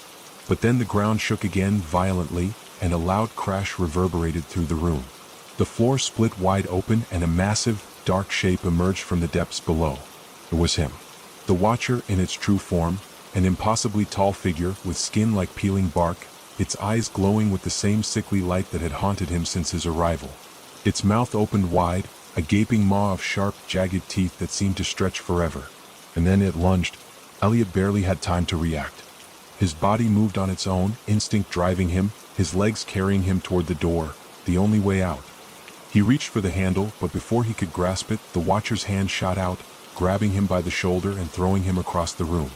But then the ground shook again violently, and a loud crash reverberated through the room. The floor split wide open, and a massive, dark shape emerged from the depths below. It was him. The Watcher in its true form, an impossibly tall figure with skin like peeling bark, its eyes glowing with the same sickly light that had haunted him since his arrival. Its mouth opened wide, a gaping maw of sharp, jagged teeth that seemed to stretch forever. And then it lunged. Elliot barely had time to react. His body moved on its own, instinct driving him, his legs carrying him toward the door, the only way out. He reached for the handle, but before he could grasp it, the Watcher's hand shot out, grabbing him by the shoulder and throwing him across the room.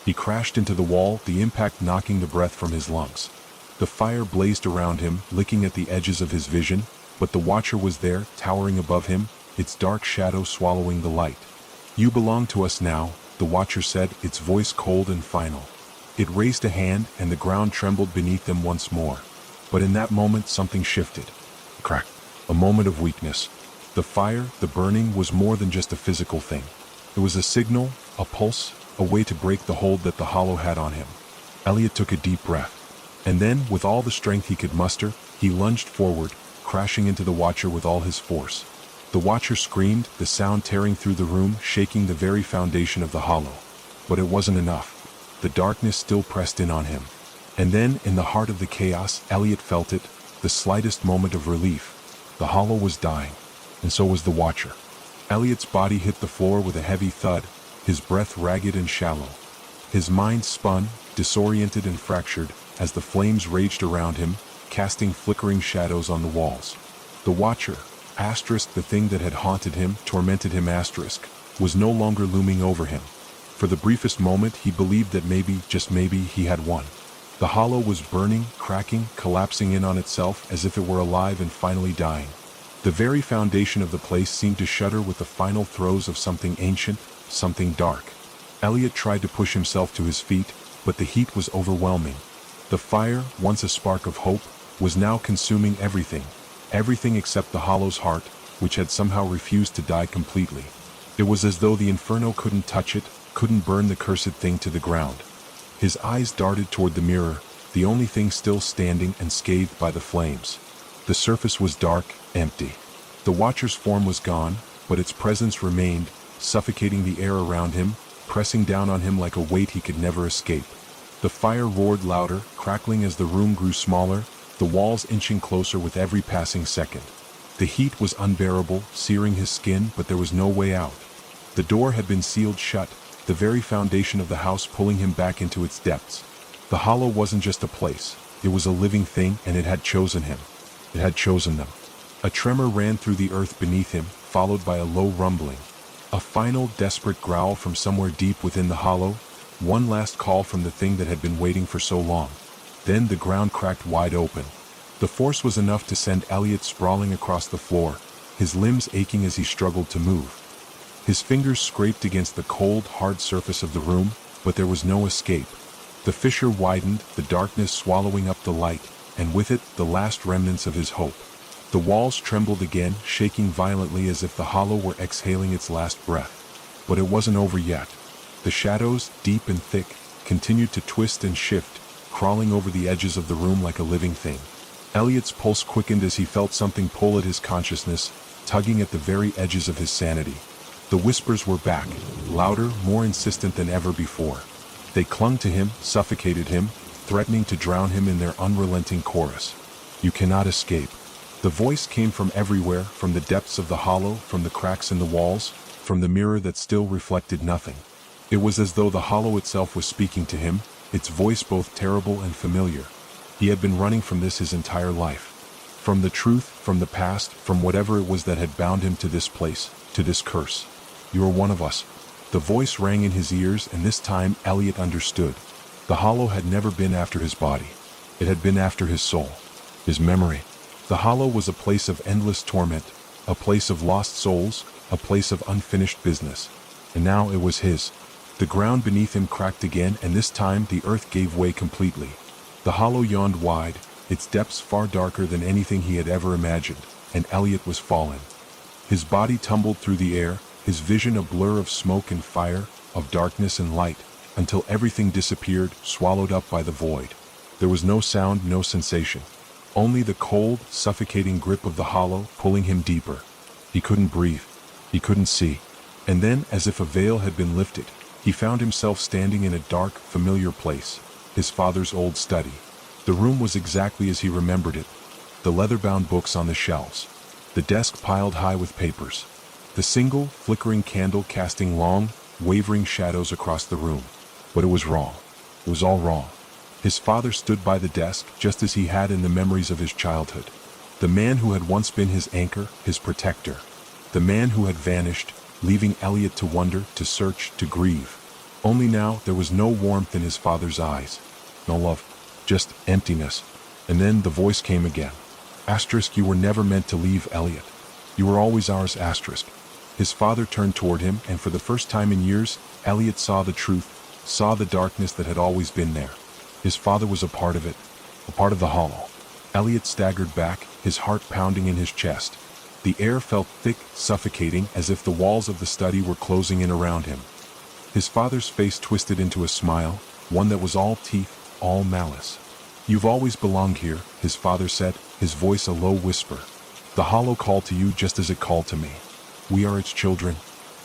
He crashed into the wall, the impact knocking the breath from his lungs. The fire blazed around him, licking at the edges of his vision, but the Watcher was there, towering above him, its dark shadow swallowing the light. "You belong to us now," the Watcher said, its voice cold and final. It raised a hand, and the ground trembled beneath them once more. But in that moment something shifted. Crack. A moment of weakness. The fire, the burning, was more than just a physical thing. It was a signal, a pulse, a way to break the hold that the hollow had on him. Elliot took a deep breath. And then, with all the strength he could muster, he lunged forward, crashing into the Watcher with all his force. The Watcher screamed, the sound tearing through the room, shaking the very foundation of the hollow. But it wasn't enough. The darkness still pressed in on him. And then, in the heart of the chaos, Elliot felt it, the slightest moment of relief. The hollow was dying, and so was the Watcher. Elliot's body hit the floor with a heavy thud, his breath ragged and shallow. His mind spun, disoriented and fractured, as the flames raged around him, casting flickering shadows on the walls. The Watcher, asterisk, the thing that had haunted him, tormented him, asterisk, was no longer looming over him. For the briefest moment he believed that maybe, just maybe, he had won. The hollow was burning, cracking, collapsing in on itself as if it were alive and finally dying. The very foundation of the place seemed to shudder with the final throes of something ancient, something dark. Elliot tried to push himself to his feet, but the heat was overwhelming. The fire, once a spark of hope, was now consuming everything, everything except the hollow's heart, which had somehow refused to die completely. It was as though the inferno couldn't touch it, couldn't burn the cursed thing to the ground. His eyes darted toward the mirror, the only thing still standing and scathed by the flames. The surface was dark, empty. The Watcher's form was gone, but its presence remained, suffocating the air around him, pressing down on him like a weight he could never escape. The fire roared louder, crackling as the room grew smaller, the walls inching closer with every passing second. The heat was unbearable, searing his skin, but there was no way out. The door had been sealed shut, the very foundation of the house pulling him back into its depths. The hollow wasn't just a place, it was a living thing, and it had chosen him. It had chosen them. A tremor ran through the earth beneath him, followed by a low rumbling. A final, desperate growl from somewhere deep within the hollow, one last call from the thing that had been waiting for so long. Then the ground cracked wide open. The force was enough to send Elliot sprawling across the floor, his limbs aching as he struggled to move. His fingers scraped against the cold, hard surface of the room, but there was no escape. The fissure widened, the darkness swallowing up the light, and with it, the last remnants of his hope. The walls trembled again, shaking violently as if the hollow were exhaling its last breath. But it wasn't over yet. The shadows, deep and thick, continued to twist and shift, crawling over the edges of the room like a living thing. Elliot's pulse quickened as he felt something pull at his consciousness, tugging at the very edges of his sanity. The whispers were back, louder, more insistent than ever before. They clung to him, suffocated him, threatening to drown him in their unrelenting chorus. "You cannot escape." The voice came from everywhere, from the depths of the hollow, from the cracks in the walls, from the mirror that still reflected nothing. It was as though the hollow itself was speaking to him, its voice both terrible and familiar. He had been running from this his entire life. From the truth, from the past, from whatever it was that had bound him to this place, to this curse. "You are one of us." The voice rang in his ears, and this time Elliot understood. The hollow had never been after his body. It had been after his soul, his memory. The hollow was a place of endless torment, a place of lost souls, a place of unfinished business. And now it was his. The ground beneath him cracked again, and this time the earth gave way completely. The hollow yawned wide, its depths far darker than anything he had ever imagined, and Elliot was fallen. His body tumbled through the air, his vision a blur of smoke and fire, of darkness and light, until everything disappeared, swallowed up by the void. There was no sound, no sensation. Only the cold, suffocating grip of the hollow pulling him deeper. He couldn't breathe. He couldn't see. And then, as if a veil had been lifted, he found himself standing in a dark, familiar place. His father's old study. The room was exactly as he remembered it. The leather-bound books on the shelves. The desk piled high with papers. The single, flickering candle casting long, wavering shadows across the room. But it was wrong. It was all wrong. His father stood by the desk, just as he had in the memories of his childhood. The man who had once been his anchor, his protector. The man who had vanished, leaving Elliot to wonder, to search, to grieve. Only now there was no warmth in his father's eyes. No love. Just emptiness. And then the voice came again. Asterisk, you were never meant to leave, Elliot. You were always ours, asterisk. His father turned toward him, and for the first time in years, Elliot saw the truth, saw the darkness that had always been there. His father was a part of it, a part of the hollow. Elliot staggered back, his heart pounding in his chest. The air felt thick, suffocating, as if the walls of the study were closing in around him. His father's face twisted into a smile, one that was all teeth, all malice. You've always belonged here, his father said, his voice a low whisper. The hollow called to you just as it called to me. We are its children.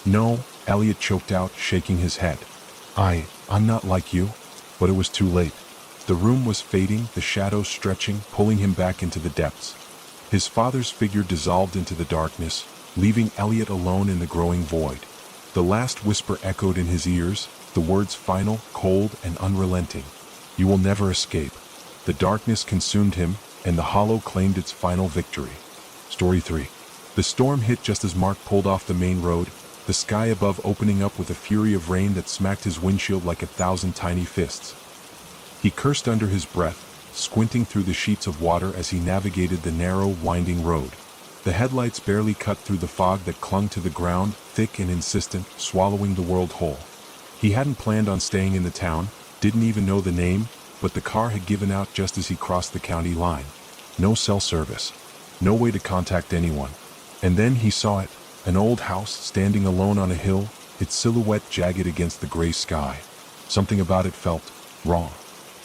No, Elliot choked out, shaking his head. I'm not like you. But it was too late. The room was fading, the shadows stretching, pulling him back into the depths. His father's figure dissolved into the darkness, leaving Elliot alone in the growing void. The last whisper echoed in his ears, the words final, cold, and unrelenting. You will never escape. The darkness consumed him, and the hollow claimed its final victory. Story 3. The storm hit just as Mark pulled off the main road, the sky above opening up with a fury of rain that smacked his windshield like 1,000 tiny fists. He cursed under his breath, squinting through the sheets of water as he navigated the narrow, winding road. The headlights barely cut through the fog that clung to the ground, thick and insistent, swallowing the world whole. He hadn't planned on staying in the town, didn't even know the name, but the car had given out just as he crossed the county line. No cell service. No way to contact anyone. And then he saw it. An old house standing alone on a hill, its silhouette jagged against the gray sky. Something about it felt wrong.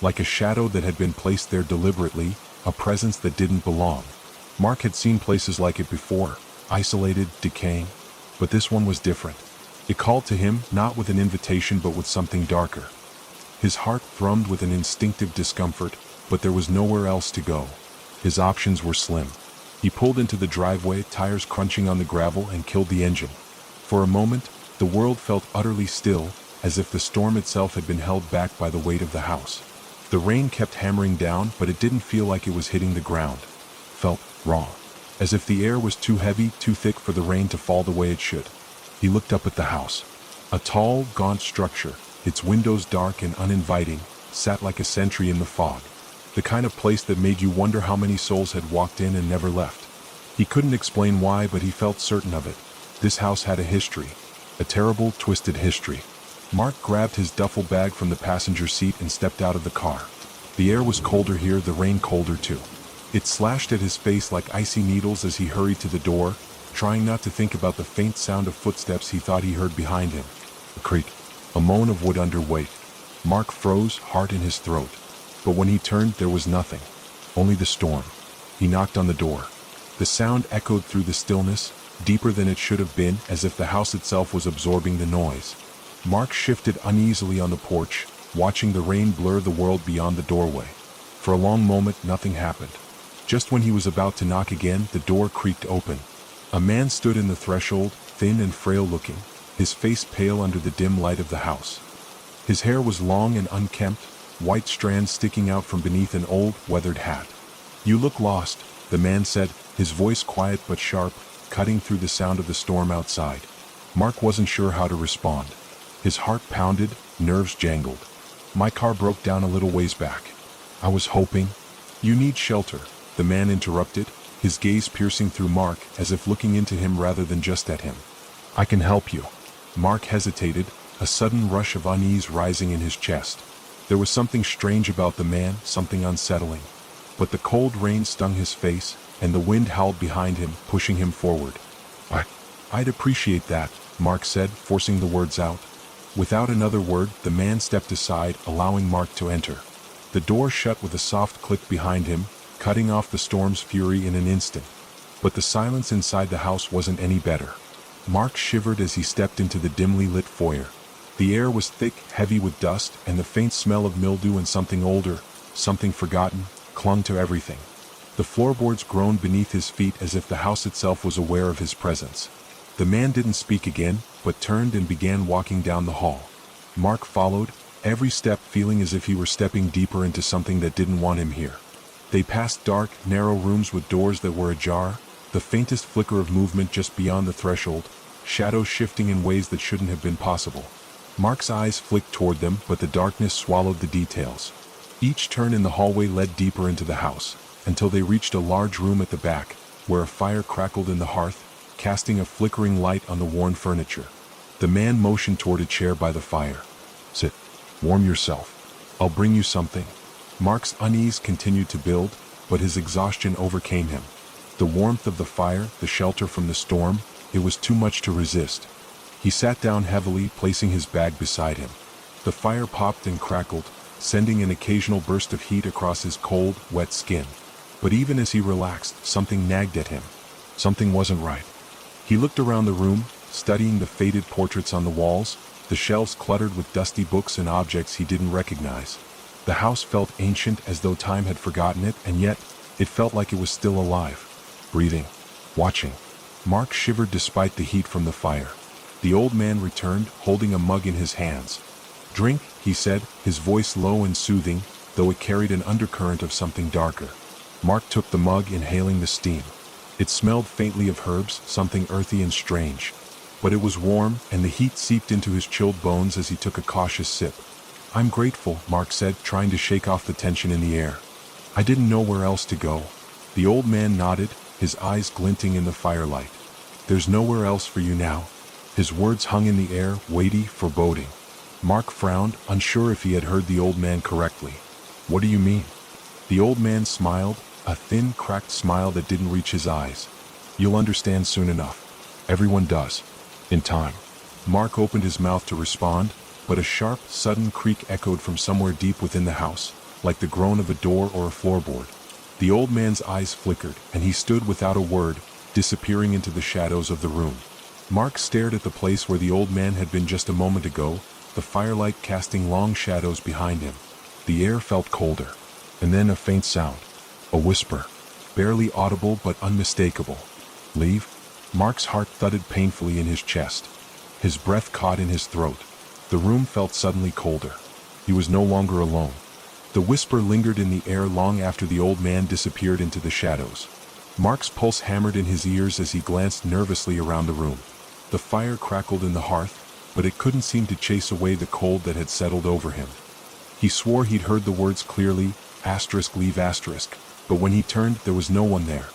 Like a shadow that had been placed there deliberately, a presence that didn't belong. Mark had seen places like it before, isolated, decaying. But this one was different. It called to him, not with an invitation but with something darker. His heart thrummed with an instinctive discomfort, but there was nowhere else to go. His options were slim. He pulled into the driveway, tires crunching on the gravel, and killed the engine. For a moment, the world felt utterly still, as if the storm itself had been held back by the weight of the house. The rain kept hammering down, but it didn't feel like it was hitting the ground. Felt wrong. As if the air was too heavy, too thick for the rain to fall the way it should. He looked up at the house. A tall, gaunt structure, its windows dark and uninviting, sat like a sentry in the fog. The kind of place that made you wonder how many souls had walked in and never left. He couldn't explain why, but he felt certain of it. This house had a history. A terrible, twisted history. Mark grabbed his duffel bag from the passenger seat and stepped out of the car. The air was colder here, the rain colder too. It slashed at his face like icy needles as he hurried to the door, trying not to think about the faint sound of footsteps he thought he heard behind him. A creak, a moan of wood under weight. Mark froze, heart in his throat. But when he turned, there was nothing. Only the storm. He knocked on the door. The sound echoed through the stillness, deeper than it should have been, as if the house itself was absorbing the noise. Mark shifted uneasily on the porch, watching the rain blur the world beyond the doorway. For a long moment, nothing happened. Just when he was about to knock again, the door creaked open. A man stood in the threshold, thin and frail-looking, his face pale under the dim light of the house. His hair was long and unkempt, white strands sticking out from beneath an old, weathered hat. "You look lost," the man said, his voice quiet but sharp, cutting through the sound of the storm outside. Mark wasn't sure how to respond. His heart pounded, nerves jangled. "My car broke down a little ways back. I was hoping—" "You need shelter," the man interrupted, his gaze piercing through Mark as if looking into him rather than just at him. "I can help you." Mark hesitated, a sudden rush of unease rising in his chest. There was something strange about the man, something unsettling. But the cold rain stung his face, and the wind howled behind him, pushing him forward. I'd appreciate that," Mark said, forcing the words out. Without another word, the man stepped aside, allowing Mark to enter. The door shut with a soft click behind him, cutting off the storm's fury in an instant. But the silence inside the house wasn't any better. Mark shivered as he stepped into the dimly lit foyer. The air was thick, heavy with dust, and the faint smell of mildew and something older, something forgotten, clung to everything. The floorboards groaned beneath his feet as if the house itself was aware of his presence. The man didn't speak again, but turned and began walking down the hall. Mark followed, every step feeling as if he were stepping deeper into something that didn't want him here. They passed dark, narrow rooms with doors that were ajar, the faintest flicker of movement just beyond the threshold, shadows shifting in ways that shouldn't have been possible. Mark's eyes flicked toward them, but the darkness swallowed the details. Each turn in the hallway led deeper into the house, until they reached a large room at the back, where a fire crackled in the hearth, casting a flickering light on the worn furniture. The man motioned toward a chair by the fire. "Sit. Warm yourself. I'll bring you something." Mark's unease continued to build, but his exhaustion overcame him. The warmth of the fire, the shelter from the storm, it was too much to resist. He sat down heavily, placing his bag beside him. The fire popped and crackled, sending an occasional burst of heat across his cold, wet skin. But even as he relaxed, something nagged at him. Something wasn't right. He looked around the room, studying the faded portraits on the walls, the shelves cluttered with dusty books and objects he didn't recognize. The house felt ancient, as though time had forgotten it, and yet, it felt like it was still alive, breathing, watching. Mark shivered despite the heat from the fire. The old man returned, holding a mug in his hands. "Drink," he said, his voice low and soothing, though it carried an undercurrent of something darker. Mark took the mug, inhaling the steam. It smelled faintly of herbs, something earthy and strange. But it was warm, and the heat seeped into his chilled bones as he took a cautious sip. "I'm grateful," Mark said, trying to shake off the tension in the air. "I didn't know where else to go." The old man nodded, his eyes glinting in the firelight. "There's nowhere else for you now." His words hung in the air, weighty, foreboding. Mark frowned, unsure if he had heard the old man correctly. "What do you mean?" The old man smiled, a thin, cracked smile that didn't reach his eyes. "You'll understand soon enough. Everyone does. In time." Mark opened his mouth to respond, but a sharp, sudden creak echoed from somewhere deep within the house, like the groan of a door or a floorboard. The old man's eyes flickered, and he stood without a word, disappearing into the shadows of the room. Mark stared at the place where the old man had been just a moment ago, the firelight casting long shadows behind him. The air felt colder. And then a faint sound. A whisper. Barely audible but unmistakable. "Leave?" Mark's heart thudded painfully in his chest. His breath caught in his throat. The room felt suddenly colder. He was no longer alone. The whisper lingered in the air long after the old man disappeared into the shadows. Mark's pulse hammered in his ears as he glanced nervously around the room. The fire crackled in the hearth, but it couldn't seem to chase away the cold that had settled over him. He swore he'd heard the words clearly, "*leave*", but when he turned, there was no one there.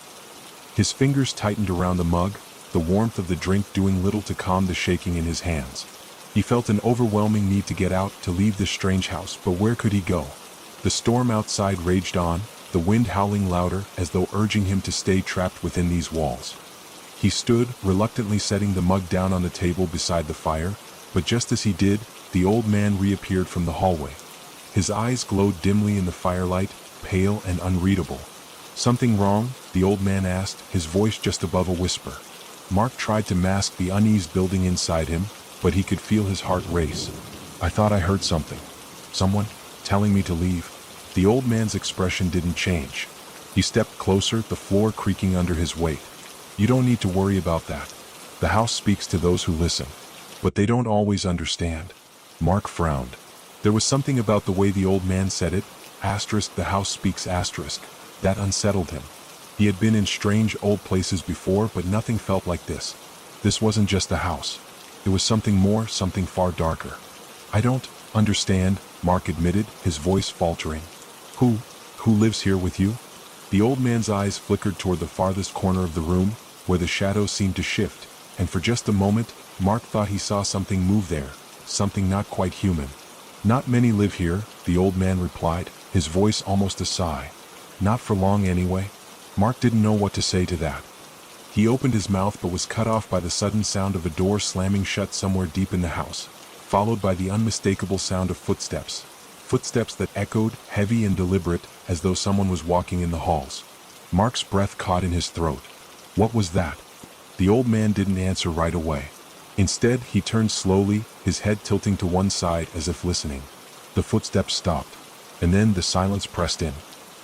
His fingers tightened around the mug, the warmth of the drink doing little to calm the shaking in his hands. He felt an overwhelming need to get out, to leave this strange house, but where could he go? The storm outside raged on, the wind howling louder as though urging him to stay trapped within these walls. He stood, reluctantly setting the mug down on the table beside the fire, but just as he did, the old man reappeared from the hallway. His eyes glowed dimly in the firelight, pale and unreadable. "Something wrong?" the old man asked, his voice just above a whisper. Mark tried to mask the unease building inside him, but he could feel his heart race. "I thought I heard something. Someone telling me to leave." The old man's expression didn't change. He stepped closer, the floor creaking under his weight. "You don't need to worry about that. The house speaks to those who listen. But they don't always understand." Mark frowned. There was something about the way the old man said it, the house speaks, that unsettled him. He had been in strange old places before, but nothing felt like this. This wasn't just a house. It was something more, something far darker. "I don't understand," Mark admitted, his voice faltering. Who lives here with you?" The old man's eyes flickered toward the farthest corner of the room, where the shadows seemed to shift, and for just a moment, Mark thought he saw something move there, something not quite human. "Not many live here," the old man replied, his voice almost a sigh. "Not for long anyway." Mark didn't know what to say to that. He opened his mouth but was cut off by the sudden sound of a door slamming shut somewhere deep in the house, followed by the unmistakable sound of footsteps. Footsteps that echoed, heavy and deliberate, as though someone was walking in the halls. Mark's breath caught in his throat. What was that? The old man didn't answer right away. Instead, he turned slowly, his head tilting to one side as if listening. The footsteps stopped, and then the silence pressed in.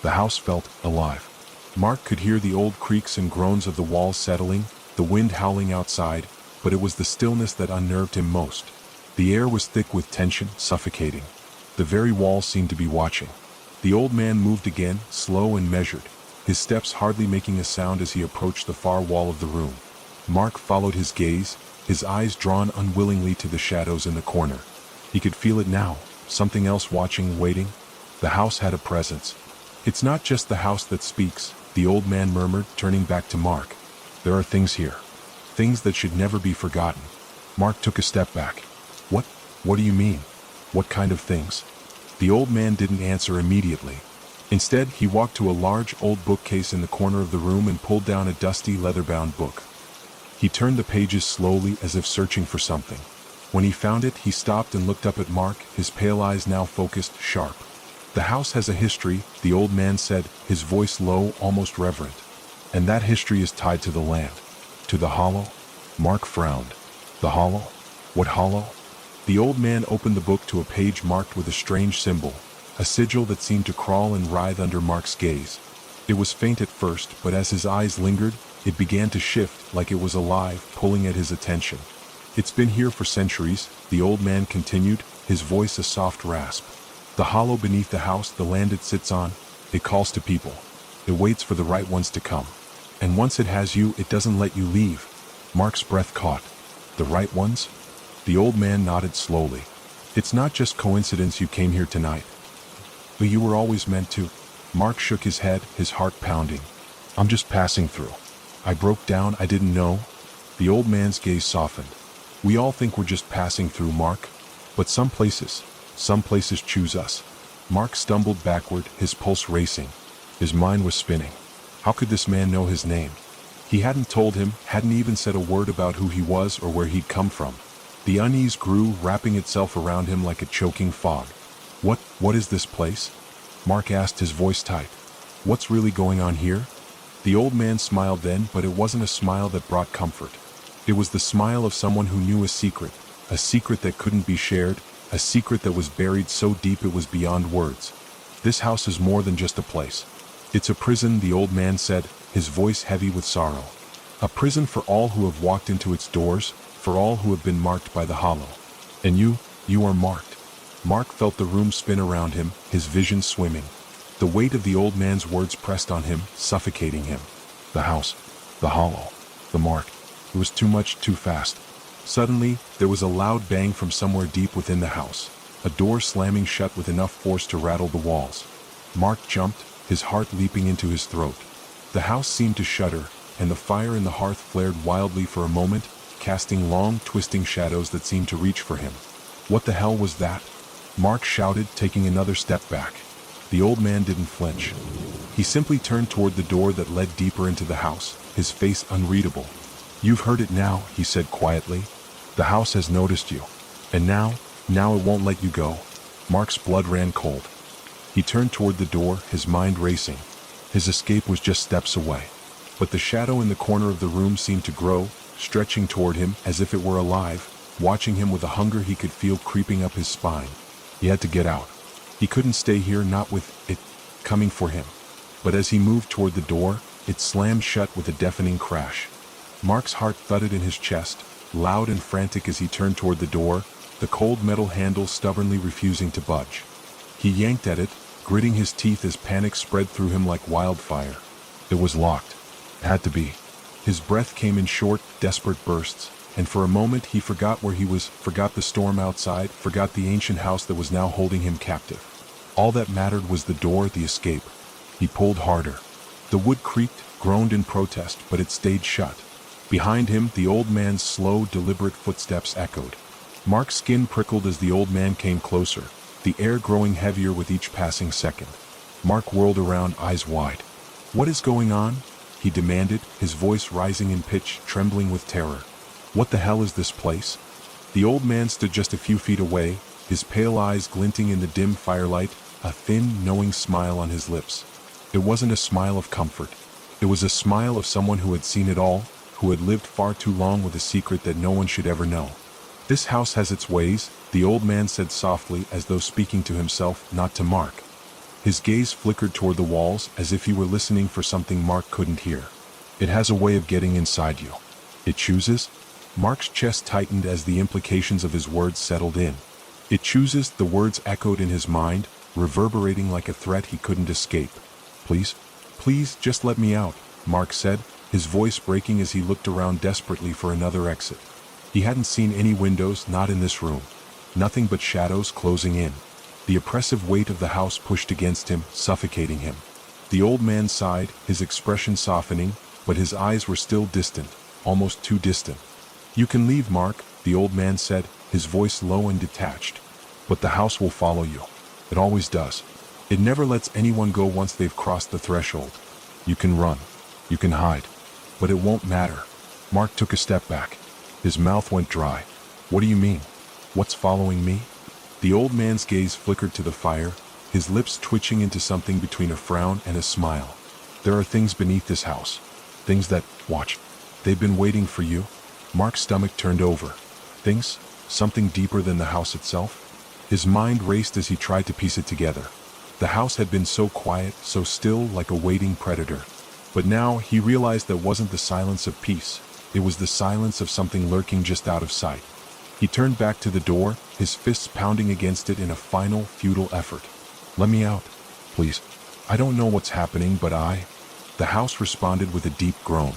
The house felt alive. Mark could hear the old creaks and groans of the walls settling, the wind howling outside, but it was the stillness that unnerved him most. The air was thick with tension, suffocating. The very walls seemed to be watching. The old man moved again, slow and measured, his steps hardly making a sound as he approached the far wall of the room. Mark followed his gaze, his eyes drawn unwillingly to the shadows in the corner. He could feel it now, something else watching, waiting. The house had a presence. "It's not just the house that speaks," the old man murmured, turning back to Mark. "There are things here. Things that should never be forgotten." Mark took a step back. What do you mean? What kind of things?" The old man didn't answer immediately. Instead, he walked to a large old bookcase in the corner of the room and pulled down a dusty leather-bound book. He turned the pages slowly as if searching for something. When he found it, he stopped and looked up at Mark, his pale eyes now focused, sharp. "The house has a history," the old man said, his voice low, almost reverent. "And that history is tied to the land. To the hollow." Mark frowned. "The hollow? What hollow?" The old man opened the book to a page marked with a strange symbol, a sigil that seemed to crawl and writhe under Mark's gaze. It was faint at first, but as his eyes lingered, it began to shift, like it was alive, pulling at his attention. "It's been here for centuries," the old man continued, his voice a soft rasp. "The hollow beneath the house, the land it sits on, it calls to people. It waits for the right ones to come. And once it has you, it doesn't let you leave." Mark's breath caught. "The right ones?" The old man nodded slowly. "It's not just coincidence you came here tonight. But you were always meant to." Mark shook his head, his heart pounding. "I'm just passing through. I broke down, I didn't know." The old man's gaze softened. "We all think we're just passing through, Mark. But some places choose us." Mark stumbled backward, his pulse racing. His mind was spinning. How could this man know his name? He hadn't told him, hadn't even said a word about who he was or where he'd come from. The unease grew, wrapping itself around him like a choking fog. What is this place?" Mark asked, his voice tight. "What's really going on here?" The old man smiled then, but it wasn't a smile that brought comfort. It was the smile of someone who knew a secret that couldn't be shared, a secret that was buried so deep it was beyond words. "This house is more than just a place. It's a prison," the old man said, his voice heavy with sorrow. "A prison for all who have walked into its doors, for all who have been marked by the hollow. And you are marked." Mark felt the room spin around him, his vision swimming. The weight of the old man's words pressed on him, suffocating him. The house, the hollow, the mark. It was too much, too fast. Suddenly, there was a loud bang from somewhere deep within the house, a door slamming shut with enough force to rattle the walls. Mark jumped, his heart leaping into his throat. The house seemed to shudder, and the fire in the hearth flared wildly for a moment, casting long, twisting shadows that seemed to reach for him. "What the hell was that?" Mark shouted, taking another step back. The old man didn't flinch. He simply turned toward the door that led deeper into the house, his face unreadable. "You've heard it now," he said quietly. "The house has noticed you. And now it won't let you go." Mark's blood ran cold. He turned toward the door, his mind racing. His escape was just steps away. But the shadow in the corner of the room seemed to grow, stretching toward him as if it were alive, watching him with a hunger he could feel creeping up his spine. He had to get out. He couldn't stay here, not with it coming for him. But as he moved toward the door, it slammed shut with a deafening crash. Mark's heart thudded in his chest, loud and frantic as he turned toward the door, the cold metal handle stubbornly refusing to budge. He yanked at it, gritting his teeth as panic spread through him like wildfire. It was locked. It had to be. His breath came in short, desperate bursts, and for a moment he forgot where he was, forgot the storm outside, forgot the ancient house that was now holding him captive. All that mattered was the door, the escape. He pulled harder. The wood creaked, groaned in protest, but it stayed shut. Behind him, the old man's slow, deliberate footsteps echoed. Mark's skin prickled as the old man came closer, the air growing heavier with each passing second. Mark whirled around, eyes wide. "What is going on?" he demanded, his voice rising in pitch, trembling with terror. "What the hell is this place?" The old man stood just a few feet away, his pale eyes glinting in the dim firelight, a thin, knowing smile on his lips. It wasn't a smile of comfort. It was a smile of someone who had seen it all, who had lived far too long with a secret that no one should ever know. "This house has its ways," the old man said softly, as though speaking to himself, not to Mark. His gaze flickered toward the walls, as if he were listening for something Mark couldn't hear. "It has a way of getting inside you. It chooses?" Mark's chest tightened as the implications of his words settled in. "It chooses," the words echoed in his mind, reverberating like a threat he couldn't escape. Please, just let me out," Mark said, his voice breaking as he looked around desperately for another exit. He hadn't seen any windows, not in this room. Nothing but shadows closing in. The oppressive weight of the house pushed against him, suffocating him. The old man sighed, his expression softening, but his eyes were still distant, almost too distant. "You can leave, Mark," the old man said, his voice low and detached. "But the house will follow you. It always does. It never lets anyone go once they've crossed the threshold. You can run. You can hide. But it won't matter." Mark took a step back. His mouth went dry. "What do you mean? What's following me?" The old man's gaze flickered to the fire, his lips twitching into something between a frown and a smile. "There are things beneath this house. Things that, watch. They've been waiting for you." Mark's stomach turned over. Things? Something deeper than the house itself? His mind raced as he tried to piece it together. The house had been so quiet, so still, like a waiting predator. But now he realized that wasn't the silence of peace. It was the silence of something lurking just out of sight. He turned back to the door, his fists pounding against it in a final, futile effort. "Let me out, please. I don't know what's happening, but I..." The house responded with a deep groan.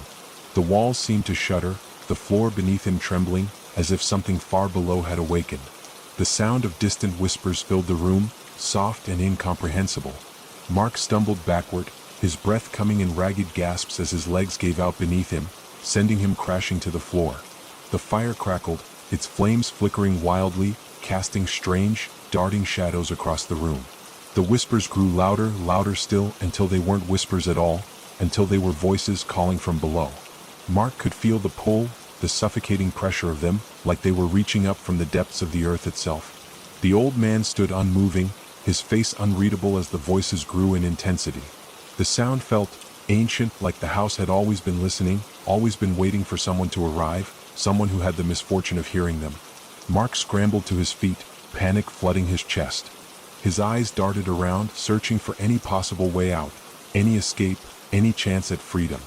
The walls seemed to shudder, the floor beneath him trembling, as if something far below had awakened. The sound of distant whispers filled the room, soft and incomprehensible. Mark stumbled backward, his breath coming in ragged gasps as his legs gave out beneath him, sending him crashing to the floor. The fire crackled, its flames flickering wildly, casting strange, darting shadows across the room. The whispers grew louder, louder still, until they weren't whispers at all, until they were voices calling from below. Mark could feel the pull, the suffocating pressure of them, like they were reaching up from the depths of the earth itself. The old man stood unmoving, his face unreadable as the voices grew in intensity. The sound felt ancient, like the house had always been listening, always been waiting for someone to arrive, someone who had the misfortune of hearing them. Mark scrambled to his feet, panic flooding his chest. His eyes darted around, searching for any possible way out, any escape, any chance at freedom.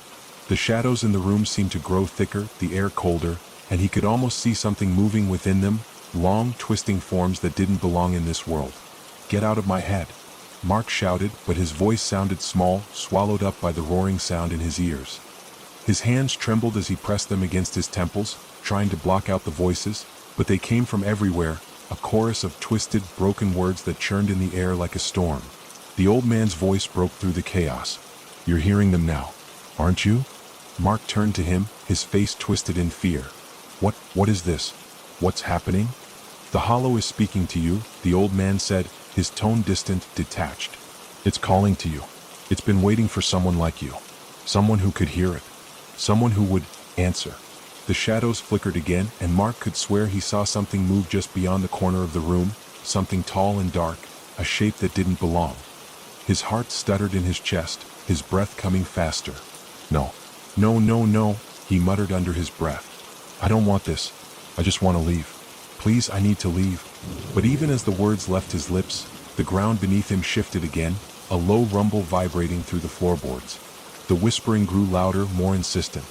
The shadows in the room seemed to grow thicker, the air colder, and he could almost see something moving within them, long, twisting forms that didn't belong in this world. "Get out of my head," Mark shouted, but his voice sounded small, swallowed up by the roaring sound in his ears. His hands trembled as he pressed them against his temples, trying to block out the voices, but they came from everywhere, a chorus of twisted, broken words that churned in the air like a storm. The old man's voice broke through the chaos. "You're hearing them now, aren't you?" Mark turned to him, his face twisted in fear. What is this? What's happening?" "The hollow is speaking to you," the old man said, his tone distant, detached. "It's calling to you. It's been waiting for someone like you. Someone who could hear it. Someone who would answer. The shadows flickered again, and Mark could swear he saw something move just beyond the corner of the room, something tall and dark, a shape that didn't belong. His heart stuttered in his chest, his breath coming faster. No. No, no, no, he muttered under his breath. I don't want this. I just want to leave. Please, I need to leave. But even as the words left his lips, the ground beneath him shifted again, a low rumble vibrating through the floorboards. The whispering grew louder, more insistent.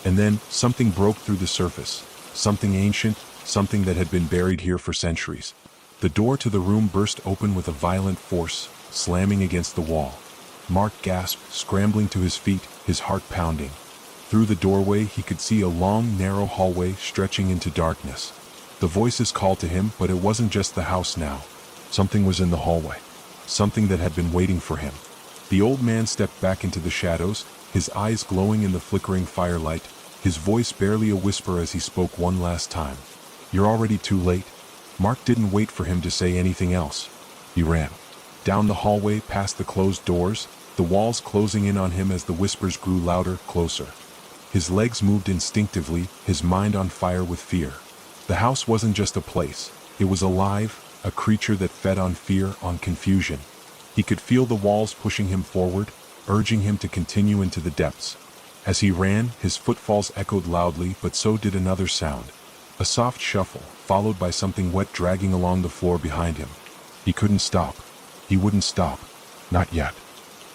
And then, something broke through the surface. Something ancient, something that had been buried here for centuries. The door to the room burst open with a violent force, slamming against the wall. Mark gasped, scrambling to his feet, his heart pounding. Through the doorway he could see a long, narrow hallway stretching into darkness. The voices called to him, but it wasn't just the house now. Something was in the hallway. Something that had been waiting for him. The old man stepped back into the shadows, his eyes glowing in the flickering firelight, his voice barely a whisper as he spoke one last time. You're already too late. Mark didn't wait for him to say anything else. He ran. Down the hallway, past the closed doors, the walls closing in on him as the whispers grew louder, closer. His legs moved instinctively, his mind on fire with fear. The house wasn't just a place. It was alive, a creature that fed on fear, on confusion. He could feel the walls pushing him forward, urging him to continue into the depths. As he ran, his footfalls echoed loudly, but so did another sound. A soft shuffle, followed by something wet dragging along the floor behind him. He couldn't stop. He wouldn't stop. Not yet.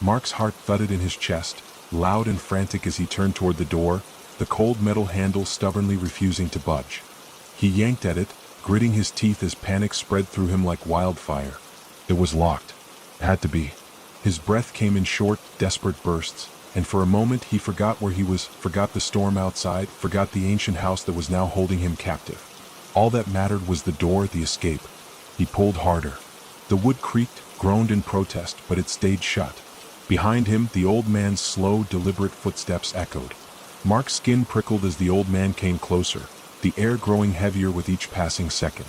Mark's heart thudded in his chest, loud and frantic as he turned toward the door, the cold metal handle stubbornly refusing to budge. He yanked at it, gritting his teeth as panic spread through him like wildfire. It was locked. It had to be. His breath came in short, desperate bursts, and for a moment he forgot where he was, forgot the storm outside, forgot the ancient house that was now holding him captive. All that mattered was the door, the escape. He pulled harder. The wood creaked, groaned in protest, but it stayed shut. Behind him, the old man's slow, deliberate footsteps echoed. Mark's skin prickled as the old man came closer, the air growing heavier with each passing second.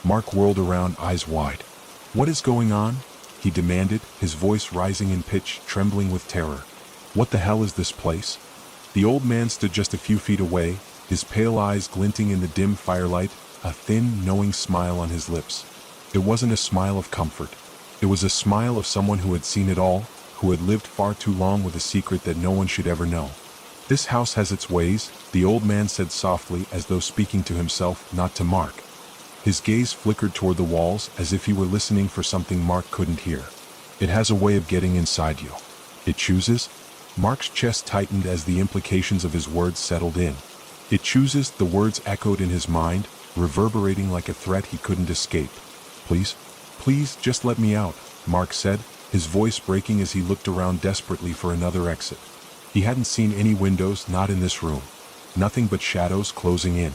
Mark whirled around, eyes wide. What is going on? He demanded, his voice rising in pitch, trembling with terror. What the hell is this place? The old man stood just a few feet away, his pale eyes glinting in the dim firelight, a thin, knowing smile on his lips. It wasn't a smile of comfort. It was a smile of someone who had seen it all, who had lived far too long with a secret that no one should ever know. This house has its ways, the old man said softly, as though speaking to himself, not to Mark. His gaze flickered toward the walls, as if he were listening for something Mark couldn't hear. It has a way of getting inside you. It chooses? Mark's chest tightened as the implications of his words settled in. It chooses, the words echoed in his mind, reverberating like a threat he couldn't escape. Please? Please, just let me out, Mark said, his voice breaking as he looked around desperately for another exit. He hadn't seen any windows, not in this room. Nothing but shadows closing in.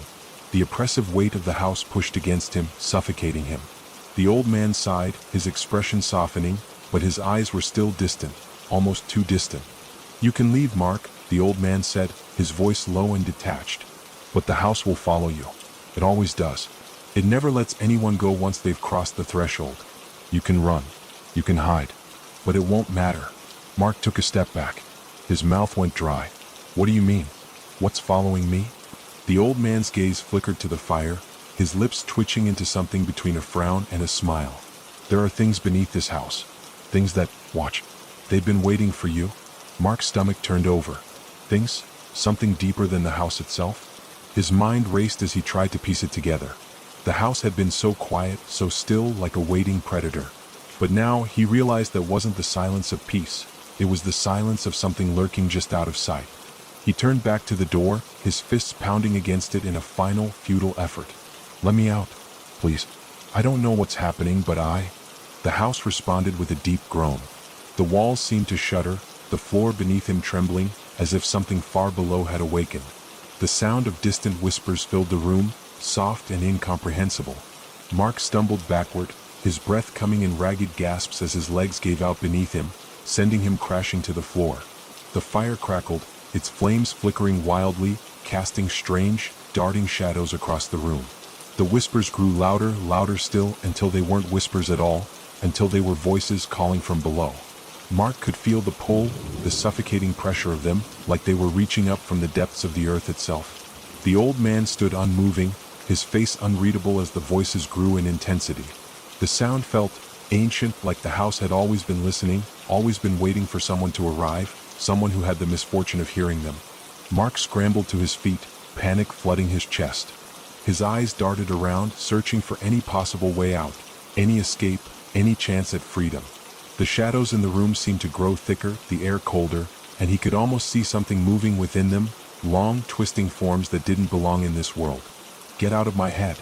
The oppressive weight of the house pushed against him, suffocating him. The old man sighed, his expression softening, but his eyes were still distant, almost too distant. You can leave, Mark, the old man said, his voice low and detached. But the house will follow you. It always does. It never lets anyone go once they've crossed the threshold. You can run. You can hide. But it won't matter. Mark took a step back. His mouth went dry. What do you mean? What's following me? The old man's gaze flickered to the fire, his lips twitching into something between a frown and a smile. There are things beneath this house. Things that, watch, they've been waiting for you. Mark's stomach turned over. Things? Something deeper than the house itself? His mind raced as he tried to piece it together. The house had been so quiet, so still, like a waiting predator. But now he realized that wasn't the silence of peace. It was the silence of something lurking just out of sight. He turned back to the door, his fists pounding against it in a final, futile effort. Let me out, please. I don't know what's happening, but The house responded with a deep groan. The walls seemed to shudder, the floor beneath him trembling, as if something far below had awakened. The sound of distant whispers filled the room, soft and incomprehensible. Mark stumbled backward, his breath coming in ragged gasps as his legs gave out beneath him, sending him crashing to the floor. The fire crackled, its flames flickering wildly, casting strange, darting shadows across the room. The whispers grew louder, louder still, until they weren't whispers at all, until they were voices calling from below. Mark could feel the pull, the suffocating pressure of them, like they were reaching up from the depths of the earth itself. The old man stood unmoving, his face unreadable as the voices grew in intensity. The sound felt ancient, like the house had always been listening, always been waiting for someone to arrive, someone who had the misfortune of hearing them. Mark scrambled to his feet, panic flooding his chest. His eyes darted around, searching for any possible way out, any escape, any chance at freedom. The shadows in the room seemed to grow thicker, the air colder, and he could almost see something moving within them, long, twisting forms that didn't belong in this world. "Get out of my head!"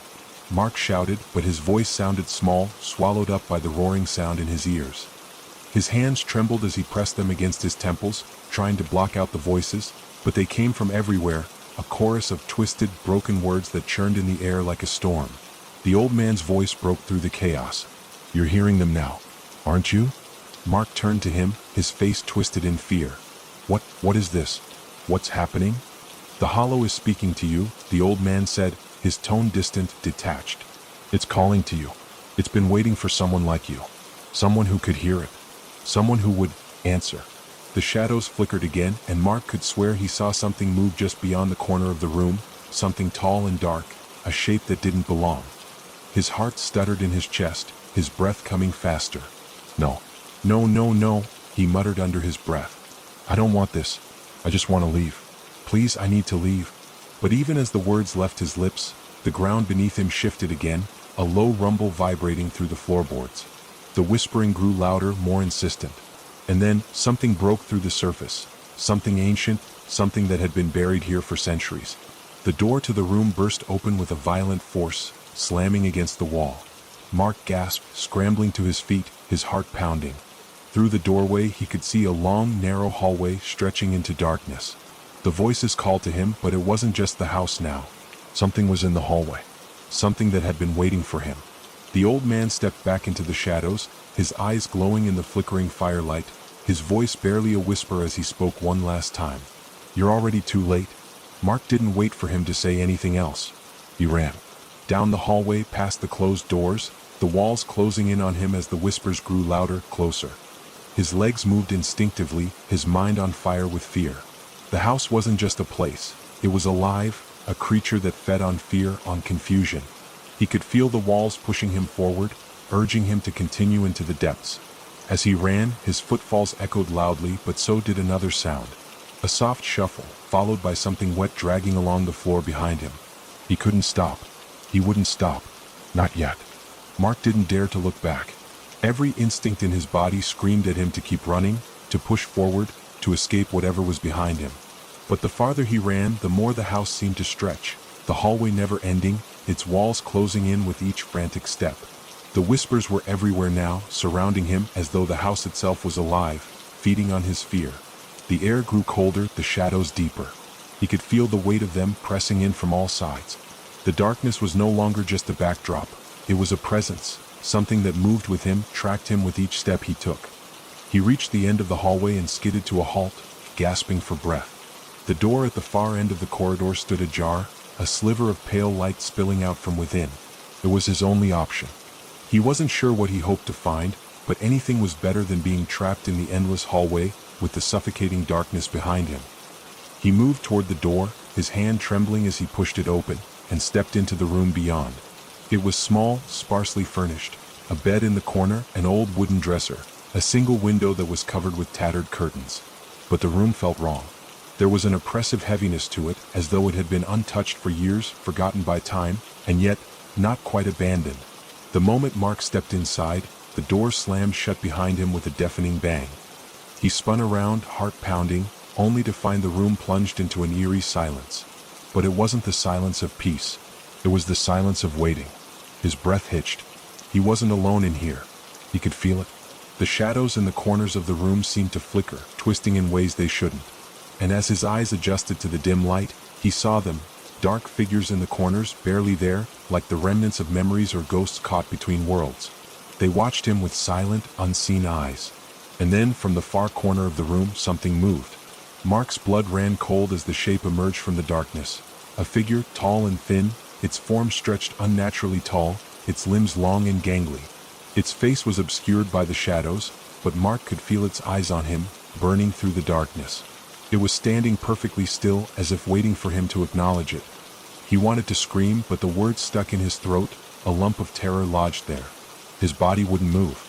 Mark shouted, but his voice sounded small, swallowed up by the roaring sound in his ears. His hands trembled as he pressed them against his temples, trying to block out the voices, but they came from everywhere, a chorus of twisted, broken words that churned in the air like a storm. The old man's voice broke through the chaos. "You're hearing them now, aren't you?" Mark turned to him, his face twisted in fear. What is this? What's happening?" "The hollow is speaking to you," the old man said, his tone distant, detached. "It's calling to you. It's been waiting for someone like you. Someone who could hear it. Someone who would answer." The shadows flickered again, and Mark could swear he saw something move just beyond the corner of the room, something tall and dark, a shape that didn't belong. His heart stuttered in his chest, his breath coming faster. No, no, he muttered under his breath. "I don't want this. I just want to leave. Please, I need to leave." But even as the words left his lips, the ground beneath him shifted again, a low rumble vibrating through the floorboards. The whispering grew louder, more insistent. And then, something broke through the surface. Something ancient, something that had been buried here for centuries. The door to the room burst open with a violent force, slamming against the wall. Mark gasped, scrambling to his feet, his heart pounding. Through the doorway he could see a long, narrow hallway stretching into darkness. The voices called to him, but it wasn't just the house now. Something was in the hallway. Something that had been waiting for him. The old man stepped back into the shadows, his eyes glowing in the flickering firelight, his voice barely a whisper as he spoke one last time. "You're already too late." Mark didn't wait for him to say anything else. He ran. Down the hallway, past the closed doors, the walls closing in on him as the whispers grew louder, closer. His legs moved instinctively, his mind on fire with fear. The house wasn't just a place. It was alive, a creature that fed on fear, on confusion. He could feel the walls pushing him forward, urging him to continue into the depths. As he ran, his footfalls echoed loudly, but so did another sound. A soft shuffle, followed by something wet dragging along the floor behind him. He couldn't stop. He wouldn't stop. Not yet. Mark didn't dare to look back. Every instinct in his body screamed at him to keep running, to push forward, to escape whatever was behind him. But the farther he ran, the more the house seemed to stretch, the hallway never ending, its walls closing in with each frantic step. The whispers were everywhere now, surrounding him as though the house itself was alive, feeding on his fear. The air grew colder, the shadows deeper. He could feel the weight of them pressing in from all sides. The darkness was no longer just a backdrop. It was a presence, something that moved with him, tracked him with each step he took. He reached the end of the hallway and skidded to a halt, gasping for breath. The door at the far end of the corridor stood ajar, a sliver of pale light spilling out from within. It was his only option. He wasn't sure what he hoped to find, but anything was better than being trapped in the endless hallway with the suffocating darkness behind him. He moved toward the door, his hand trembling as he pushed it open, and stepped into the room beyond. It was small, sparsely furnished. A bed in the corner, an old wooden dresser, a single window that was covered with tattered curtains. But the room felt wrong. There was an oppressive heaviness to it, as though it had been untouched for years, forgotten by time, and yet not quite abandoned. The moment Mark stepped inside, the door slammed shut behind him with a deafening bang. He spun around, heart pounding, only to find the room plunged into an eerie silence. But it wasn't the silence of peace. It was the silence of waiting. His breath hitched. He wasn't alone in here. He could feel it. The shadows in the corners of the room seemed to flicker, twisting in ways they shouldn't. And as his eyes adjusted to the dim light, he saw them, dark figures in the corners, barely there, like the remnants of memories or ghosts caught between worlds. They watched him with silent, unseen eyes. And then, from the far corner of the room, something moved. Mark's blood ran cold as the shape emerged from the darkness. A figure, tall and thin, its form stretched unnaturally tall, its limbs long and gangly. Its face was obscured by the shadows, but Mark could feel its eyes on him, burning through the darkness. It was standing perfectly still, as if waiting for him to acknowledge it. He wanted to scream, but the words stuck in his throat, a lump of terror lodged there. His body wouldn't move.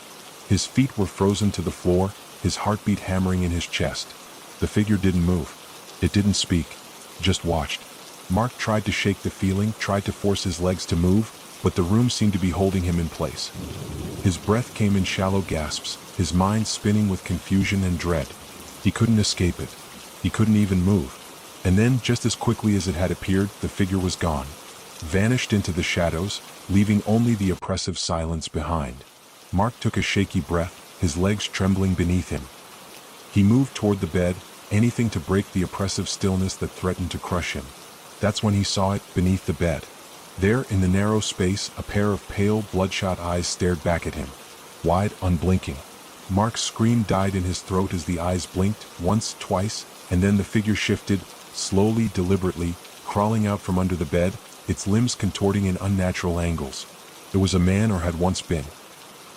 His feet were frozen to the floor, his heartbeat hammering in his chest. The figure didn't move. It didn't speak, just watched. Mark tried to shake the feeling, tried to force his legs to move, but the room seemed to be holding him in place. His breath came in shallow gasps, his mind spinning with confusion and dread. He couldn't escape it. He couldn't even move. And then, just as quickly as it had appeared, the figure was gone. Vanished into the shadows, leaving only the oppressive silence behind. Mark took a shaky breath, his legs trembling beneath him. He moved toward the bed, anything to break the oppressive stillness that threatened to crush him. That's when he saw it, beneath the bed. There, in the narrow space, a pair of pale, bloodshot eyes stared back at him. Wide, unblinking. Mark's scream died in his throat as the eyes blinked, once, twice, and then the figure shifted, slowly, deliberately, crawling out from under the bed, its limbs contorting in unnatural angles. It was a man, or had once been.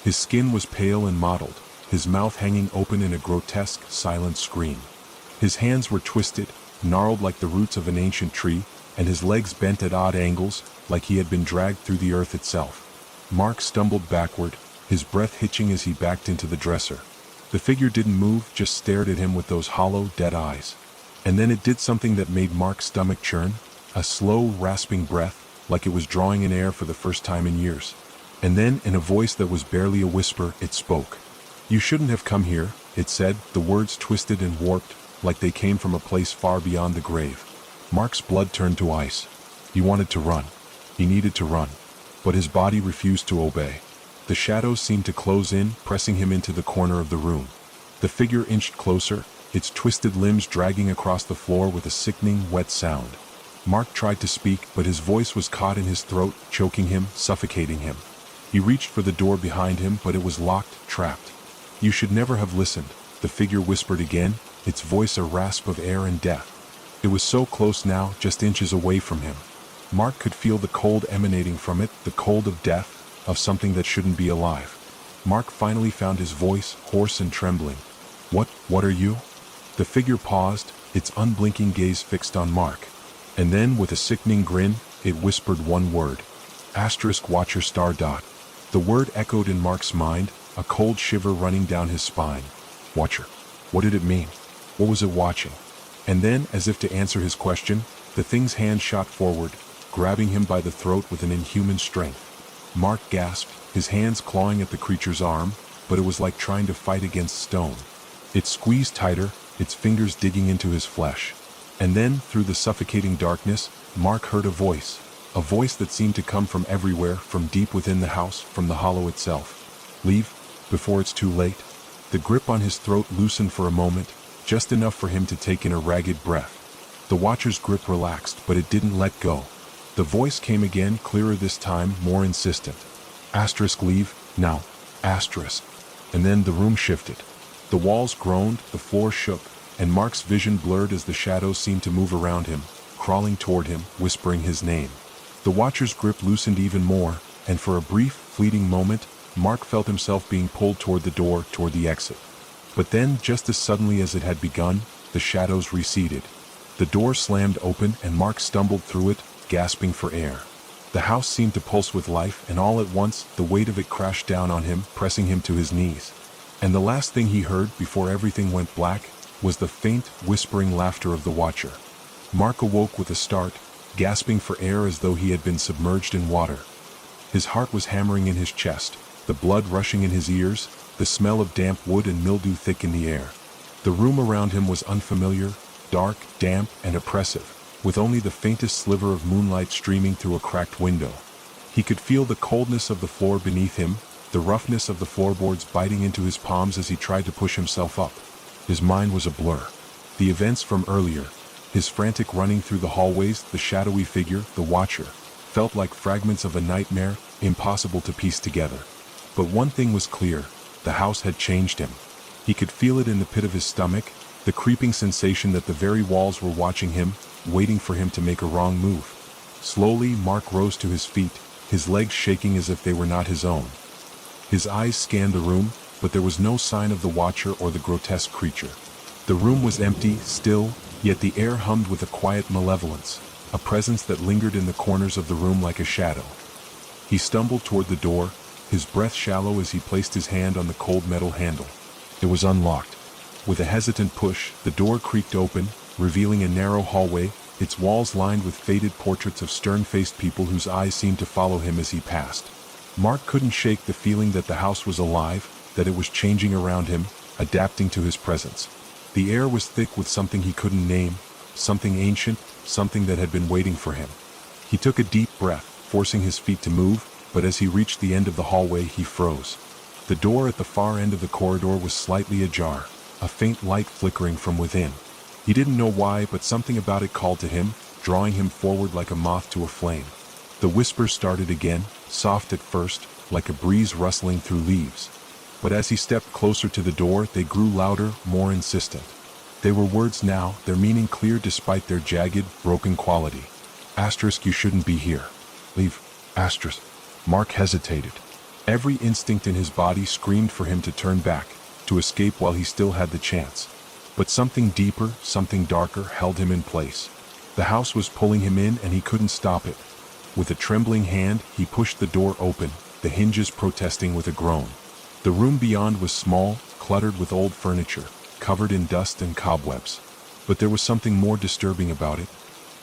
His skin was pale and mottled, his mouth hanging open in a grotesque, silent scream. His hands were twisted, gnarled like the roots of an ancient tree, and his legs bent at odd angles, like he had been dragged through the earth itself. Mark stumbled backward, his breath hitching as he backed into the dresser. The figure didn't move, just stared at him with those hollow, dead eyes. And then it did something that made Mark's stomach churn, a slow, rasping breath, like it was drawing in air for the first time in years. And then, in a voice that was barely a whisper, it spoke. "You shouldn't have come here," it said, the words twisted and warped, like they came from a place far beyond the grave. Mark's blood turned to ice. He wanted to run. He needed to run. But his body refused to obey. The shadows seemed to close in, pressing him into the corner of the room. The figure inched closer, its twisted limbs dragging across the floor with a sickening, wet sound. Mark tried to speak, but his voice was caught in his throat, choking him, suffocating him. He reached for the door behind him, but it was locked, trapped. "You should never have listened," the figure whispered again, its voice a rasp of air and death. It was so close now, just inches away from him. Mark could feel the cold emanating from it, the cold of death, of something that shouldn't be alive. Mark finally found his voice, hoarse and trembling. What are you?" The figure paused, its unblinking gaze fixed on Mark. And then, with a sickening grin, it whispered one word. *Watcher star dot. The word echoed in Mark's mind, a cold shiver running down his spine. Watcher. What did it mean? What was it watching? And then, as if to answer his question, the thing's hand shot forward, grabbing him by the throat with an inhuman strength. Mark gasped, his hands clawing at the creature's arm, but it was like trying to fight against stone. It squeezed tighter, its fingers digging into his flesh. And then, through the suffocating darkness, Mark heard a voice that seemed to come from everywhere, from deep within the house, from the hollow itself. "Leave, before it's too late." The grip on his throat loosened for a moment, just enough for him to take in a ragged breath. The Watcher's grip relaxed, but it didn't let go. The voice came again, clearer this time, more insistent. "Leave, now. And then the room shifted. The walls groaned, the floor shook, and Mark's vision blurred as the shadows seemed to move around him, crawling toward him, whispering his name. The Watcher's grip loosened even more, and for a brief, fleeting moment, Mark felt himself being pulled toward the door, toward the exit. But then, just as suddenly as it had begun, the shadows receded. The door slammed open, and Mark stumbled through it, gasping for air. The house seemed to pulse with life, and all at once, the weight of it crashed down on him, pressing him to his knees. And the last thing he heard, before everything went black, was the faint, whispering laughter of the Watcher. Mark awoke with a start, gasping for air as though he had been submerged in water. His heart was hammering in his chest, the blood rushing in his ears, the smell of damp wood and mildew thick in the air. The room around him was unfamiliar, dark, damp, and oppressive, with only the faintest sliver of moonlight streaming through a cracked window. He could feel the coldness of the floor beneath him, the roughness of the floorboards biting into his palms as he tried to push himself up. His mind was a blur. The events from earlier, his frantic running through the hallways, the shadowy figure, the Watcher, felt like fragments of a nightmare, impossible to piece together. But one thing was clear, the house had changed him. He could feel it in the pit of his stomach, the creeping sensation that the very walls were watching him, waiting for him to make a wrong move. Slowly, Mark rose to his feet, his legs shaking as if they were not his own. His eyes scanned the room, but there was no sign of the watcher or the grotesque creature. The room was empty, still, yet the air hummed with a quiet malevolence, a presence that lingered in the corners of the room like a shadow. He stumbled toward the door, his breath shallow as he placed his hand on the cold metal handle. It was unlocked. With a hesitant push, the door creaked open, revealing a narrow hallway, its walls lined with faded portraits of stern-faced people whose eyes seemed to follow him as he passed. Mark couldn't shake the feeling that the house was alive, that it was changing around him, adapting to his presence. The air was thick with something he couldn't name, something ancient, something that had been waiting for him. He took a deep breath, forcing his feet to move, but as he reached the end of the hallway, he froze. The door at the far end of the corridor was slightly ajar, a faint light flickering from within. He didn't know why, but something about it called to him, drawing him forward like a moth to a flame. The whispers started again, soft at first, like a breeze rustling through leaves. But as he stepped closer to the door, they grew louder, more insistent. They were words now, their meaning clear despite their jagged, broken quality. Asterisk, you shouldn't be here. Leave. Asterisk. Mark hesitated. Every instinct in his body screamed for him to turn back, to escape while he still had the chance. But something deeper, something darker, held him in place. The house was pulling him in and he couldn't stop it. With a trembling hand, he pushed the door open, the hinges protesting with a groan. The room beyond was small, cluttered with old furniture, covered in dust and cobwebs. But there was something more disturbing about it.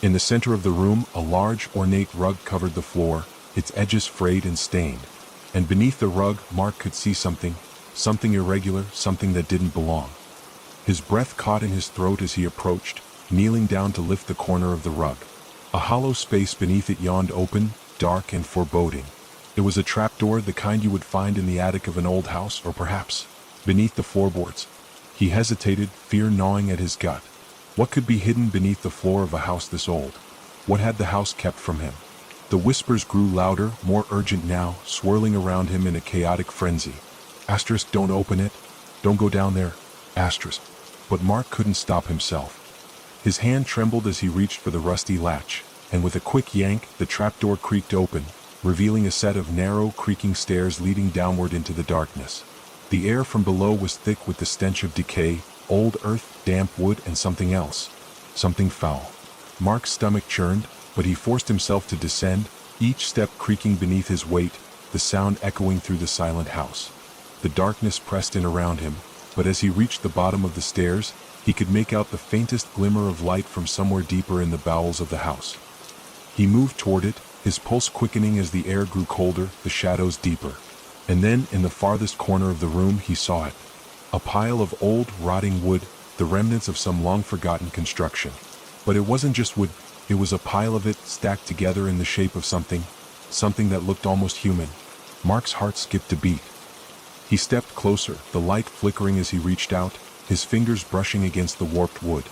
In the center of the room, a large, ornate rug covered the floor, its edges frayed and stained. And beneath the rug, Mark could see something irregular, something that didn't belong. His breath caught in his throat as he approached, kneeling down to lift the corner of the rug. A hollow space beneath it yawned open, dark and foreboding. It was a trapdoor, the kind you would find in the attic of an old house, or perhaps beneath the floorboards. He hesitated, fear gnawing at his gut. What could be hidden beneath the floor of a house this old? What had the house kept from him? The whispers grew louder, more urgent now, swirling around him in a chaotic frenzy. Asterisk, don't open it. Don't go down there. Asterisk. But Mark couldn't stop himself. His hand trembled as he reached for the rusty latch, and with a quick yank, the trapdoor creaked open, revealing a set of narrow, creaking stairs leading downward into the darkness. The air from below was thick with the stench of decay, old earth, damp wood, and something else. Something foul. Mark's stomach churned, but he forced himself to descend, each step creaking beneath his weight, the sound echoing through the silent house. The darkness pressed in around him, but as he reached the bottom of the stairs, he could make out the faintest glimmer of light from somewhere deeper in the bowels of the house. He moved toward it, his pulse quickening as the air grew colder, the shadows deeper. And then, in the farthest corner of the room, he saw it. A pile of old, rotting wood, the remnants of some long-forgotten construction. But it wasn't just wood, it was a pile of it stacked together in the shape of something that looked almost human. Mark's heart skipped a beat. He stepped closer, the light flickering as he reached out, his fingers brushing against the warped wood.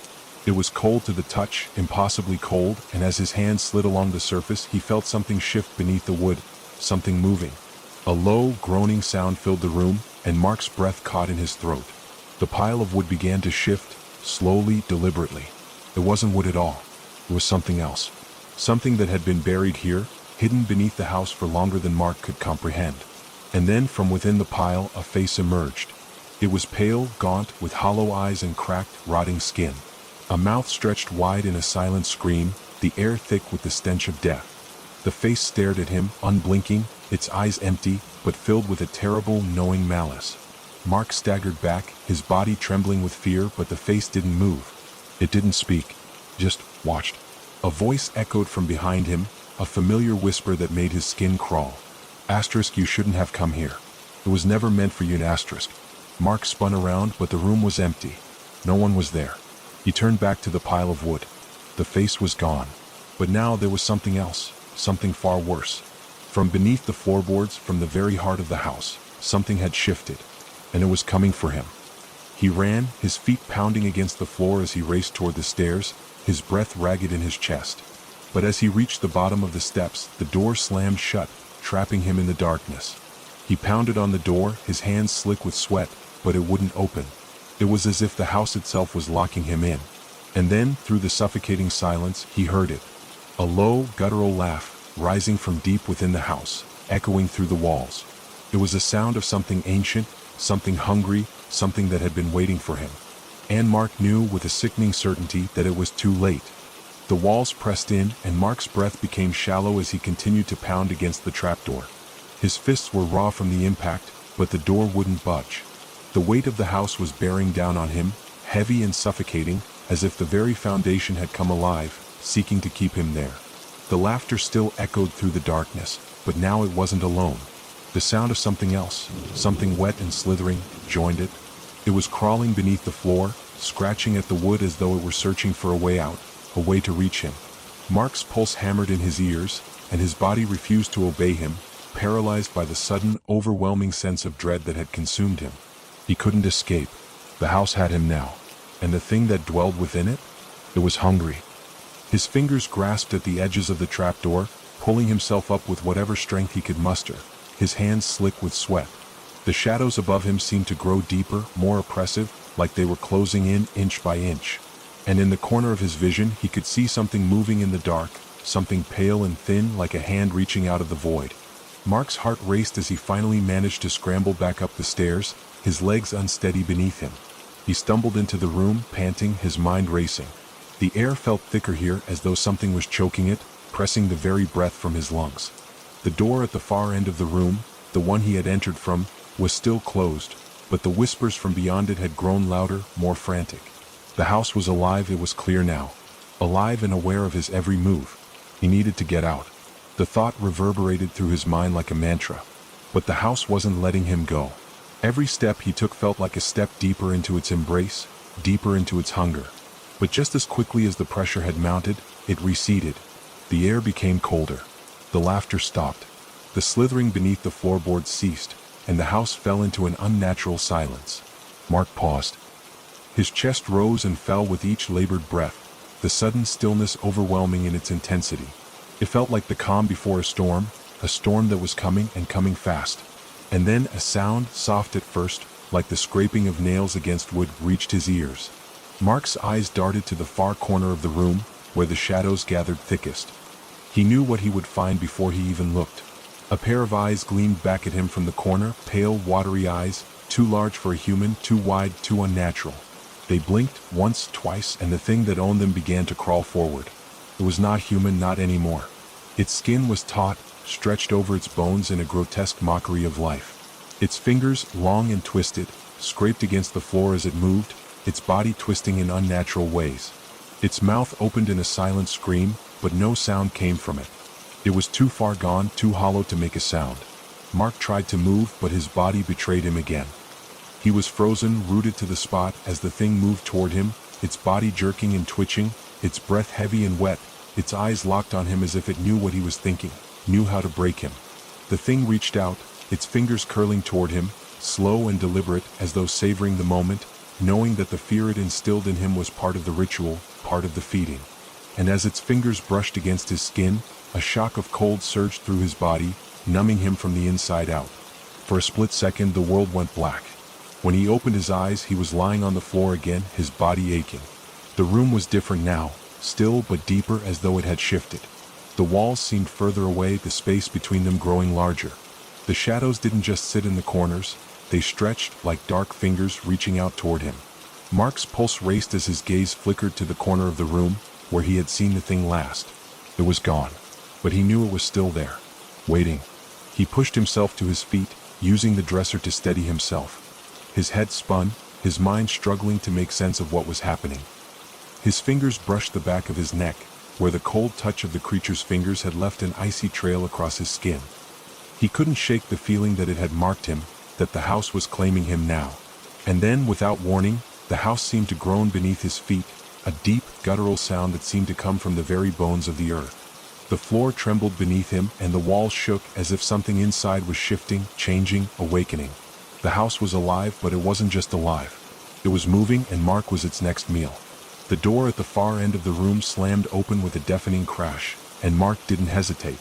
It was cold to the touch, impossibly cold, and as his hand slid along the surface, he felt something shift beneath the wood, something moving. A low, groaning sound filled the room, and Mark's breath caught in his throat. The pile of wood began to shift, slowly, deliberately. It wasn't wood at all. It was something else. Something that had been buried here, hidden beneath the house for longer than Mark could comprehend. And then, from within the pile, a face emerged. It was pale, gaunt, with hollow eyes and cracked, rotting skin. A mouth stretched wide in a silent scream, the air thick with the stench of death. The face stared at him, unblinking, its eyes empty, but filled with a terrible, knowing malice. Mark staggered back, his body trembling with fear, but the face didn't move. It didn't speak, just watched. A voice echoed from behind him, a familiar whisper that made his skin crawl. Asterisk, you shouldn't have come here. It was never meant for you, an asterisk. Mark spun around, but the room was empty. No one was there. He turned back to the pile of wood. The face was gone. But now there was something else, something far worse. From beneath the floorboards, from the very heart of the house, something had shifted, and it was coming for him. He ran, his feet pounding against the floor as he raced toward the stairs, his breath ragged in his chest. But as he reached the bottom of the steps, the door slammed shut, trapping him in the darkness. He pounded on the door, his hands slick with sweat, but it wouldn't open. It was as if the house itself was locking him in. And then, through the suffocating silence, he heard it. A low, guttural laugh, rising from deep within the house, echoing through the walls. It was a sound of something ancient, something hungry, something that had been waiting for him. And Mark knew with a sickening certainty that it was too late. The walls pressed in, and Mark's breath became shallow as he continued to pound against the trapdoor. His fists were raw from the impact, but the door wouldn't budge. The weight of the house was bearing down on him, heavy and suffocating, as if the very foundation had come alive, seeking to keep him there. The laughter still echoed through the darkness, but now it wasn't alone. The sound of something else, something wet and slithering, joined it. It was crawling beneath the floor, scratching at the wood as though it were searching for a way out, a way to reach him. Mark's pulse hammered in his ears, and his body refused to obey him, paralyzed by the sudden, overwhelming sense of dread that had consumed him. He couldn't escape. The house had him now. And the thing that dwelled within it? It was hungry. His fingers grasped at the edges of the trapdoor, pulling himself up with whatever strength he could muster, his hands slick with sweat. The shadows above him seemed to grow deeper, more oppressive, like they were closing in inch by inch. And in the corner of his vision he could see something moving in the dark, something pale and thin like a hand reaching out of the void. Mark's heart raced as he finally managed to scramble back up the stairs, his legs unsteady beneath him. He stumbled into the room, panting, his mind racing. The air felt thicker here, as though something was choking it, pressing the very breath from his lungs. The door at the far end of the room, the one he had entered from, was still closed, but the whispers from beyond it had grown louder, more frantic. The house was alive, it was clear now. Alive and aware of his every move. He needed to get out. The thought reverberated through his mind like a mantra. But the house wasn't letting him go. Every step he took felt like a step deeper into its embrace, deeper into its hunger. But just as quickly as the pressure had mounted, it receded. The air became colder. The laughter stopped. The slithering beneath the floorboards ceased, and the house fell into an unnatural silence. Mark paused. His chest rose and fell with each labored breath, the sudden stillness overwhelming in its intensity. It felt like the calm before a storm that was coming and coming fast. And then a sound, soft at first, like the scraping of nails against wood, reached his ears. Mark's eyes darted to the far corner of the room, where the shadows gathered thickest. He knew what he would find before he even looked. A pair of eyes gleamed back at him from the corner, pale, watery eyes, too large for a human, too wide, too unnatural. They blinked, once, twice, and the thing that owned them began to crawl forward. It was not human, not anymore. Its skin was taut, stretched over its bones in a grotesque mockery of life. Its fingers, long and twisted, scraped against the floor as it moved, its body twisting in unnatural ways. Its mouth opened in a silent scream, but no sound came from it. It was too far gone, too hollow to make a sound. Mark tried to move, but his body betrayed him again. He was frozen, rooted to the spot as the thing moved toward him, its body jerking and twitching, its breath heavy and wet, its eyes locked on him as if it knew what he was thinking, knew how to break him. The thing reached out, its fingers curling toward him, slow and deliberate, as though savoring the moment, knowing that the fear it instilled in him was part of the ritual, part of the feeding. And as its fingers brushed against his skin, a shock of cold surged through his body, numbing him from the inside out. For a split second the world went black. When he opened his eyes he was lying on the floor again, his body aching. The room was different now, still but deeper, as though it had shifted. The walls seemed further away, the space between them growing larger. The shadows didn't just sit in the corners, they stretched like dark fingers reaching out toward him. Mark's pulse raced as his gaze flickered to the corner of the room where he had seen the thing last. It was gone, but he knew it was still there, waiting. He pushed himself to his feet, using the dresser to steady himself. His head spun, his mind struggling to make sense of what was happening. His fingers brushed the back of his neck, where the cold touch of the creature's fingers had left an icy trail across his skin. He couldn't shake the feeling that it had marked him, that the house was claiming him now. And then, without warning, the house seemed to groan beneath his feet, a deep, guttural sound that seemed to come from the very bones of the earth. The floor trembled beneath him, and the walls shook as if something inside was shifting, changing, awakening. The house was alive, but it wasn't just alive. It was moving, and Mark was its next meal. The door at the far end of the room slammed open with a deafening crash, and Mark didn't hesitate.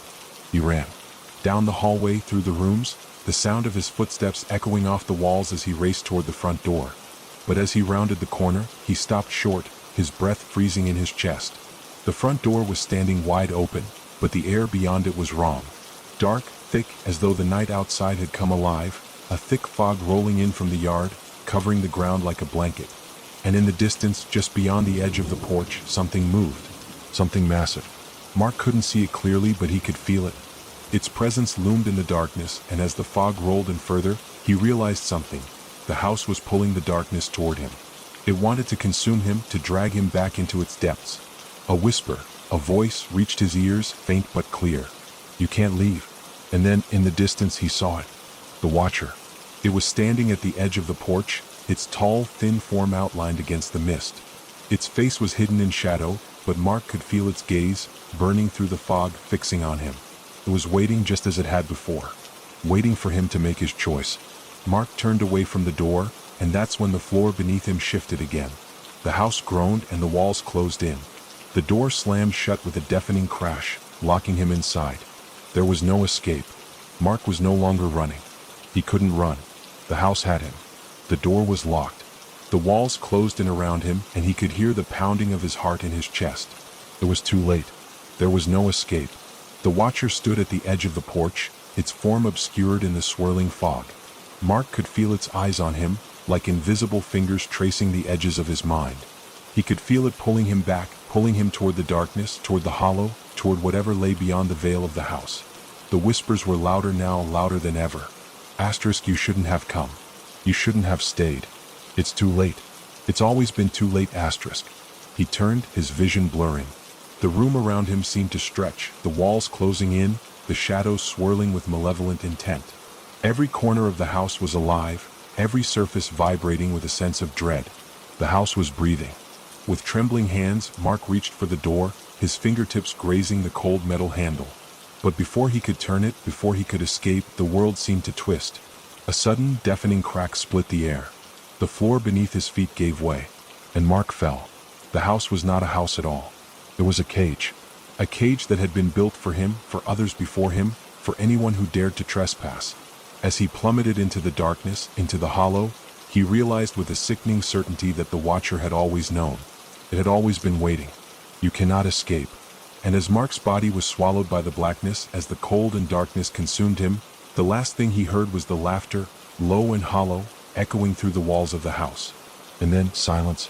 He ran. Down the hallway, through the rooms, the sound of his footsteps echoing off the walls as he raced toward the front door. But as he rounded the corner, he stopped short, his breath freezing in his chest. The front door was standing wide open, but the air beyond it was wrong. Dark, thick, as though the night outside had come alive, a thick fog rolling in from the yard, covering the ground like a blanket. And in the distance, just beyond the edge of the porch, something moved. Something massive. Mark couldn't see it clearly, but he could feel it. Its presence loomed in the darkness, and as the fog rolled in further, he realized something. The house was pulling the darkness toward him. It wanted to consume him, to drag him back into its depths. A whisper, a voice reached his ears, faint but clear. "You can't leave." And then, in the distance, he saw it. The Watcher. It was standing at the edge of the porch, its tall, thin form outlined against the mist. Its face was hidden in shadow, but Mark could feel its gaze, burning through the fog, fixing on him. It was waiting just as it had before. Waiting for him to make his choice. Mark turned away from the door, and that's when the floor beneath him shifted again. The house groaned and the walls closed in. The door slammed shut with a deafening crash, locking him inside. There was no escape. Mark was no longer running. He couldn't run. The house had him. The door was locked. The walls closed in around him, and he could hear the pounding of his heart in his chest. It was too late. There was no escape. The Watcher stood at the edge of the porch, its form obscured in the swirling fog. Mark could feel its eyes on him, like invisible fingers tracing the edges of his mind. He could feel it pulling him back, pulling him toward the darkness, toward the hollow, toward whatever lay beyond the veil of the house. The whispers were louder now, louder than ever. Asterisk, you shouldn't have come. You shouldn't have stayed. It's too late. It's always been too late, asterisk. He turned, his vision blurring. The room around him seemed to stretch, the walls closing in, the shadows swirling with malevolent intent. Every corner of the house was alive, every surface vibrating with a sense of dread. The house was breathing. With trembling hands, Mark reached for the door, his fingertips grazing the cold metal handle. But before he could turn it, before he could escape, the world seemed to twist. A sudden, deafening crack split the air. The floor beneath his feet gave way, and Mark fell. The house was not a house at all. It was a cage that had been built for him, for others before him, for anyone who dared to trespass. As he plummeted into the darkness, into the hollow, he realized with a sickening certainty that the Watcher had always known. It had always been waiting. You cannot escape. And as Mark's body was swallowed by the blackness, as the cold and darkness consumed him, the last thing he heard was the laughter, low and hollow, echoing through the walls of the house. And then silence,